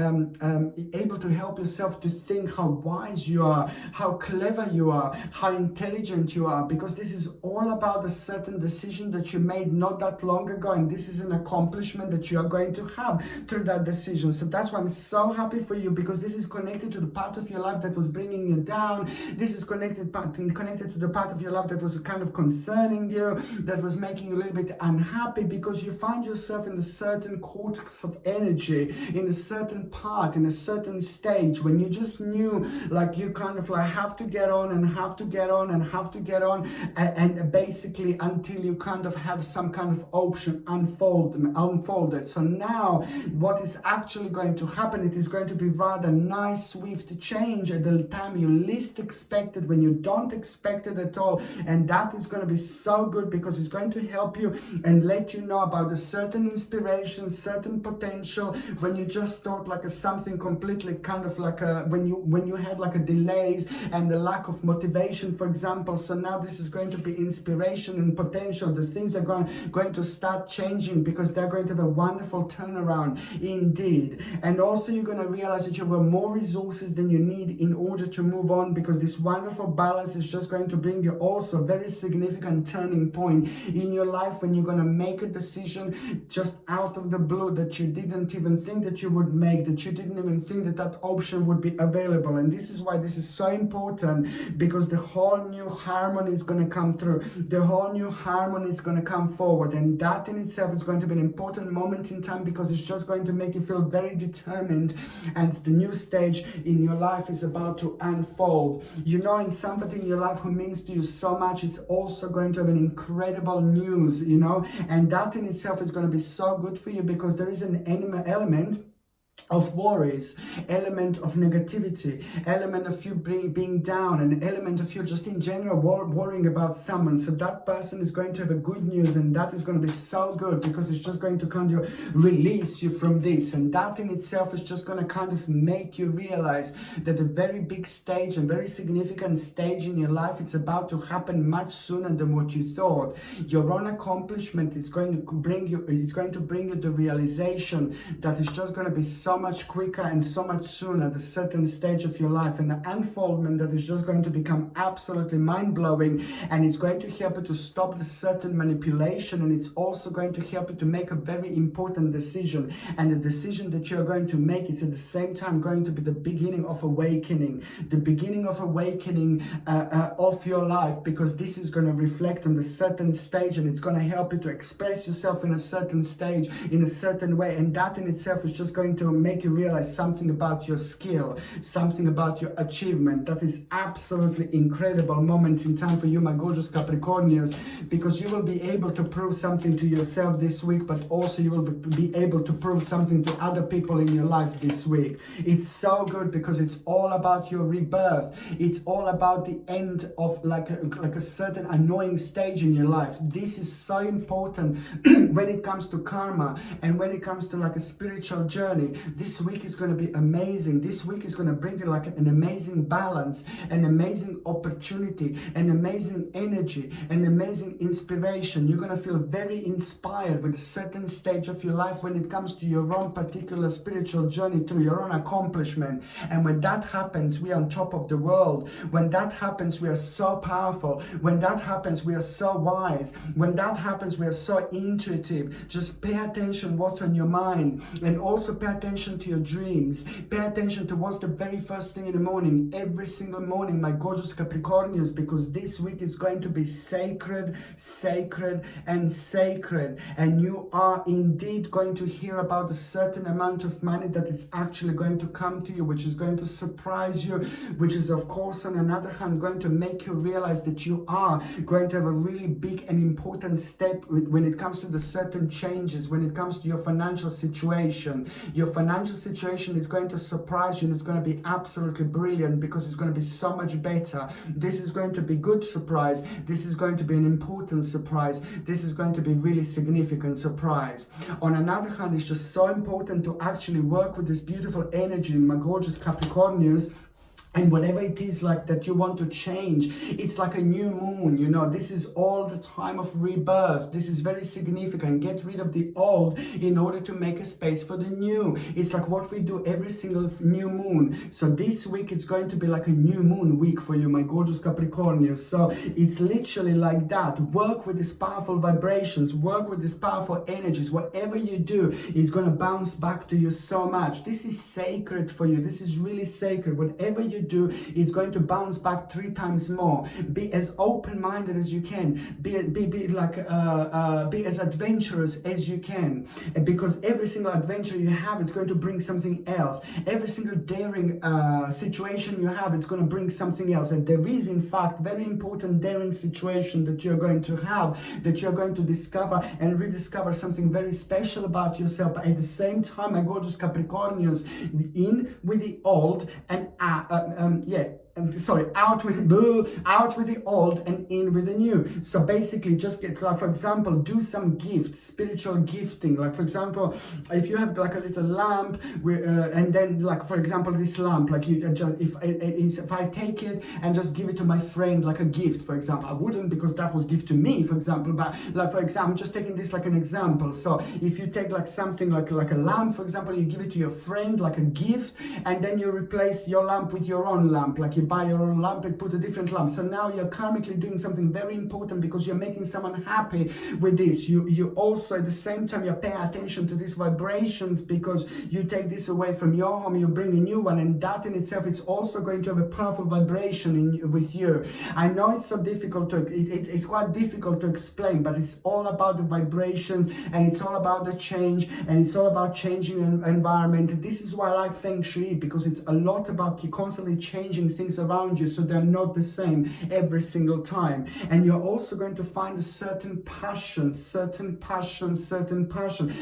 Speaker 1: able to help yourself to think how wise you are, how clever you are, how intelligent you are, because this is all about a certain decision that you made not that long ago, and this is an accomplishment that you are going to have through that decision. So that's why I'm so happy for you, because this is connected to the part of your life that was bringing you down. This is connected to the part of your life that was kind of concerning you, that was making you a little bit unhappy, because you find yourself in a certain cortex of energy, in a certain part, in a certain stage, when you just knew, like, you kind of like have to get on and have to get on and have to get on, and basically until you kind of have some kind of option unfolded. So now what is actually going to happen, it is going to be rather nice, swift change at the time you least expected, when you don't expect it at all, and that is going to be so good, because it's going to help you and let you know about a certain inspiration, certain potential, when you just thought like something completely kind of like when you had like a delays and the lack of motivation, for example. So now this is going to be inspiration and potential. The things are going to start changing, because they're going to have a wonderful turnaround indeed. And also you're going to realize that you have more resources than you need in order to move on, because this wonderful balance is just going to bring you also very significant turning point in your life, when you're going to make a decision just out of the blue that you didn't even think that you would make, that you didn't even think that that option would be available. And this is why this is so important, because the whole new harmony is going to come through, the whole new harmony is going to come forward, and that in itself is going to be an important moment in time, because it's just going to make you feel very determined, and the new stage in your life is about to unfold. You know, in somebody in your life who means to you so much, it's also going to have an incredible news, you know, and that in itself is going to be so good for you, because there is an element of worries, element of negativity, element of you being down, an element of you just in general worrying about someone. So that person is going to have a good news, and that is going to be so good, because it's just going to kind of release you from this, and that in itself is just going to kind of make you realize that a very big stage and very significant stage in your life, it's about to happen much sooner than what you thought. Your own accomplishment is going to bring you, the realization that it's just going to be so much quicker and so much sooner at a certain stage of your life, and an unfoldment that is just going to become absolutely mind-blowing, and it's going to help you to stop the certain manipulation, and it's also going to help you to make a very important decision, and the decision that you're going to make, it's at the same time going to be the beginning of awakening, of your life, because this is going to reflect on the certain stage, and it's going to help you to express yourself in a certain stage, in a certain way, and that in itself is just going to make you realize something about your skill, something about your achievement. That is absolutely incredible moment in time for you, my gorgeous Capricornians, because you will be able to prove something to yourself this week, but also you will be able to prove something to other people in your life this week. It's so good, because it's all about your rebirth. It's all about the end of like a certain annoying stage in your life. This is so important when it comes to karma, and when it comes to like a spiritual journey. This week is going to be amazing. This week is going to bring you like an amazing balance, an amazing opportunity, an amazing energy, an amazing inspiration. You're going to feel very inspired with a certain stage of your life when it comes to your own particular spiritual journey, through your own accomplishment. And when that happens, we are on top of the world. When that happens, we are so powerful. When that happens, we are so wise. When that happens, we are so intuitive. Just pay attention what's on your mind, and also pay attention attention to your dreams. Pay attention to what's the very first thing in the morning, every single morning, my gorgeous Capricornians, because this week is going to be sacred, sacred, and sacred. And you are indeed going to hear about a certain amount of money that is actually going to come to you, which is going to surprise you, which is, of course, on another hand, going to make you realize that you are going to have a really big and important step when it comes to the certain changes, when it comes to your financial situation. Your financial situation is going to surprise you, and it's going to be absolutely brilliant because it's going to be so much better. This is going to be good surprise. This is going to be an important surprise. This is going to be really significant surprise. On another hand, it's just so important to actually work with this beautiful energy, my gorgeous Capricornians. And whatever it is like that you want to change, it's like a new moon, you know, this is all the time of rebirth. This is very significant. Get rid of the old in order to make a space for the new. It's like what we do every single new moon. So this week it's going to be like a new moon week for you, my gorgeous Capricornians. So it's literally like that. Work with these powerful vibrations, work with these powerful energies. Whatever you do, it's going to bounce back to you so much. This is sacred for you. This is really sacred. Whatever you do, it's going to bounce back 3 times more. Be as open-minded as you can. Be as adventurous as you can, because every single adventure you have, it's going to bring something else. Every single daring situation you have, it's going to bring something else. And there is, in fact, very important daring situation that you're going to have, that you're going to discover and rediscover something very special about yourself. But at the same time, my gorgeous Capricornians, in with the old and out with the old and in with the new. So basically just get, like, for example, do some gifts, spiritual gifting. Like, for example, if you have like a little lamp and then, like, for example, this lamp, like, you just, if I take it and just give it to my friend like a gift, for example, I wouldn't, because that was gift to me, for example, but like, for example, I'm just taking this like an example. So if you take like something like a lamp, for example, you give it to your friend like a gift, and then you replace your lamp with your own lamp. Like, you buy your own lamp and put a different lamp. So now you're karmically doing something very important, because you're making someone happy with this. You also, at the same time, you're paying attention to these vibrations, because you take this away from your home, you bring a new one, and that in itself, it's also going to have a powerful vibration with you. I know it's so difficult to, it's quite difficult to explain, but it's all about the vibrations, and it's all about the change, and it's all about changing an environment. This is why I like Feng Shui, because it's a lot about constantly changing things around you, so they're not the same every single time. And you're also going to find a certain passion.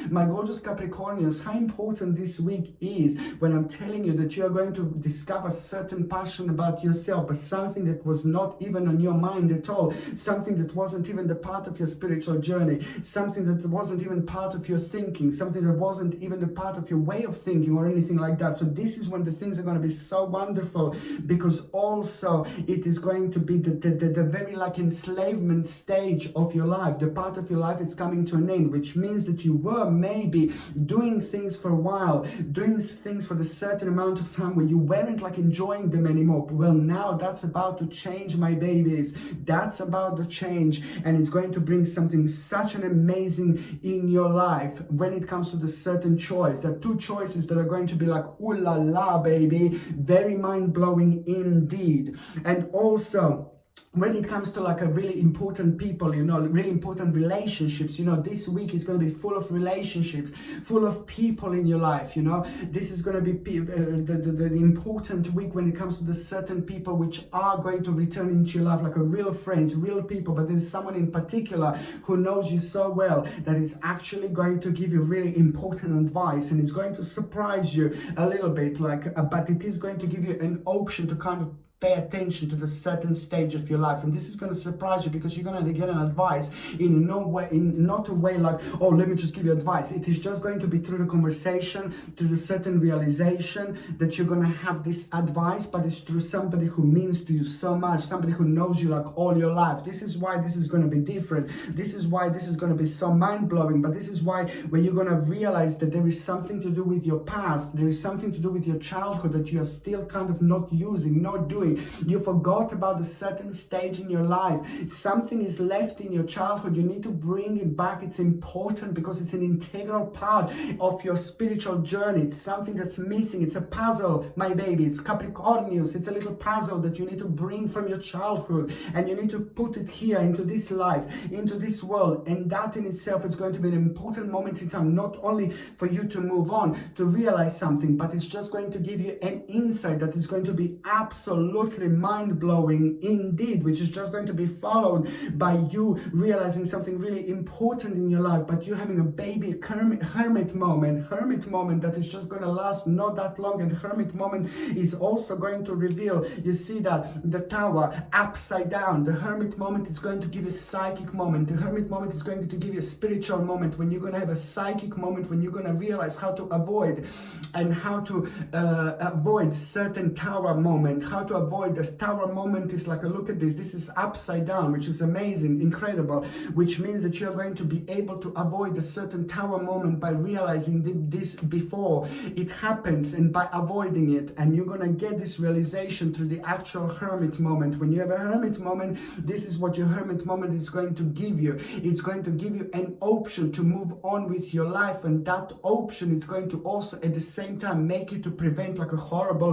Speaker 1: My gorgeous Capricornians, how important this week is when I'm telling you that you're going to discover certain passion about yourself, but something that was not even on your mind at all, something that wasn't even the part of your spiritual journey, something that wasn't even part of your thinking, something that wasn't even the part of your way of thinking or anything like that. So this is when the things are going to be so wonderful, because also it is going to be the very like enslavement stage of your life. The part of your life is coming to an end, which means that you were maybe doing things for a while, doing things for a certain amount of time where you weren't like enjoying them anymore. Well, now that's about to change, my babies. That's about to change, and it's going to bring something such an amazing in your life when it comes to the certain choice. There are 2 choices that are going to be like, ooh la la, baby, very mind-blowing indeed. And also, when it comes to like a really important people, you know, really important relationships, you know, this week is going to be full of relationships, full of people in your life, you know. This is going to be the important week when it comes to the certain people which are going to return into your life, like a real friends, real people. But there's someone in particular who knows you so well that is actually going to give you really important advice, and it's going to surprise you a little bit, like, but it is going to give you an option to kind of pay attention to the certain stage of your life. And this is going to surprise you, because you're going to get an advice in not a way like, oh, let me just give you advice. It is just going to be through the conversation, through the certain realization that you're going to have this advice, but it's through somebody who means to you so much, somebody who knows you like all your life. This is why this is going to be different. This is why this is going to be so mind-blowing. But this is why when you're going to realize that there is something to do with your past, there is something to do with your childhood that you are still kind of not using, not doing, doing. You forgot about a certain stage in your life. Something is left in your childhood. You need to bring it back. It's important because it's an integral part of your spiritual journey. It's something that's missing. It's a puzzle, my babies. Capricornius, it's a little puzzle that you need to bring from your childhood, and you need to put it here into this life, into this world. And that in itself is going to be an important moment in time, not only for you to move on, to realize something, but it's just going to give you an insight that is going to be absolutely mind-blowing indeed, which is just going to be followed by you realizing something really important in your life, but you having a baby hermit moment that is just going to last not that long. And hermit moment is also going to reveal, you see that the tower upside down. The hermit moment is going to give you a psychic moment. The hermit moment is going to give you a spiritual moment, when you're going to have a psychic moment, when you're going to realize how to avoid and how to avoid certain tower moment. How to avoid this tower moment is like, look at this. This is upside down, which is amazing, incredible, which means that you're going to be able to avoid a certain tower moment by realizing this before it happens and by avoiding it. And you're going to get this realization through the actual hermit moment. When you have a hermit moment, this is what your hermit moment is going to give you. It's going to give you an option to move on with your life, and that option is going to also at the same time make you to prevent like a horrible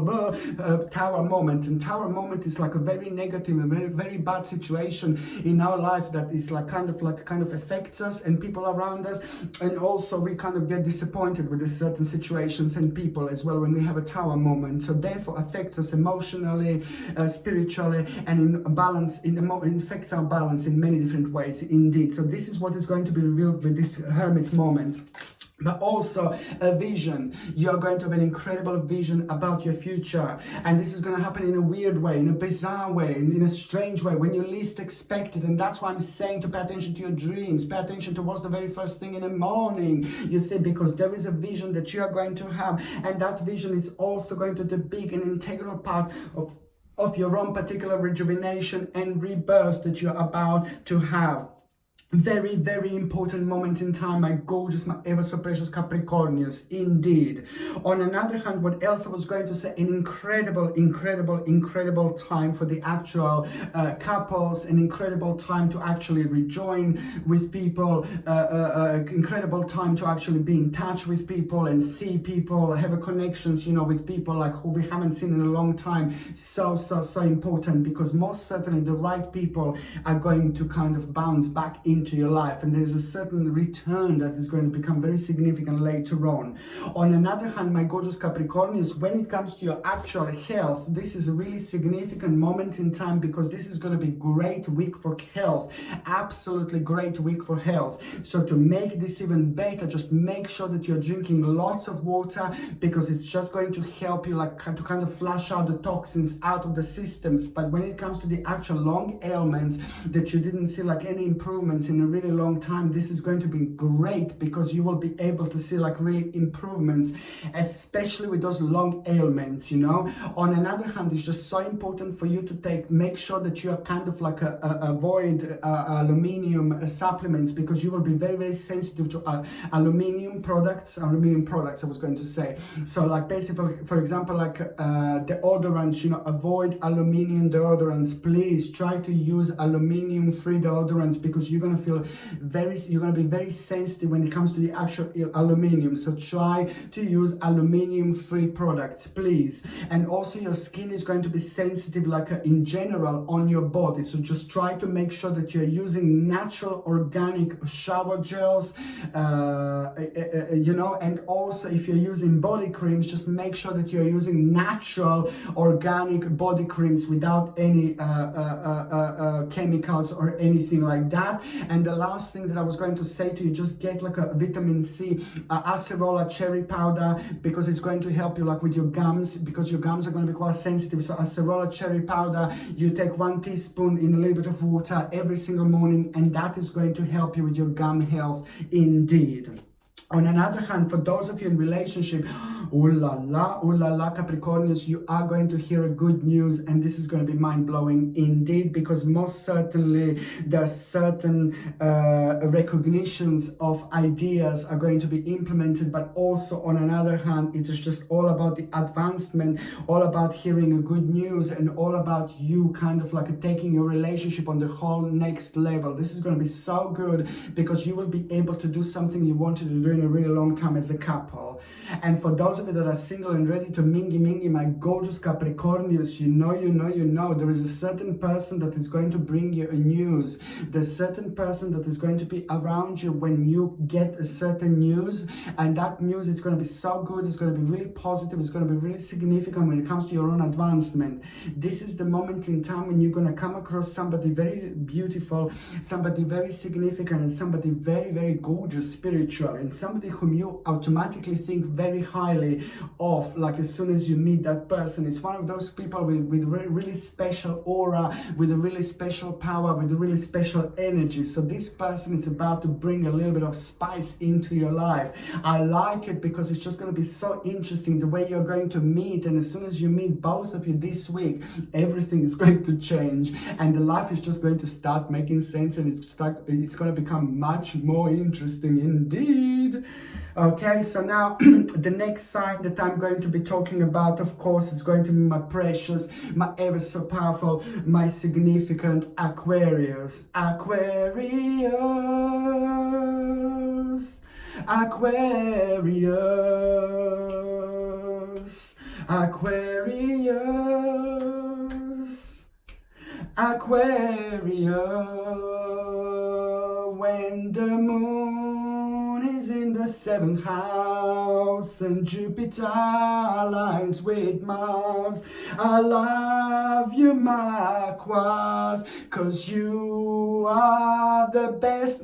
Speaker 1: tower moment. And tower moment is like a very negative and very, very bad situation in our life that is like kind of affects us and people around us, and also we kind of get disappointed with certain situations and people as well when we have a tower moment. So therefore affects us emotionally, spiritually, and in balance, it affects our balance in many different ways indeed. So this is what is going to be revealed with this hermit moment. But also a vision. You're going to have an incredible vision about your future, and this is going to happen in a weird way, in a bizarre way, in a strange way, when you least expect it. And that's why I'm saying to pay attention to your dreams, pay attention to what's the very first thing in the morning, you see, because there is a vision that you are going to have, and that vision is also going to be big and integral part of your own particular rejuvenation and rebirth that you're about to have. Very, very important moment in time, my gorgeous, my ever so precious Capricornius, indeed. On another hand, what else I was going to say, an incredible time for the actual couples, an incredible time to actually rejoin with people, incredible time to actually be in touch with people and see people, have a connections, you know, with people like who we haven't seen in a long time. So important, because most certainly the right people are going to kind of bounce back into your life, and there's a certain return that is going to become very significant later on. On another hand, my gorgeous Capricornians, when it comes to your actual health, this is a really significant moment in time, because this is going to be great week for health, absolutely great week for health. So to make this even better, just make sure that you're drinking lots of water, because it's just going to help you like to kind of flush out the toxins out of the systems. But when it comes to the actual long ailments that you didn't see like any improvements in a really long time, this is going to be great, because you will be able to see like really improvements, especially with those long ailments, you know. On another hand, it's just so important for you to make sure that you are kind of like avoid aluminium supplements, because you will be very, very sensitive to aluminium products I was going to say. So like basically, for example, like deodorants, you know, avoid aluminium deodorants. Please try to use aluminium free deodorants, because you're going to feel you're going to be very sensitive when it comes to the actual aluminium. So try to use aluminium free products, please. And also your skin is going to be sensitive like in general on your body, so just try to make sure that you're using natural organic shower gels, you know. And also if you're using body creams, just make sure that you're using natural organic body creams without any chemicals or anything like that. And the last thing that I was going to say to you, just get like a vitamin C acerola cherry powder, because it's going to help you like with your gums, because your gums are going to be quite sensitive. So acerola cherry powder, you take 1 teaspoon in a little bit of water every single morning, and that is going to help you with your gum health indeed. On another hand, for those of you in relationship, ooh la la, Capricornians, you are going to hear a good news, and this is going to be mind-blowing indeed, because most certainly there are certain recognitions of ideas are going to be implemented, but also on another hand, it is just all about the advancement, all about hearing a good news, and all about you kind of like taking your relationship on the whole next level. This is going to be so good because you will be able to do something you wanted to do in a really long time as a couple. And for those of you that are single and ready to mingy, my gorgeous Capricornians, you know, there is a certain person that is going to bring you a news. There's a certain person that is going to be around you when you get a certain news, and that news is going to be so good, it's going to be really positive, it's going to be really significant when it comes to your own advancement. This is the moment in time when you're going to come across somebody very beautiful, somebody very significant, and somebody very, very gorgeous spiritual, and somebody whom you automatically think very highly of, like as soon as you meet that person. It's one of those people with really special aura, with a really special power, with a really special energy. So this person is about to bring a little bit of spice into your life. I like it because it's just going to be so interesting the way you're going to meet, and as soon as you meet both of you this week, everything is going to change, and the life is just going to start making sense, and it's going to become much more interesting indeed. Okay, so now the next sign that I'm going to be talking about, of course, is going to be my precious, my ever so powerful, my significant Aquarius. Aquarius. Aquarius. Aquarius. Aquarius. When the moon is in the 7th house and Jupiter aligns with Mars, I love you, my Aquas, 'cause you are the best.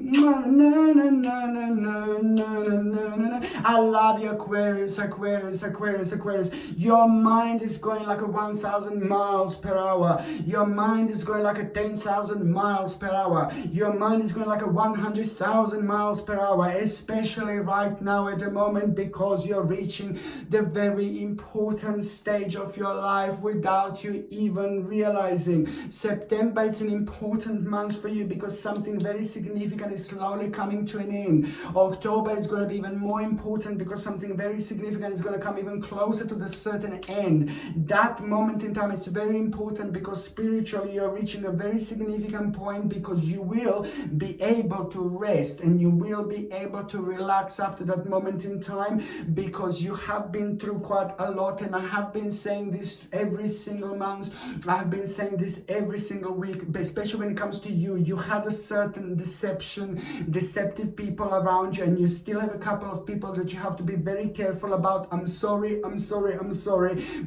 Speaker 1: I love you, Aquarius, Aquarius, Aquarius, Aquarius. Your mind is going like a 1,000 miles per hour. Your mind is going like a 10,000 miles per hour. Your mind is going like a 100,000 miles per hour, especially right now at the moment, because you're reaching the very important stage of your life without you even realizing. September, it's an important month for you because something very significant is slowly coming to an end. October is going to be even more important because something very significant is going to come even closer to the certain end. That moment in time, it's very important because spiritually you're reaching a very significant point, because you will be able to rest and you will be able to relax after that moment in time, because you have been through quite a lot. And I have been saying this every single month, I have been saying this every single week, but especially when it comes to you. You had a certain deceptive people around you, and you still have a couple of people that you have to be very careful about. I'm sorry,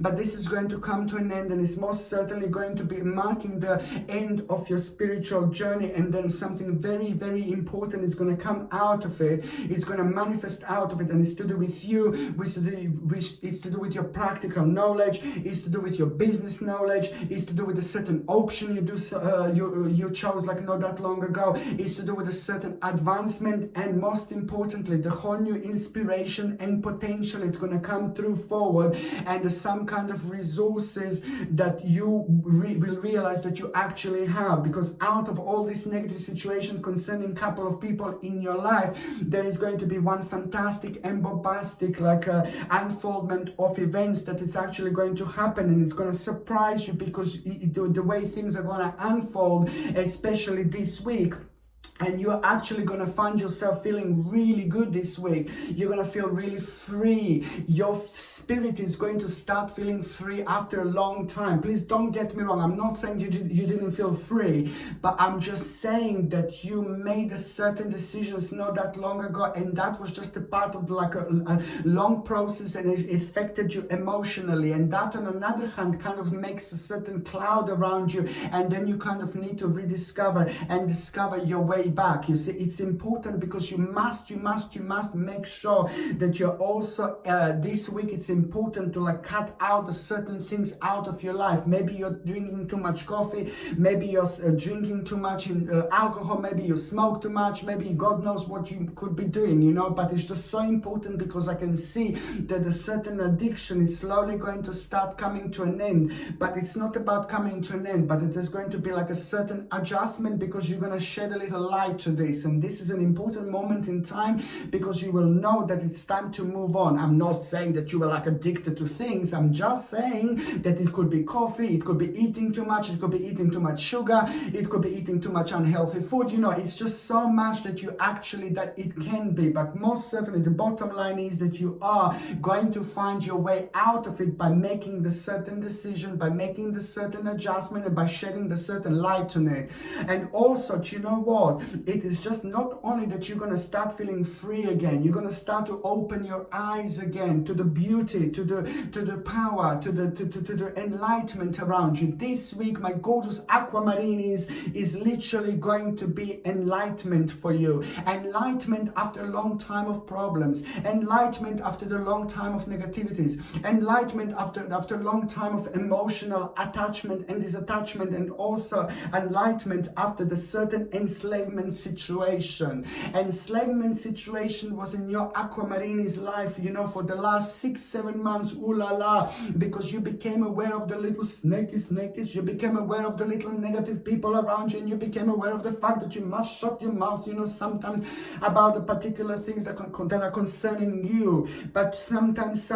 Speaker 1: but this is going to come to an end, and it's most certainly going to be marking the end of your spiritual journey, and then something very, very important is going to come out of it. It's going to manifest out of it, and it's to do with you, it's to do with your practical knowledge, it's to do with your business knowledge, it's to do with a certain option you chose like not that long ago, it's to do with a certain advancement, and most importantly, the whole new inspiration and potential is going to come through forward, and there's some kind of resources that you will realize that you actually have, because out of all these negative situations concerning a couple of people in your life, there is going to be one fantastic and bombastic unfoldment of events that is actually going to happen, and it's going to surprise you, because the way things are going to unfold, especially this week. And you're actually going to find yourself feeling really good this week. You're going to feel really free. Your spirit is going to start feeling free after a long time. Please don't get me wrong. I'm not saying you didn't feel free, but I'm just saying that you made a certain decisions not that long ago, and that was just a part of like a long process, and it affected you emotionally. And that, on another hand, kind of makes a certain cloud around you, and then you kind of need to rediscover and discover your way way back. You see, it's important because you must make sure that you're also this week, it's important to like cut out certain things out of your life. Maybe you're drinking too much coffee, maybe you're drinking too much alcohol, maybe you smoke too much, maybe God knows what you could be doing, you know. But it's just so important because I can see that a certain addiction is slowly going to start coming to an end. But it's not about coming to an end, but it is going to be like a certain adjustment, because you're going to shed a little light to this. And this is an important moment in time, because you will know that it's time to move on. I'm not saying that you are like addicted to things. I'm just saying that it could be coffee, it could be eating too much, it could be eating too much sugar, it could be eating too much unhealthy food. You know, it's just so much that you actually, that it can be. But most certainly the bottom line is that you are going to find your way out of it by making the certain decision, by making the certain adjustment, and by shedding the certain light on it. And also, you know what? It is just not only that you're going to start feeling free again, you're going to start to open your eyes again to the beauty, to the power, to the enlightenment around you. This week, my gorgeous aquamarine is literally going to be enlightenment for you. Enlightenment after a long time of problems, enlightenment after the long time of negativities, enlightenment after a long time of emotional attachment and disattachment, and also enlightenment after the certain enslavement situation. Enslavement situation was in your aquamarine's life, you know, for the last 6-7 months, ooh la la, because you became aware of the little snakies, you became aware of the little negative people around you, and you became aware of the fact that you must shut your mouth, you know, sometimes about the particular things that are concerning you. But sometimes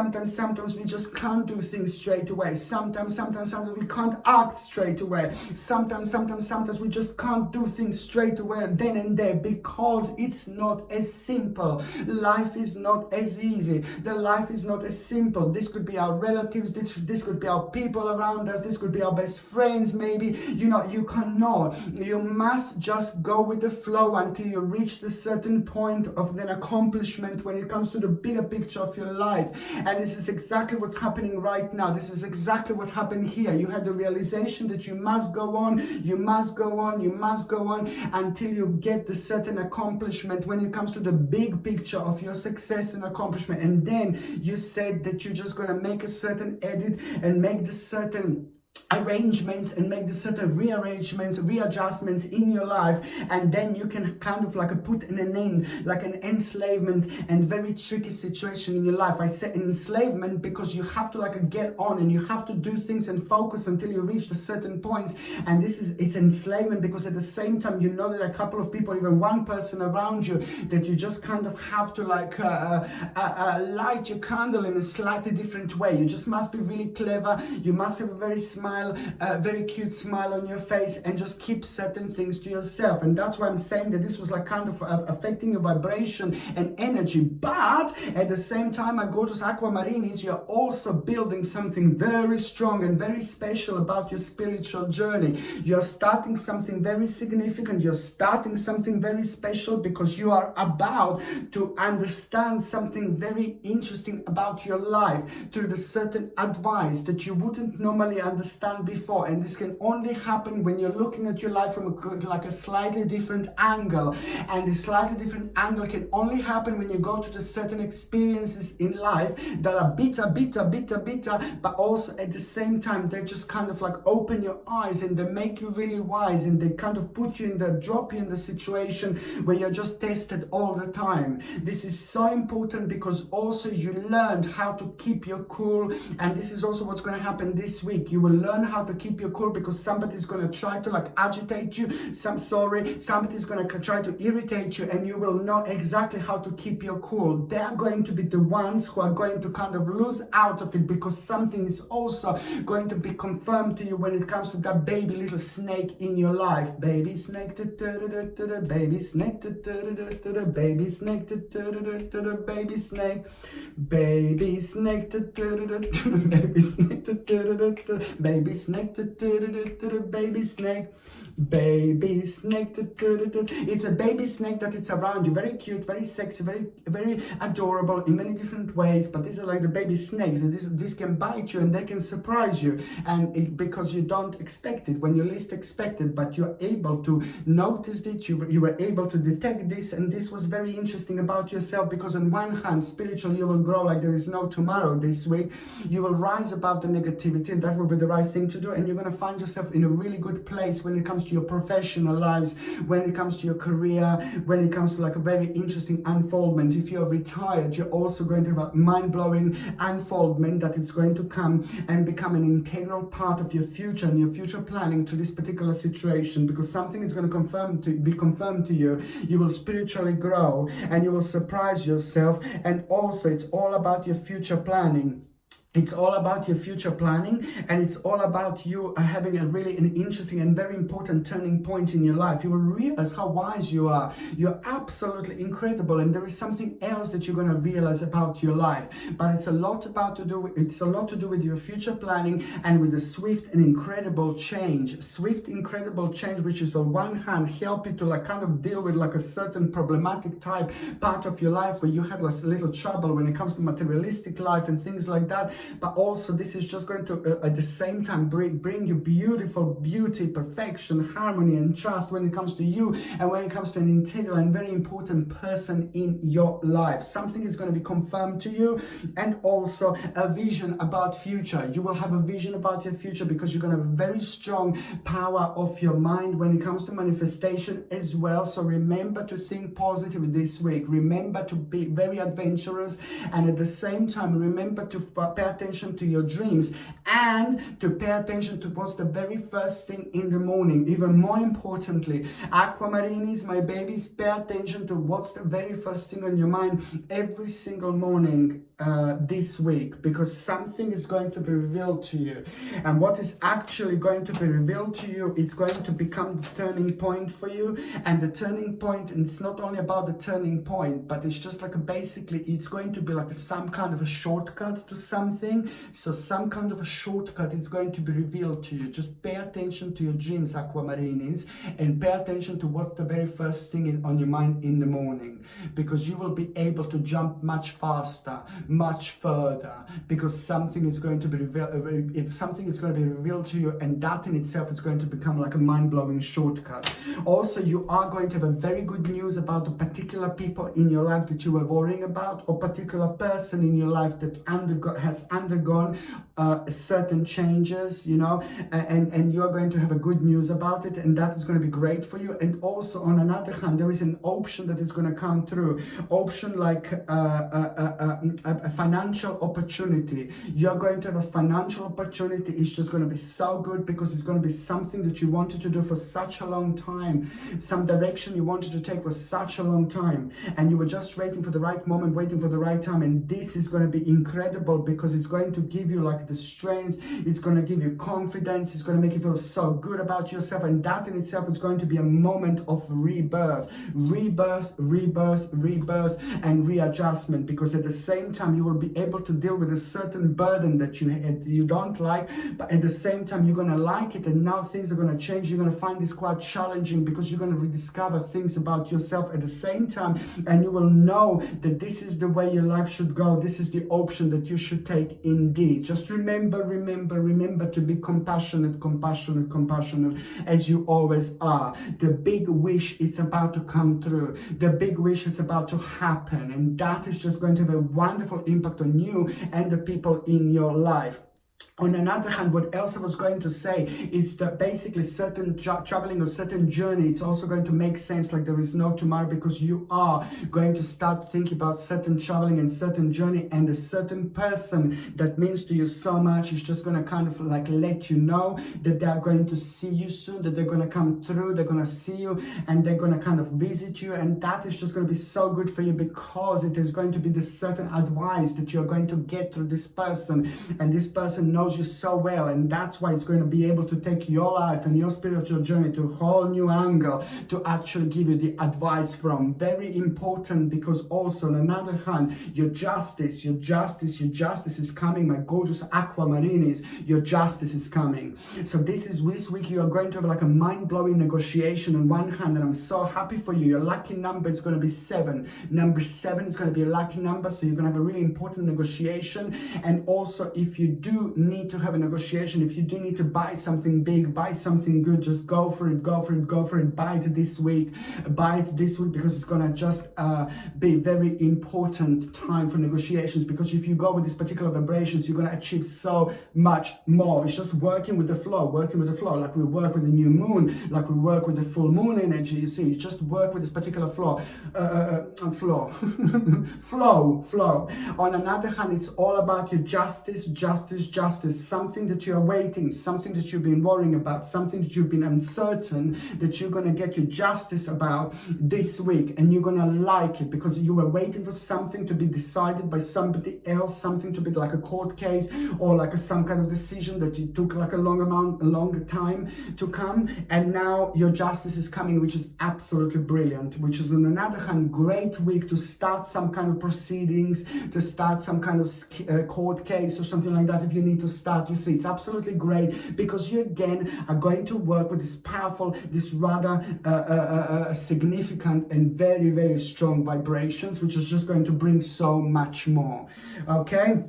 Speaker 1: we just can't do things straight away. Sometimes we can't act straight away. Sometimes we just can't do things straight away then and there, because it's not as simple. Life is not as easy. The life is not as simple. This could be our relatives, this could be our people around us, this could be our best friends maybe. You know, you cannot. You must just go with the flow until you reach the certain point of an accomplishment when it comes to the bigger picture of your life. And this is exactly what's happening right now. This is exactly what happened here. You had the realization that you must go on, you must go on, you must go on until you get the certain accomplishment when it comes to the big picture of your success and accomplishment. And then you said that you're just going to make a certain edit and make the certain arrangements and make the certain readjustments in your life, and then you can kind of like put in an end, like an enslavement and very tricky situation in your life. I say enslavement because you have to like get on and you have to do things and focus until you reach the certain points, and it's enslavement because at the same time you know that a couple of people, even one person around you, that you just kind of have to like light your candle in a slightly different way. You just must be really clever, you must have a very cute smile on your face, and just keep certain things to yourself. And that's why I'm saying that this was like kind of affecting your vibration and energy. But at the same time, my gorgeous aquamarines, you're also building something very strong and very special about your spiritual journey. You're starting something very significant, you're starting something very special, because you are about to understand something very interesting about your life through the certain advice that you wouldn't normally understand before. And this can only happen when you're looking at your life from a slightly different angle. And this slightly different angle can only happen when you go to the certain experiences in life that are bitter, but also at the same time they just kind of like open your eyes and they make you really wise, and they kind of drop you in the situation where you're just tested all the time. This is so important because also you learned how to keep your cool, and this is also what's going to happen this week. You will learn how to keep your cool because somebody's going to try to like agitate you, somebody's going to try to irritate you, and you will know exactly how to keep your cool. They are going to be the ones who are going to kind of lose out of it, because something is also going to be confirmed to you when it comes to that baby little snake in your life. Baby snake, baby snake, baby snake, baby snake, baby snake, baby snake, baby snake, baby snake. Baby snake, it's a baby snake that it's around you, very cute, very sexy, very adorable in many different ways. But these are like the baby snakes, and this can bite you and they can surprise you, and because you don't expect it when you least expect it, but you're able to notice it, you were able to detect this. And this was very interesting about yourself, because on one hand, spiritually, you will grow like there is no tomorrow this week. You will rise above the negativity, and that will be the right thing to do, and you're going to find yourself in a really good place when it comes to your professional lives, when it comes to your career, when it comes to like a very interesting unfoldment. If you're retired, you're also going to have a mind-blowing unfoldment that is going to come and become an integral part of your future and your future planning to this particular situation, because something is going to be confirmed to you. You will spiritually grow and you will surprise yourself, and also it's all about your future planning. It's all about your future planning, and it's all about you having an interesting and very important turning point in your life. You will realize how wise you are. You're absolutely incredible, and there is something else that you're going to realize about your life. But it's a lot to do with your future planning and with the swift and incredible change. Swift, incredible change, which is on one hand help you to like kind of deal with like a certain problematic type part of your life where you had like a little trouble when it comes to materialistic life and things like that. But also this is just going to at the same time bring you beautiful beauty, perfection, harmony and trust when it comes to you, and when it comes to an integral and very important person in your life. Something is going to be confirmed to you, and also a vision about future. You will have a vision about your future because you're going to have a very strong power of your mind when it comes to manifestation as well. So remember to think positive this week. Remember to be very adventurous, and at the same time remember to pay attention to your dreams, and to pay attention to what's the very first thing in the morning. Even more importantly, Aquamarinis, my babies, pay attention to what's the very first thing on your mind every single morning this week, because something is going to be revealed to you, and what is actually going to be revealed to you, it's going to become the turning point for you. And the turning point, and it's not only about the turning point, but it's just like basically it's going to be like some kind of a shortcut to something. So some kind of a shortcut is going to be revealed to you. Just pay attention to your dreams, Aquamarinis, and pay attention to what's the very first thing on your mind in the morning, because you will be able to jump much faster, much further, because something is going to be revealed. If something is going to be revealed to you, and that in itself is going to become like a mind-blowing shortcut. Also, you are going to have a very good news about the particular people in your life that you were worrying about, or particular person in your life that has undergone certain changes, you know, and you're going to have a good news about it, and that is going to be great for you. And also on another hand, there is an option that is going to come through, option like a financial opportunity. You're going to have a financial opportunity. It's just going to be so good, because it's going to be something that you wanted to do for such a long time, some direction you wanted to take for such a long time, and you were just waiting for the right moment, waiting for the right time. And this is going to be incredible, because it's going to give you like the strength, it's going to give you confidence, it's going to make you feel so good about yourself, and that in itself is going to be a moment of rebirth, and readjustment, because at the same time you will be able to deal with a certain burden that you don't like, but at the same time you're going to like it, and now things are going to change. You're going to find this quite challenging, because you're going to rediscover things about yourself at the same time, and you will know that this is the way your life should go. This is the option that you should take indeed. Just remember to be compassionate, as you always are. The big wish, it's about to come through. The big wish is about to happen, and that is just going to have a wonderful impact on you and the people in your life. On another hand, what else I was going to say is that basically certain traveling or certain journey, it's also going to make sense like there is no tomorrow, because you are going to start thinking about certain traveling and certain journey, and a certain person that means to you so much is just going to kind of like let you know that they are going to see you soon, that they're going to come through, they're going to see you, and they're going to kind of visit you. And that is just going to be so good for you, because it is going to be the certain advice that you're going to get through this person, and this person knows knows you so well, and that's why it's going to be able to take your life and your spiritual journey to a whole new angle to actually give you the advice from. Very important, because also on another hand, your justice is coming, my gorgeous aquamarinis. Your justice is coming. So this week you are going to have like a mind-blowing negotiation on one hand, and I'm so happy for you. Your lucky number is going to be 7. Number 7 is going to be a lucky number, so you're going to have a really important negotiation. And also, if you do need to have a negotiation, if you do need to buy something big, buy something good, just go for it. Buy it this week, because it's going to just be very important time for negotiations, because if you go with these particular vibrations, you're going to achieve so much more. It's just working with the flow, like we work with the new moon, like we work with the full moon energy. You see, you just work with this particular flow. On another hand, it's all about your justice, something that you're waiting, something that you've been worrying about, something that you've been uncertain that you're going to get your justice about this week, and you're going to like it because you were waiting for something to be decided by somebody else, something to be like a court case or like some kind of decision that you took like a longer time to come, and now your justice is coming, which is absolutely brilliant, which is on another hand great week to start some kind of proceedings, to start some kind of court case or something like that. If you need to start, you see, it's absolutely great, because you again are going to work with this powerful, this rather significant and very, very strong vibrations, which is just going to bring so much more. Okay.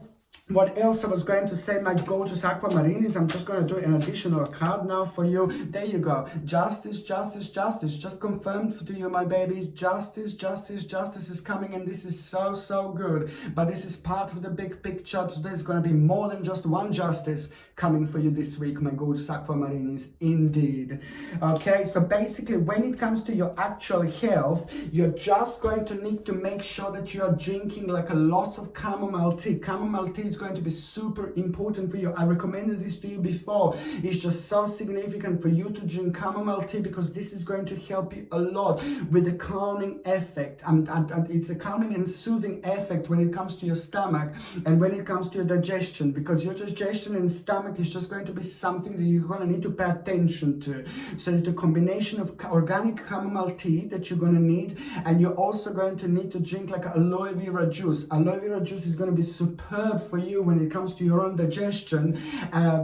Speaker 1: What else I was going to say, my gorgeous aquamarinis? I'm just going to do an additional card now for you. There you go. Justice. Just confirmed to you, my baby. Justice is coming, and this is so good. But this is part of the big picture. So there's going to be more than just one justice coming for you this week, my gorgeous aquamarinis. Indeed. Okay, so basically, when it comes to your actual health, you're just going to need to make sure that you are drinking like a lots of chamomile tea. Chamomile tea is going to be super important for you. I recommended this to you before. It's just so significant for you to drink chamomile tea, because this is going to help you a lot with the calming effect, and it's a calming and soothing effect when it comes to your stomach and when it comes to your digestion, because your digestion and stomach is just going to be something that you're going to need to pay attention to. So it's the combination of organic chamomile tea that you're going to need, and you're also going to need to drink like aloe vera juice. Aloe vera juice is going to be superb for you when it comes to your own digestion,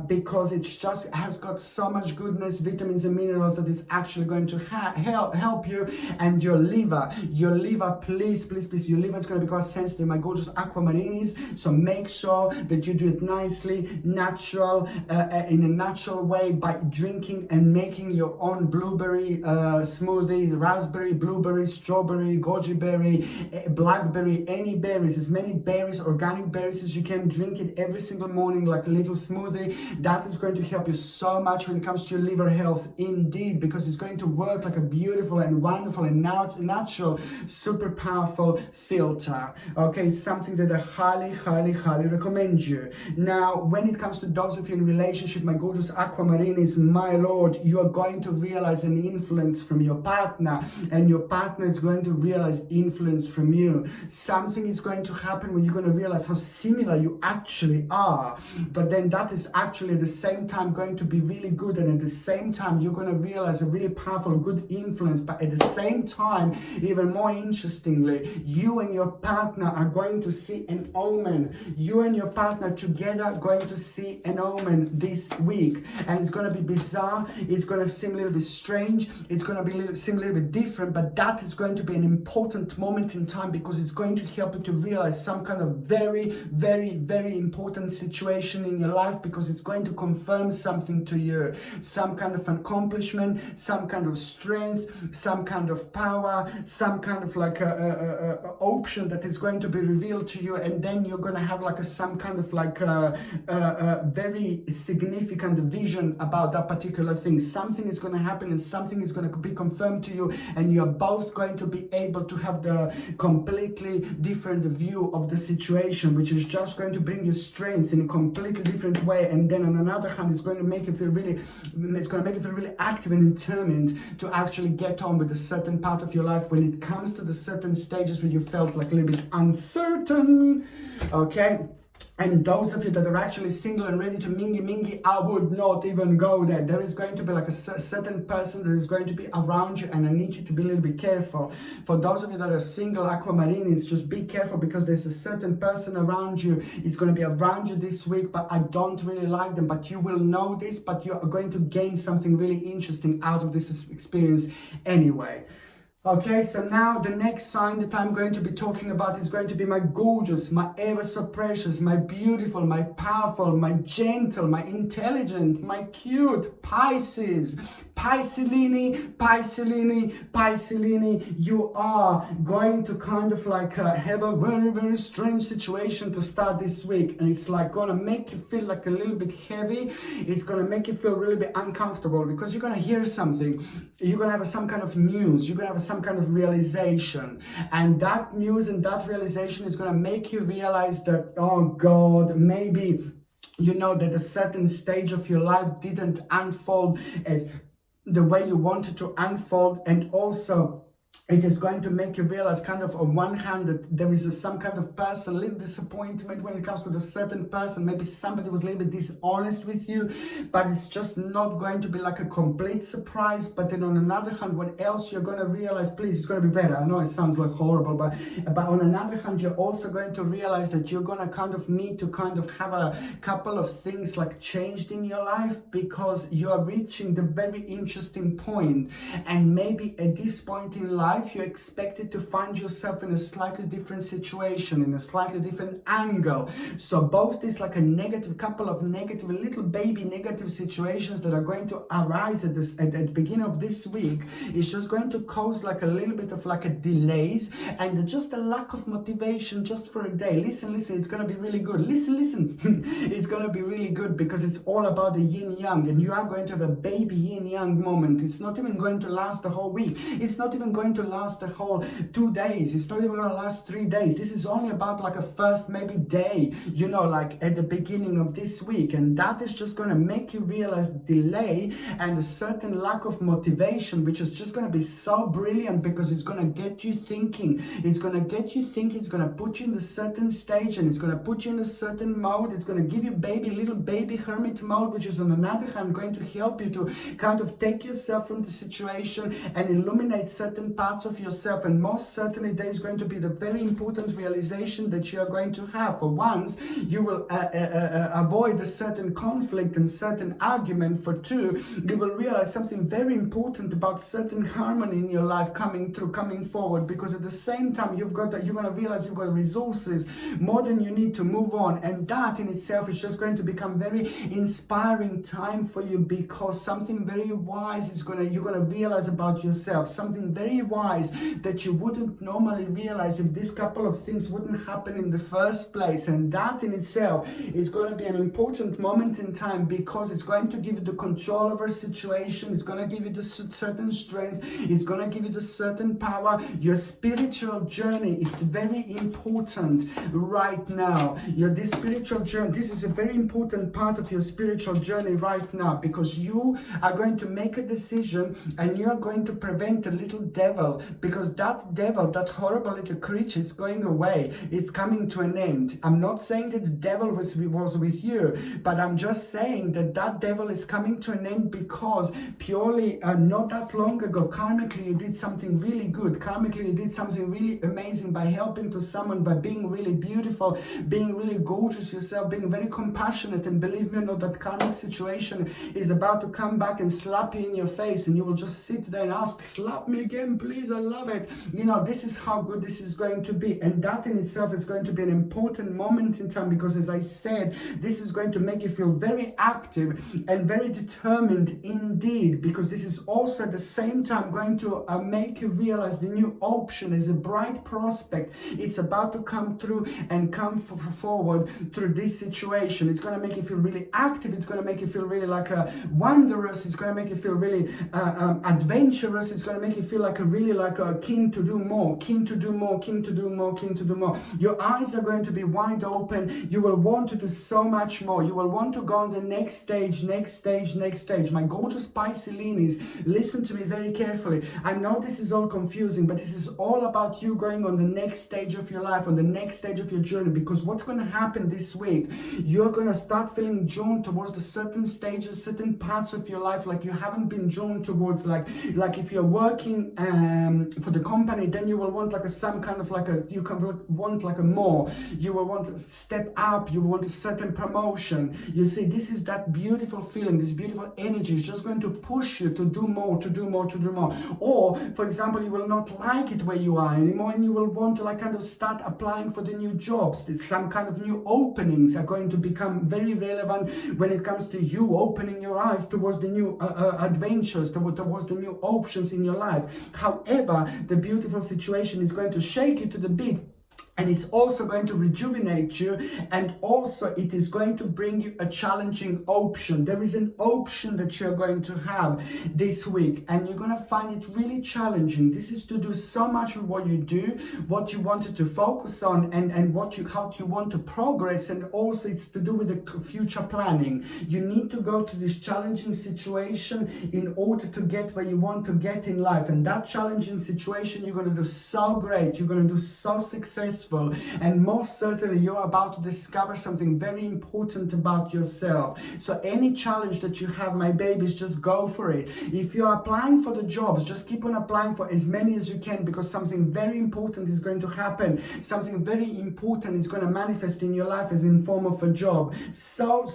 Speaker 1: because it just has got so much goodness, vitamins and minerals that is actually going to help you. And your liver, please, your liver is going to be quite sensitive, my gorgeous aquamarinis. So make sure that you do it nicely, natural, in a natural way, by drinking and making your own blueberry smoothie, raspberry, blueberry, strawberry, goji berry, blackberry, any berries, as many berries, organic berries as you can. Drink it every single morning like a little smoothie. That is going to help you so much when it comes to your liver health, indeed, because it's going to work like a beautiful and wonderful and natural, super powerful filter. Okay, something that I highly recommend you. Now, when it comes to those of you in relationship, my gorgeous aquamarinis, my lord, you are going to realize an influence from your partner, and your partner is going to realize influence from you. Something is going to happen when you're going to realize how similar you actually are, but then that is actually at the same time going to be really good, and at the same time you're going to realize a really powerful good influence. But at the same time, even more interestingly, you and your partner are going to see an omen. You and your partner together are going to see an omen this week, and it's going to be bizarre, it's going to seem a little bit strange, it's going to seem a little bit different, but that is going to be an important moment in time, because it's going to help you to realize some kind of very important situation in your life, because it's going to confirm something to you, some kind of accomplishment, some kind of strength, some kind of power, some kind of like a option that is going to be revealed to you, and then you're going to have like some kind of like a very significant vision about that particular thing. Something is going to happen and something is going to be confirmed to you, and you're both going to be able to have the completely different view of the situation, which is just going to bring you strength in a completely different way. And then on another hand, it's going to make you feel really active and determined to actually get on with a certain part of your life when it comes to the certain stages where you felt like a little bit uncertain. Okay, And those of you that are actually single and ready to mingy, I would not even go there. There is going to be like a certain person that is going to be around you, and I need you to be a little bit careful. For those of you that are single aquamarines, just be careful, because there's a certain person around you. It's going to be around you this week, but I don't really like them. But you will know this, but you are going to gain something really interesting out of this experience anyway. Okay, so now the next sign that I'm going to be talking about is going to be my gorgeous, my ever so precious, my beautiful, my powerful, my gentle, my intelligent, my cute Pisces. Piscelini, Piscelini, Piscelini, you are going to kind of like have a very, very strange situation to start this week. And it's like gonna make you feel like a little bit heavy. It's gonna make you feel really bit uncomfortable, because you're gonna hear something. You're gonna have some kind of news. You're gonna have some kind of realization. And that news and that realization is gonna make you realize that, oh God, maybe you know that a certain stage of your life didn't unfold as the way you wanted to unfold. And also it is going to make you realize kind of on one hand that there is some kind of person, a little disappointment when it comes to the certain person. Maybe somebody was a little bit dishonest with you, but it's just not going to be like a complete surprise. But then on another hand, what else you're going to realize, please, it's going to be better. I know it sounds like horrible, but on another hand, you're also going to realize that you're going to kind of need to kind of have a couple of things like changed in your life, because you are reaching the very interesting point. And maybe at this point in life, you're expected to find yourself in a slightly different situation, in a slightly different angle. So both this like a negative, couple of negative, little baby negative situations that are going to arise at the beginning of this week is just going to cause like a little bit of like a delays and just a lack of motivation just for a day. Listen, it's going to be really good. Listen, it's going to be really good, because it's all about the yin yang, and you are going to have a baby yin yang moment. It's not even going to last the whole week. It's not even going to last the whole 2 days. It's not even going to last 3 days. This is only about like a first maybe day, you know, like at the beginning of this week. And that is just going to make you realize delay and a certain lack of motivation, which is just going to be so brilliant, because it's going to get you thinking. It's going to get you thinking. It's going to put you in a certain stage, and it's going to put you in a certain mode. It's going to give you little baby hermit mode, which is on another hand going to help you to kind of take yourself from the situation and illuminate certain parts of yourself. And most certainly there is going to be the very important realization that you are going to have. For once, you will avoid a certain conflict and certain argument. For two, you will realize something very important about certain harmony in your life coming forward, because at the same time you're going to realize you've got resources more than you need to move on. And that in itself is just going to become very inspiring time for you, because something very wise you're going to realize about yourself, something very wise that you wouldn't normally realize if this couple of things wouldn't happen in the first place. And that in itself is going to be an important moment in time, because it's going to give you the control over a situation. It's going to give you the certain strength. It's going to give you the certain power. Your spiritual journey, it's very important right now. This spiritual journey, this is a very important part of your spiritual journey right now, because you are going to make a decision and you are going to prevent a little devil, because that devil, that horrible little creature, is going away. It's coming to an end. I'm not saying that the devil was with you, but I'm just saying that that devil is coming to an end, because purely not that long ago, karmically you did something really good. Karmically you did something really amazing by helping to someone, by being really beautiful, being really gorgeous yourself, being very compassionate. And believe me or not, that karmic situation is about to come back and slap you in your face, and you will just sit there and ask, slap me again, please, I love it. You know, this is how good this is going to be. And that in itself is going to be an important moment in time, because as I said, this is going to make you feel very active and very determined indeed, because this is also at the same time going to make you realize the new option is a bright prospect. It's about to come through and come forward through this situation. It's going to make you feel really active. It's going to make you feel really like wondrous. It's going to make you feel really adventurous. It's going to make you feel like a really really like keen to do more, keen to do more, keen to do more, keen to do more. Your eyes are going to be wide open. You will want to do so much more. You will want to go on the next stage, next stage, next stage. My gorgeous Piscelinis, listen to me very carefully. I know this is all confusing, but this is all about you going on the next stage of your life, on the next stage of your journey, because what's going to happen this week, you're going to start feeling drawn towards the certain stages, certain parts of your life like you haven't been drawn towards. Like if you're working for the company, then you will want like some kind of like you can want like a more, you will want to step up, you will want a certain promotion. You see, this is that beautiful feeling, this beautiful energy is just going to push you to do more, to do more, to do more. Or for example, you will not like it where you are anymore, and you will want to like kind of start applying for the new jobs. It's some kind of new openings are going to become very relevant when it comes to you opening your eyes towards the new adventures, towards the new options in your life. However, the beautiful situation is going to shake you to the beat, and it's also going to rejuvenate you, and also it is going to bring you a challenging option. There is an option that you're going to have this week, and you're going to find it really challenging. This is to do so much with what you do, what you wanted to focus on, and how you want to progress, and also it's to do with the future planning. You need to go to this challenging situation in order to get where you want to get in life, and that challenging situation you're going to do so great, you're going to do so successful. And most certainly you're about to discover something very important about yourself. So any challenge that you have, my babies, just go for it. If you're applying for the jobs, just keep on applying for as many as you can, because something very important is going to happen. Something very important is going to manifest in your life as in form of a job. So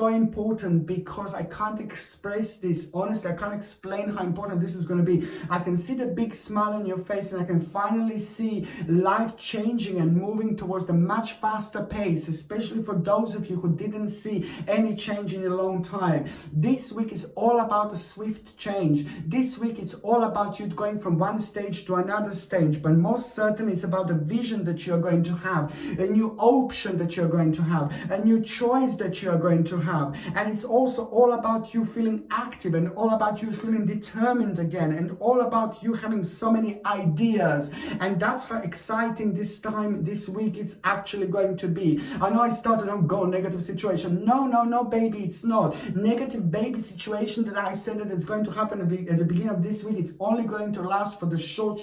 Speaker 1: important, because I can't express this. Honestly, I can't explain how important this is going to be. I can see the big smile on your face, and I can finally see life changing and moving towards a much faster pace, especially for those of you who didn't see any change in a long time. This week is all about a swift change. This week it's all about you going from one stage to another stage, but most certainly it's about the vision that you're going to have, a new option that you're going to have, a new choice that you're going to have. And it's also all about you feeling active, and all about you feeling determined again, and all about you having so many ideas. And that's how exciting this time, this week, it's actually going to be. I know I started on go negative situation. No, baby, it's not. Negative baby situation that I said that it's going to happen at the beginning of this week, it's only going to last for the short,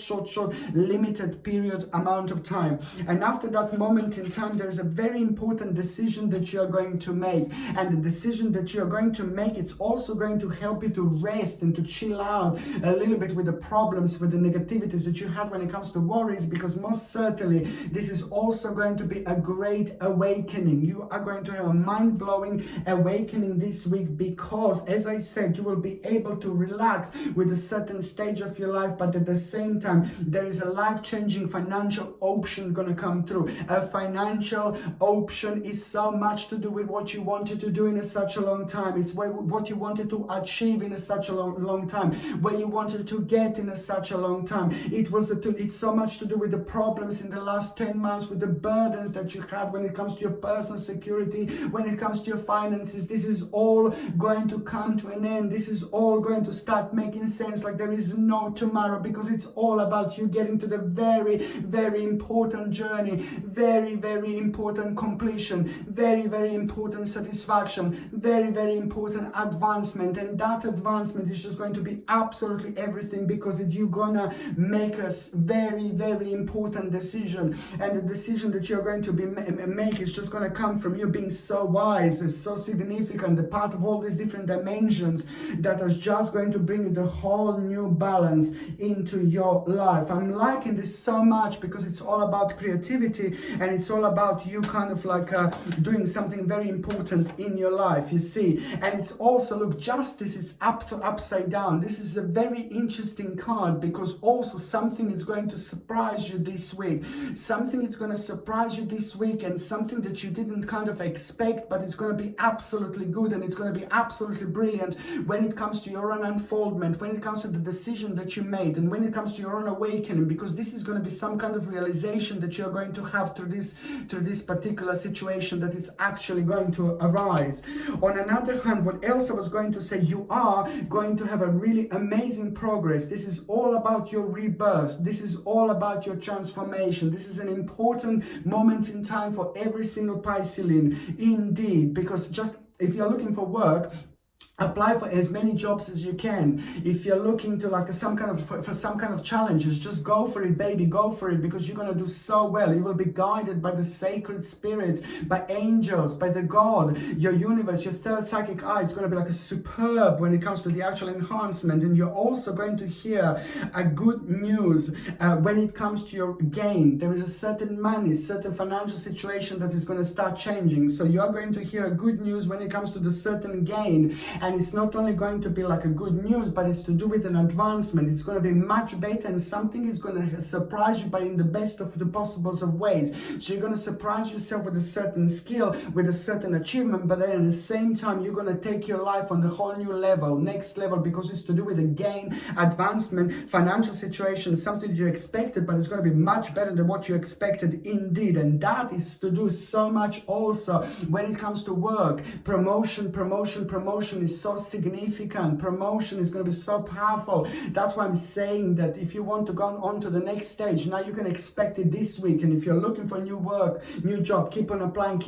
Speaker 1: limited period amount of time. And after that moment in time, there's a very important decision that you're going to make. And the decision that you're going to make, it's also going to help you to rest and to chill out a little bit with the problems, with the negativities that you had when it comes to worries, because most certainly this is also going to be a great awakening. You are going to have a mind-blowing awakening this week, because as I said, you will be able to relax with a certain stage of your life, but at the same time there is a life-changing financial option going to come through. A financial option is so much to do with what you wanted to do in such a long time. It's what you wanted to achieve in such a long time, where you wanted to get in such a long time. It's so much to do with the problems in the last 10 months, with the burdens that you had when it comes to your personal security, when it comes to your finances. This is all going to come to an end. This is all going to start making sense like there is no tomorrow, because it's all about you getting to the very important journey, very important completion, very important satisfaction, very important advancement. And that advancement is just going to be absolutely everything, because you're gonna make a very important decision. And the decision that you're going to make is just going to come from you being so wise and so significant, the part of all these different dimensions that are just going to bring you the whole new balance into your life. I'm liking this so much, because it's all about creativity, and it's all about you kind of like doing something very important in your life, you see. And it's also, look, justice, it's upside down. This is a very interesting card, because also something is going to surprise you this week. Something is going to surprise you this week, and something that you didn't kind of expect, but it's going to be absolutely good, and it's going to be absolutely brilliant when it comes to your own unfoldment, when it comes to the decision that you made, and when it comes to your own awakening, because this is going to be some kind of realization that you're going to have through this particular situation that is actually going to arise. On another hand, what else I was going to say, you are going to have a really amazing progress. This is all about your rebirth. This is all about your transformation. This is an important moment in time for every single Piscean, indeed, because just if you're looking for work, apply for as many jobs as you can. If you're looking to like some kind of challenges, just go for it, baby, go for it, because you're going to do so well. You will be guided by the sacred spirits, by angels, by the God, your universe, your third psychic eye. It's going to be like a superb when it comes to the actual enhancement. And you're also going to hear a good news when it comes to your gain. There is a certain money, certain financial situation that is going to start changing. So you're going to hear a good news when it comes to the certain gain. And it's not only going to be like a good news, but it's to do with an advancement. It's going to be much better, and something is going to surprise you, but in the best of the possibles of ways. So you're going to surprise yourself with a certain skill, with a certain achievement, but then at the same time, you're going to take your life on the whole new level, next level, because it's to do with a gain, advancement, financial situation, something you expected, but it's going to be much better than what you expected indeed. And that is to do so much also when it comes to work. Promotion is so significant. Promotion is going to be so powerful. That's why I'm saying that if you want to go on to the next stage, now you can expect it this week. And if you're looking for new work, new job, keep on applying,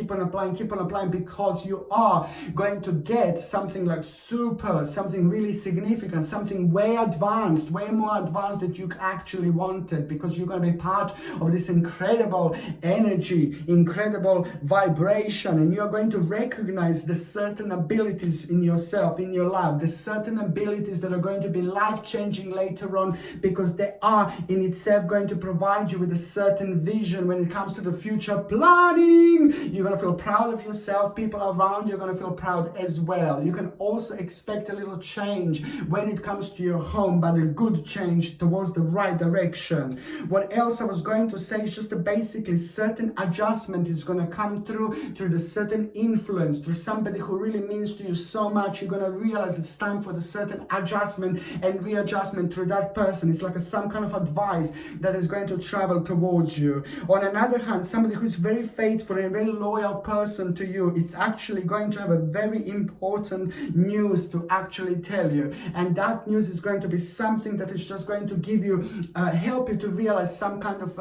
Speaker 1: because you are going to get something like something really significant, something way advanced, way more advanced that you actually wanted, because you're going to be part of this incredible energy, incredible vibration, and you're going to recognize the certain abilities in yourself, in your life, the certain abilities that are going to be life-changing later on, because they are in itself going to provide you with a certain vision when it comes to the future planning. You're going to feel proud of yourself. People around you are going to feel proud as well. You can also expect a little change when it comes to your home, but a good change towards the right direction. What else I was going to say is just a basically certain adjustment is going to come through the certain influence, through somebody who really means to you so much. You're going to realize it's time for the certain adjustment and readjustment through that person. It's like some kind of advice that is going to travel towards you. On another hand, somebody who is very faithful and a very loyal person to you, it's actually going to have a very important news to actually tell you. And that news is going to be something that is just going to give you, help you to realize some kind of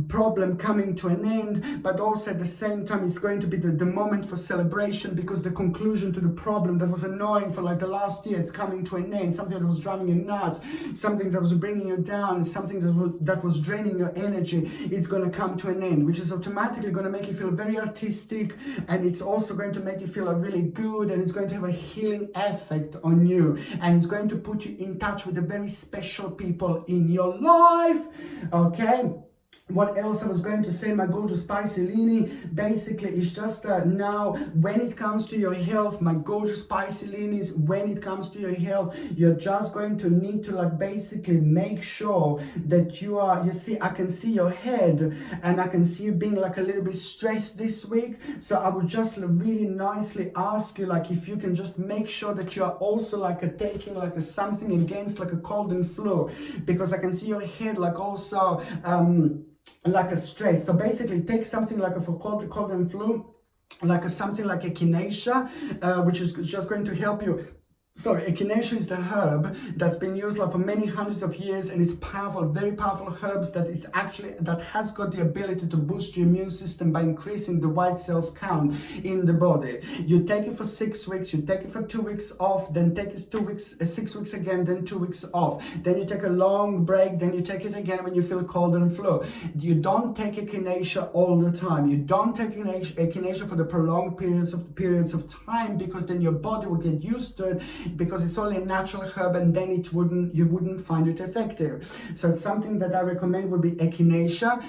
Speaker 1: problem coming to an end, but also at the same time, it's going to be the moment for celebration, because the conclusion to the problem that was annoying for like the last year, it's coming to an end. Something that was driving you nuts, something that was bringing you down, something that was draining your energy, it's going to come to an end, which is automatically going to make you feel very artistic, and it's also going to make you feel really good, and it's going to have a healing effect on you, and it's going to put you in touch with the very special people in your life. Okay. What else I was going to say, my gorgeous Piscean, basically it's just now when it comes to your health, my gorgeous Pisceans, when it comes to your health, you're just going to need to like basically make sure that you see, I can see your head, and I can see you being like a little bit stressed this week. So I would just really nicely ask you, like, if you can just make sure that you are also like taking like something against like a cold and flu, because I can see your head like also like a stress. So basically take something like for cold and flu, like something like echinacea, which is just going to help you. Sorry, echinacea is the herb that's been used like for many hundreds of years, and it's powerful, very powerful herbs that has got the ability to boost your immune system by increasing the white cells count in the body. You take it for 6 weeks, you take it for 2 weeks off, then take it 6 weeks again, then 2 weeks off. Then you take a long break, then you take it again when you feel cold and flu. You don't take echinacea all the time. You don't take echinacea for the prolonged periods of time, because then your body will get used to it. because it's only a natural herb, and then you wouldn't find it effective. So it's something that I recommend would be echinacea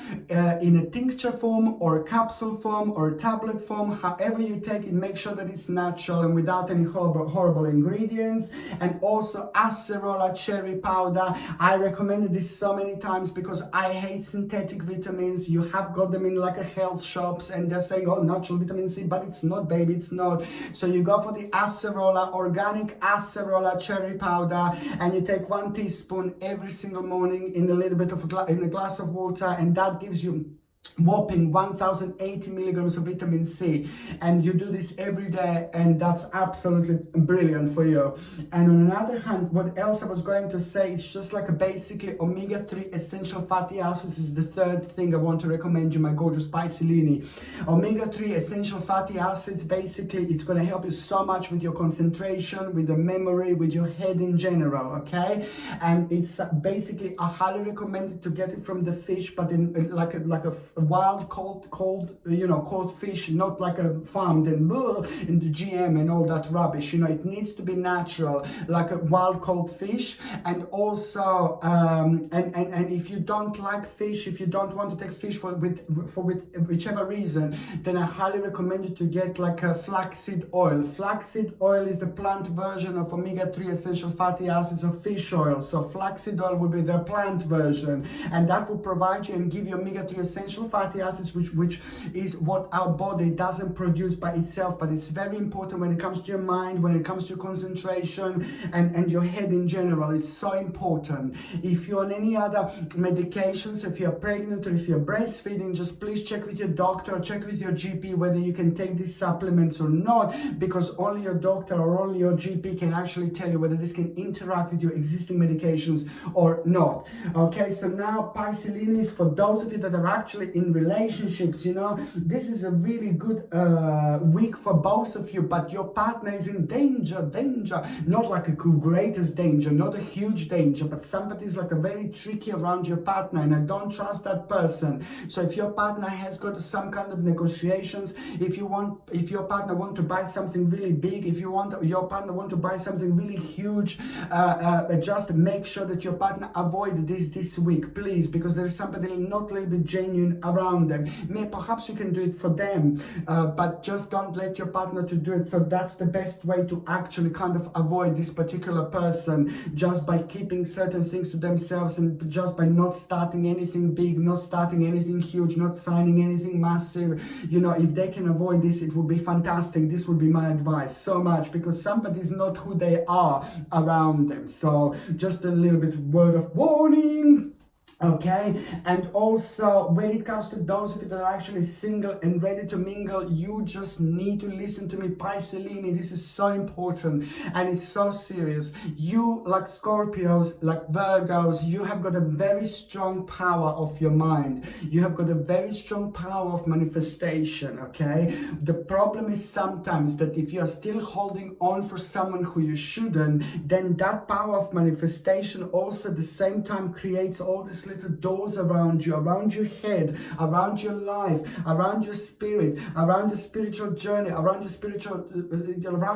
Speaker 1: in a tincture form or a capsule form or a tablet form. However you take it, make sure that it's natural and without any horrible ingredients. And also acerola cherry powder. I recommended this so many times because I hate synthetic vitamins. You have got them in like a health shops and they're saying, oh, natural vitamin C, but it's not, baby, it's not. So you go for the acerola, organic acerola cherry powder, and you take 1 teaspoon every single morning in a little bit of in a glass of water, and that gives you whopping 1080 milligrams of vitamin C, and you do this every day, and that's absolutely brilliant for you. And on another hand, what else I was going to say, it's just like a basically omega-3 essential fatty acids is the third thing I want to recommend you, my gorgeous Piscellini. Omega-3 essential fatty acids, basically it's going to help you so much with your concentration, with the memory, with your head in general, okay? And it's basically, I highly recommend it to get it from the fish, but in like a wild caught fish, not like a farmed and in the GM and all that rubbish. It needs to be natural, like a wild caught fish. And also and if you don't like fish, if you don't want to take fish for whichever reason, then I highly recommend you to get like a flaxseed oil. Flaxseed oil is the plant version of omega-3 essential fatty acids of fish oil. So flaxseed oil will be the plant version, and that will provide you and give you omega-3 essential fatty acids, which is what our body doesn't produce by itself, but it's very important when it comes to your mind, when it comes to concentration and your head in general. It's so important. If you're on any other medications, if you're pregnant or if you're breastfeeding, just please check with your doctor or check with your GP whether you can take these supplements or not, because only your doctor or only your GP can actually tell you whether this can interact with your existing medications or not. Okay, so now Piscellinis, for those of you that are actually in relationships, this is a really good week for both of you, but your partner is in danger, not like a greatest danger, not a huge danger, but somebody's like a very tricky around your partner, and I don't trust that person. So if your partner has got some kind of negotiations, if your partner want to buy something really big, if your partner want to buy something really huge, just make sure that your partner avoid this week, please, because there is somebody not a little bit genuine around them. Perhaps you can do it for them, but just don't let your partner to do it. So that's the best way to actually kind of avoid this particular person, just by keeping certain things to themselves, and just by not starting anything big, not starting anything huge, not signing anything massive. If they can avoid this, it would be fantastic. This would be my advice so much, because somebody's not who they are around them. So just a little bit word of warning. Okay, and also when it comes to those of you that are actually single and ready to mingle, you just need to listen to me, Piscellini. This is so important and it's so serious. You, like Scorpios, like Virgos, you have got a very strong power of your mind. You have got a very strong power of manifestation, okay? The problem is sometimes that if you are still holding on for someone who you shouldn't, then that power of manifestation also at the same time creates all this little doors around you, around your head, around your life, around your spirit, around your spiritual journey, around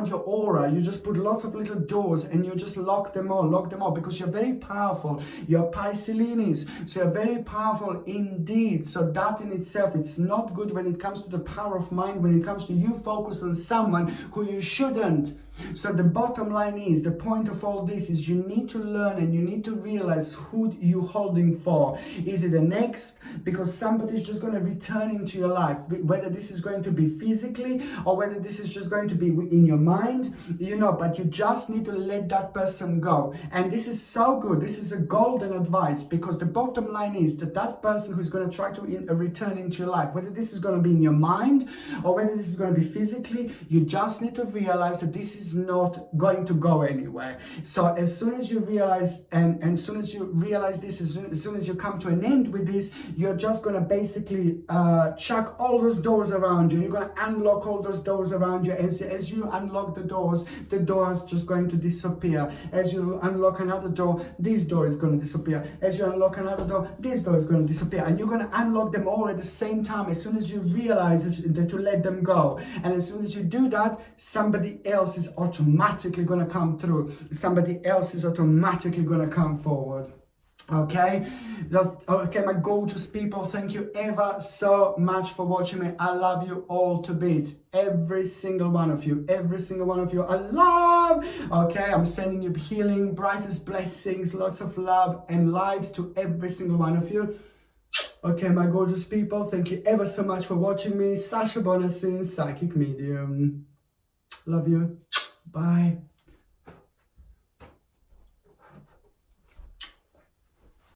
Speaker 1: your aura. You just put lots of little doors and you just lock them all, because you're very powerful. You're Piscellinis, so you're very powerful indeed. So that in itself, it's not good when it comes to the power of mind, when it comes to you focus on someone who you shouldn't. So the bottom line is, the point of all this is you need to learn and you need to realize who you're holding for. Is it an ex? Because somebody's just going to return into your life, whether this is going to be physically or whether this is just going to be in your mind, but you just need to let that person go. And this is so good. This is a golden advice, because the bottom line is that person who's going to try to return into your life, whether this is going to be in your mind or whether this is going to be physically, you just need to realize that this is not going to go anywhere. So as soon as you realize, and as soon as you realize this, as soon as you come to an end with this, you're just going to basically chuck all those doors around you. You're going to unlock all those doors around you, and as you unlock the doors just going to disappear. As you unlock another door, this door is going to disappear. As you unlock another door, this door is going to disappear, and you're going to unlock them all at the same time as soon as you realize that to let them go. And as soon as you do that, somebody else is automatically going to come through. Somebody else is automatically going to come forward. Okay, okay, my gorgeous people, thank you ever so much for watching me. I love you all to bits, every single one of you, I love. Okay, I'm sending you healing, brightest blessings, lots of love and light to every single one of you. Okay, my gorgeous people, thank you ever so much for watching me. Sasha Bonasin, psychic medium. Love you. Bye.